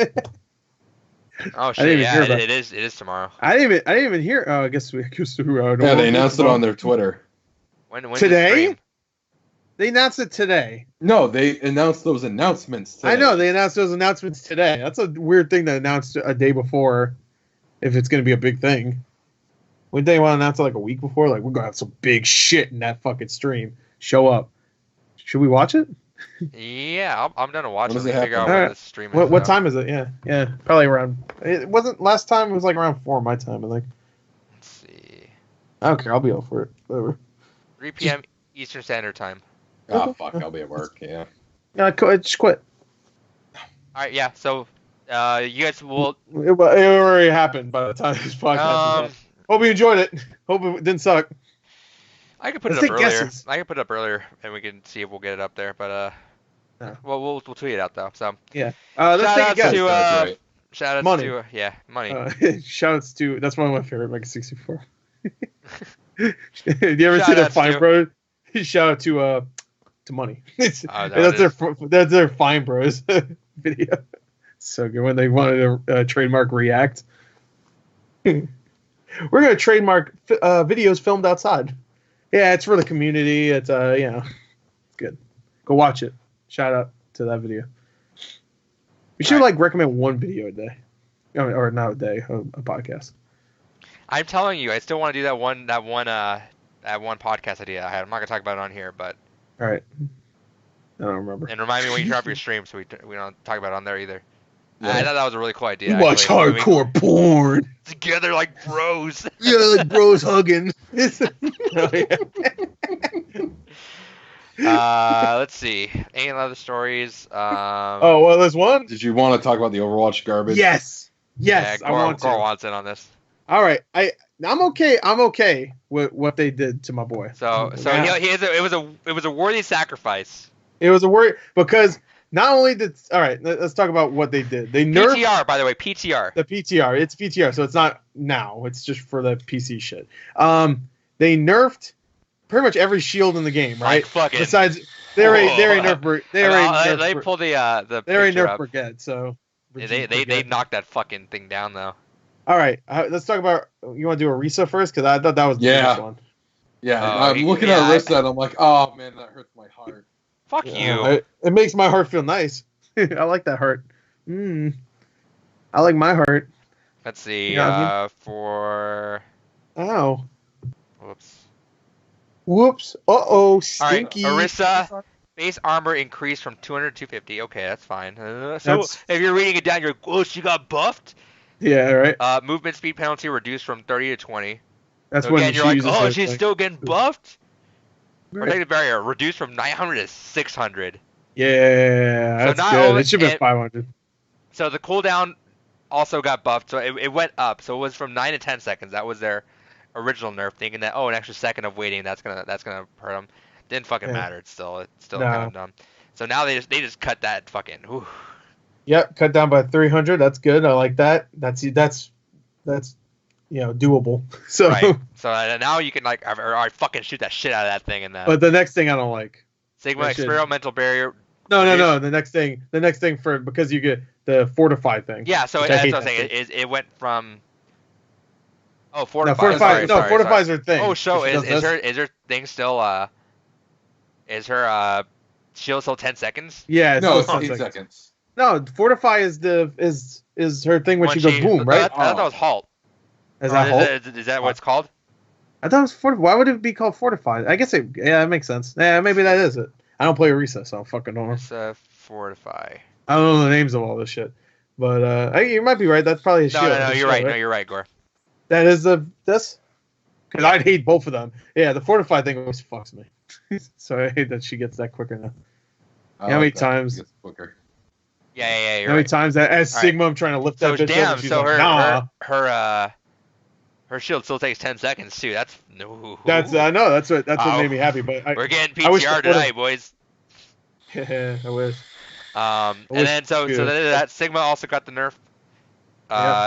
Oh I didn't shit! even Yeah, hear about it is tomorrow. I didn't even hear. Oh, I guess we. Yeah, they announced it on their Twitter. When Today? the stream? They announced it today. No, they announced those announcements today. I know they announced those announcements today. That's a weird thing to announce a day before, if it's going to be a big thing. Wouldn't they want to announce it like a week before? Like, we're going to have some big shit in that fucking stream. Show up. Should we watch it? Yeah, I'm done to watch When it. does it Figure out happen? when the stream is. What time is it? Yeah, probably around. It wasn't last time. It was like around 4 my time. I think. Let's see. I don't care. I'll be up for it. Whatever. 3 p.m. Eastern Standard Time. Oh, fuck, I'll be at work, yeah. Yeah, just quit. All right, yeah. So, you guys will. It already happened by the time this podcast is up. Hope you enjoyed it. Hope it didn't suck. I could put Let's it up take earlier. guesses. I could put it up earlier, and we can see if we'll get it up there. But No. well, we'll tweet it out though. So Yeah. Let's take a guess. to That's right. shout outs Money. to money. Shoutouts to that's one of my favorite Mega 64. Did you ever see Shout their outs Fine to- Bros? Shout out to Money. That's their Fine Bros video. So good when they wanted to trademark React. We're gonna trademark videos filmed outside. Yeah, it's for the community. It's it's good. Go watch it. Shout out to that video. We should recommend one video a day, or not a day, a podcast. I'm telling you, I still want to do that one podcast idea I had. I'm not gonna talk about it on here, but All right. I don't remember. and remind me when you turn off your stream so we don't talk about it on there either. Yeah. I thought that was a really cool idea. We watch actually. hardcore porn. Together like bros. Yeah, like bros hugging. Oh, yeah. Let's see. Any other stories? Oh, well, there's one. Did you want to talk about the Overwatch garbage? Yes, Yeah, I want to. Gore wants in on this. All right, I'm okay. I'm okay with what they did to my boy. So Yeah. it was a worthy sacrifice. It was a worry because not only did let's talk about what they did. They nerfed PTR, by the way, PTR. the PTR. It's PTR, so it's not now. It's just for the PC shit. They nerfed pretty much every shield in the game, right? Like fucking. Besides, they already nerfed. They pulled the They already picture nerfed up. Brigade, so They knocked that fucking thing down though. All right, let's talk about. You want to do Orisa first? Because I thought that was the Yeah. first one. Yeah, Oh, I'm looking yeah, at Arista and I'm like, oh man, that hurts my heart. Fuck you. It makes my heart feel nice. I like that heart. I like my heart. Let's see. You know what I mean? For. Ow. Whoops. Uh-oh. Stinky. All right, Orisa. Base armor increased from 200 to 250. Okay, that's fine. So if you're reading it down, you're like, oh, she got buffed? Yeah, right. Movement speed penalty reduced from 30 to 20. That's so when again, you're like, oh, she's like, still getting buffed? Right. Protective barrier reduced from 900 to 600. Yeah, that's so good. It should be 500. So the cooldown also got buffed, so it went up. So it was from 9 to 10 seconds. That was their original nerf, thinking that, oh, an extra second of waiting, that's gonna hurt them. Didn't fucking matter. It's still kind of dumb. So now they just cut that fucking. Whew. Yep, cut down by 300. That's good. I like that. That's doable. So right. So now you can like, I fucking shoot that shit out of that thing and that. But the next thing I don't like. Sigma experimental barrier. No. The next thing for because you get the fortify thing. Yeah. So that's what I'm saying. It went from. Oh, fortify. Fortify's her thing. Oh, so is her thing still Is her shield still 10 seconds? Yeah, it's 8 seconds. No, fortify is her thing when she goes boom, right? I thought that was halt. Is that halt? Is that what it's called? I thought it was fortify. Why would it be called fortify? I guess that makes sense. Yeah, maybe that is it. I don't play Orisa, so I fucking don't know. It's fortify. I don't know the names of all this shit, but you might be right. That's probably his shield. No, you're right. No, you're right, Gore. That is this. Because I'd hate both of them. Yeah, the fortify thing always fucks me. So I hate that she gets that quicker now. How many times? Quicker. Yeah, you're How many times that as Sigma I'm trying to lift that bitch up, she's like, nah. Her shield still takes 10 seconds too. That's no. I know that's what made me happy. But we're getting PTR tonight, boys. Yeah, I wish. And then so that Sigma also got the nerf.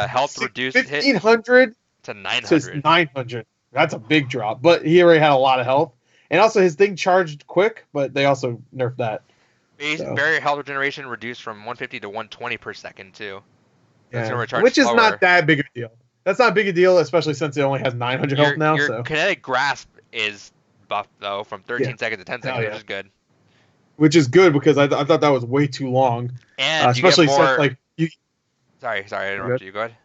Health reduced 1500 to 900. To 900. That's a big drop, but he already had a lot of health. And also, his thing charged quick, but they also nerfed that. Base barrier health regeneration reduced from 150 to 120 per second, too. Which is not that big a deal. That's not a big a deal, especially since it only has 900 health now. Your kinetic grasp is buffed, though, from 13 seconds to 10 seconds, which is good. Which is good, because I thought that was way too long. And especially you get more... since, like... Sorry, I interrupted you. Go ahead.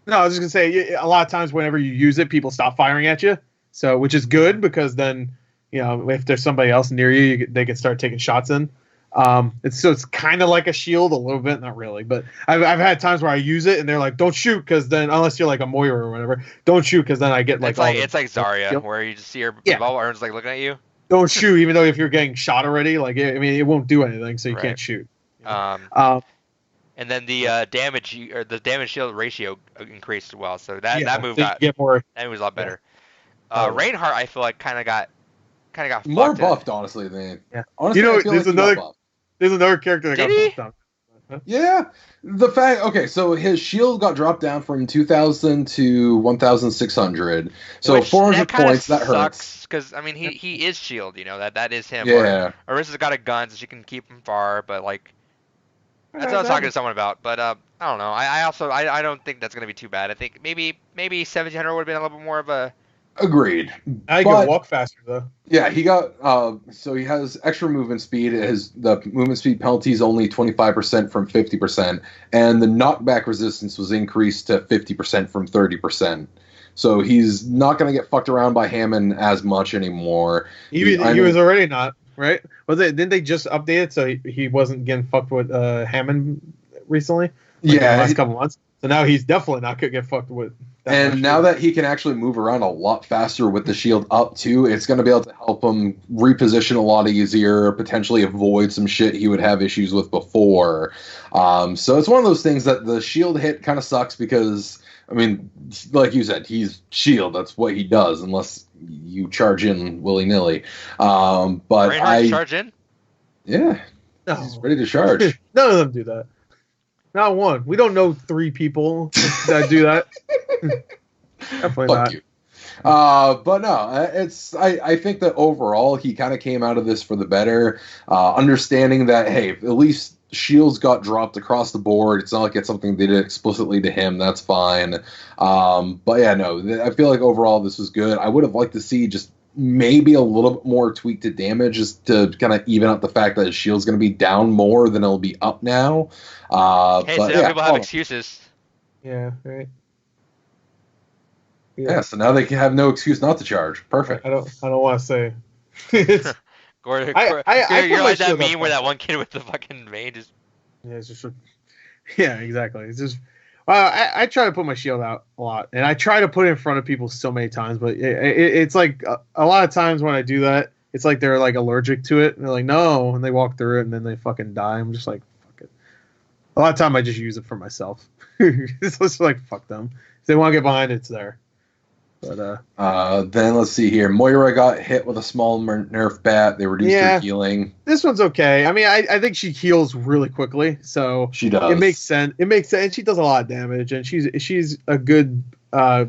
No, I was just going to say, a lot of times whenever you use it, people stop firing at you. So, which is good, because then... if there's somebody else near you, they can start taking shots in. It's kind of like a shield a little bit, not really, but I've had times where I use it and they're like, "Don't shoot," because then unless you're like a Moira or whatever, don't shoot because then I get like it's like Zarya where you just see her revolver arms like looking at you. Don't shoot, even though if you're getting shot already, like it won't do anything, so you can't shoot. And then the damage shield ratio increased as well, so that move that was a lot better. Reinhardt, I feel like kind of got more buffed, honestly. Than honestly, there's another character that got buffed on. Huh? Yeah, the fact. Okay, so his shield got dropped down from 2,000 to 1,600. So 400 points. That hurts. Because I mean, he is shield. That is him. Yeah. Orisa's got a gun, so she can keep him far. But like, that's what I was talking to someone about. But I don't know. I don't think that's gonna be too bad. I think maybe 1,700 would have been a little bit more of a. Agreed. I can walk faster though. Yeah, he got so he has extra movement speed. The movement speed penalty is only 25% from 50%, and the knockback resistance was increased to 50% from 30%. So he's not going to get fucked around by Hammond as much anymore. He was already not, right? Didn't they just update it so he wasn't getting fucked with Hammond recently? In the last couple months. So now he's definitely not going to get fucked with. And now that he can actually move around a lot faster with the shield up too, it's going to be able to help him reposition a lot easier, potentially avoid some shit he would have issues with before. So it's one of those things that the shield hit kind of sucks because, I mean, like you said, he's shield. That's what he does unless you charge in willy-nilly. But charge in? Yeah. No. He's ready to charge. None of them do that. Not one. We don't know 3 people that do that. Definitely Fuck not. You. But no, I think that overall he kind of came out of this for the better, understanding that, hey, at least shields got dropped across the board. It's not like it's something they did explicitly to him. That's fine. But yeah, no, I feel like overall this was good. I would have liked to see just maybe a little bit more tweaked to damage just to kind of even out the fact that his shield's going to be down more than it'll be up now. Hey, But so now yeah, people have excuses. Yeah, right. yeah, so now they can have no excuse not to charge. Perfect. I don't want to say. It's, Gordon, I you're put my like that shield up meme where front. that one kid with the fucking vein just. yeah, it's just. Yeah, exactly. It's just. I try to put my shield out a lot, and I try to put it in front of people so many times, but it's like a lot of times when I do that, it's like they're like allergic to it, and they're like, no, and they walk through it, and then they fucking die. I'm just like, fuck it. A lot of time I just use it for myself. It's just like, fuck them. If they want to get behind it, it's there. But then let's see here. Moira got hit with a small nerf bat. They reduced her healing. This one's okay. I mean, I think she heals really quickly, so She does. it makes sense. It makes sense. She does a lot of damage, and she's a good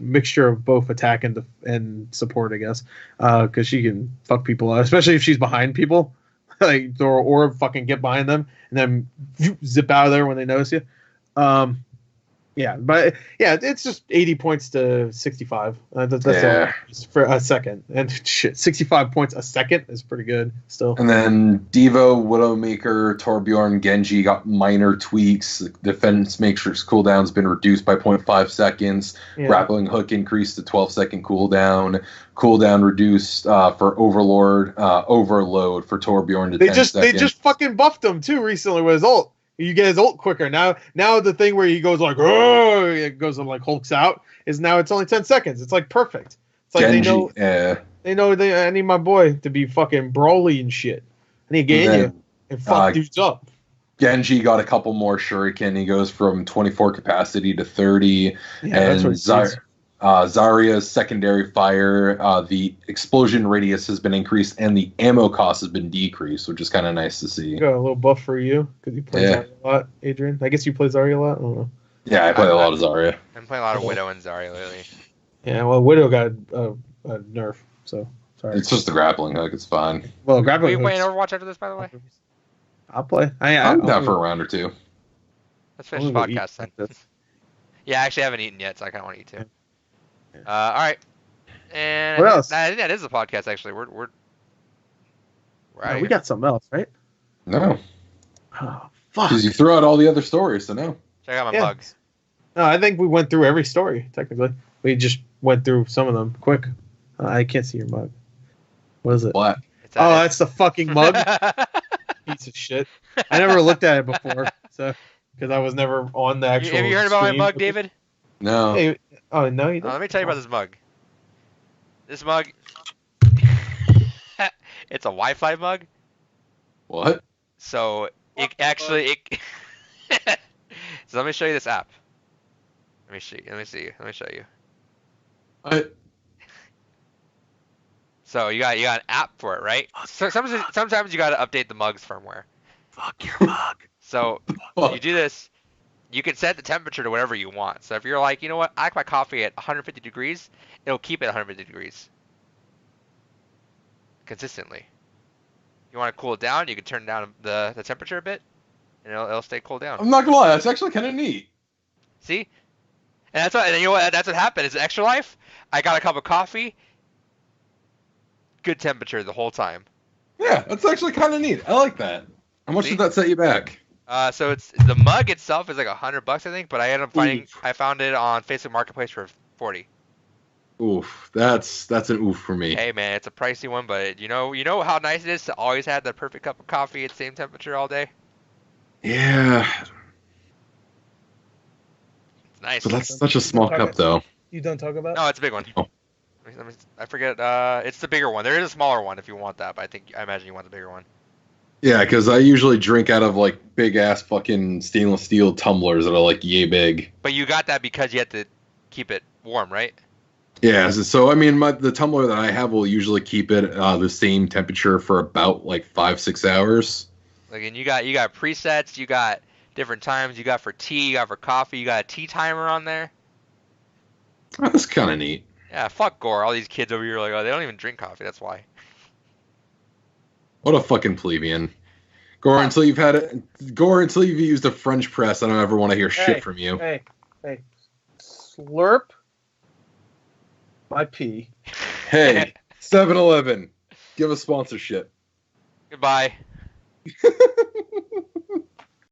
mixture of both attack and support, I guess, because she can fuck people up, especially if she's behind people, like or fucking get behind them and then zip out of there when they notice you. Yeah, but yeah, it's just 80 points to 65. That's all for a second. And shit, 65 points a second is pretty good still. And then Devo, Widowmaker, Torbjorn, Genji got minor tweaks. The defense matrix cooldown's been reduced by 0.5 seconds. Yeah. Grappling hook increased to 12-second cooldown. Cooldown reduced for Overload for Torbjorn to 10 seconds. They just fucking buffed him too recently with his ult. You get his ult quicker. Now the thing where he goes like, oh, it goes and like hulks out is now it's only 10 seconds. It's like perfect. It's like Genji, they know I need my boy to be fucking brawly and shit. I need to get in you and fuck dudes up. Genji got a couple more shuriken. He goes from 24 capacity to 30. Yeah, and Zarya's secondary fire, the explosion radius has been increased and the ammo cost has been decreased, which is kind of nice to see. Got a little buff for you because you play Zarya a lot, Adrian. I guess you play Zarya a lot. I don't know. Yeah, I play a lot of Zarya. I'm playing a lot of Widow and Zarya lately. Yeah, well, Widow got a nerf, so sorry. It's just the grappling hook. It's fine. Well, Are grappling. you playing Overwatch after this, by the way? I'll play. I'm down for a round or two. Let's finish the podcast then. Yeah, I actually haven't eaten yet, so I kind of want to eat too. All right. And what else? I think that is the podcast. Actually, we're out of we here. got something else, right? No, Oh, fuck. because you threw out all the other stories, so no. Check out my mugs. No, I think we went through every story. Technically, we just went through some of them quick. I can't see your mug. What is it? What? Oh, that's the fucking mug. Piece of shit. I never looked at it before, so because I was never on the actual. Have you heard about my stream. mug, David? No. Hey, oh no, you didn't. Let me tell you about this mug. This mug, it's a Wi-Fi mug. What? So it actually So let me show you this app. Let me show you. What? So you got an app for it, right? So sometimes you got to update the mug's firmware. Fuck your mug. So you do this. You can set the temperature to whatever you want. So if you're like, you know what, I like my coffee at 150 degrees, it'll keep it at 150 degrees consistently. You want to cool it down, you can turn down the temperature a bit, and it'll stay cooled down. I'm not gonna lie, that's actually kind of neat. See? And you know what? That's what happened. It's Extra Life. I got a cup of coffee. Good temperature the whole time. Yeah, that's actually kind of neat. I like that. How much did that set you back? So it's the mug itself is like $100, I think, but I ended up I found it on Facebook Marketplace for 40. Oof, that's an oof for me. Hey man, it's a pricey one, but you know how nice it is to always have the perfect cup of coffee at the same temperature all day. Yeah, It's nice. but that's such a small cup, though. You don't talk about? No, it's a big one. Oh. I forget. It's the bigger one. There is a smaller one if you want that, but I imagine you want the bigger one. Yeah, because I usually drink out of like big ass fucking stainless steel tumblers that are like yay big. But you got that because you had to keep it warm, right? Yeah, so I mean, the tumbler that I have will usually keep it the same temperature for about like 5-6 hours. Like, and you got presets, you got different times, you got for tea, you got for coffee, you got a tea timer on there. Oh, that's kind of neat. Yeah, fuck Gore. All these kids over here are like, oh, they don't even drink coffee. That's why. What a fucking plebeian. Gore, until you've used a French press, I don't ever want to hear shit from you. Hey. Slurp my pee. Hey, 7-Eleven, give us sponsorship. Goodbye.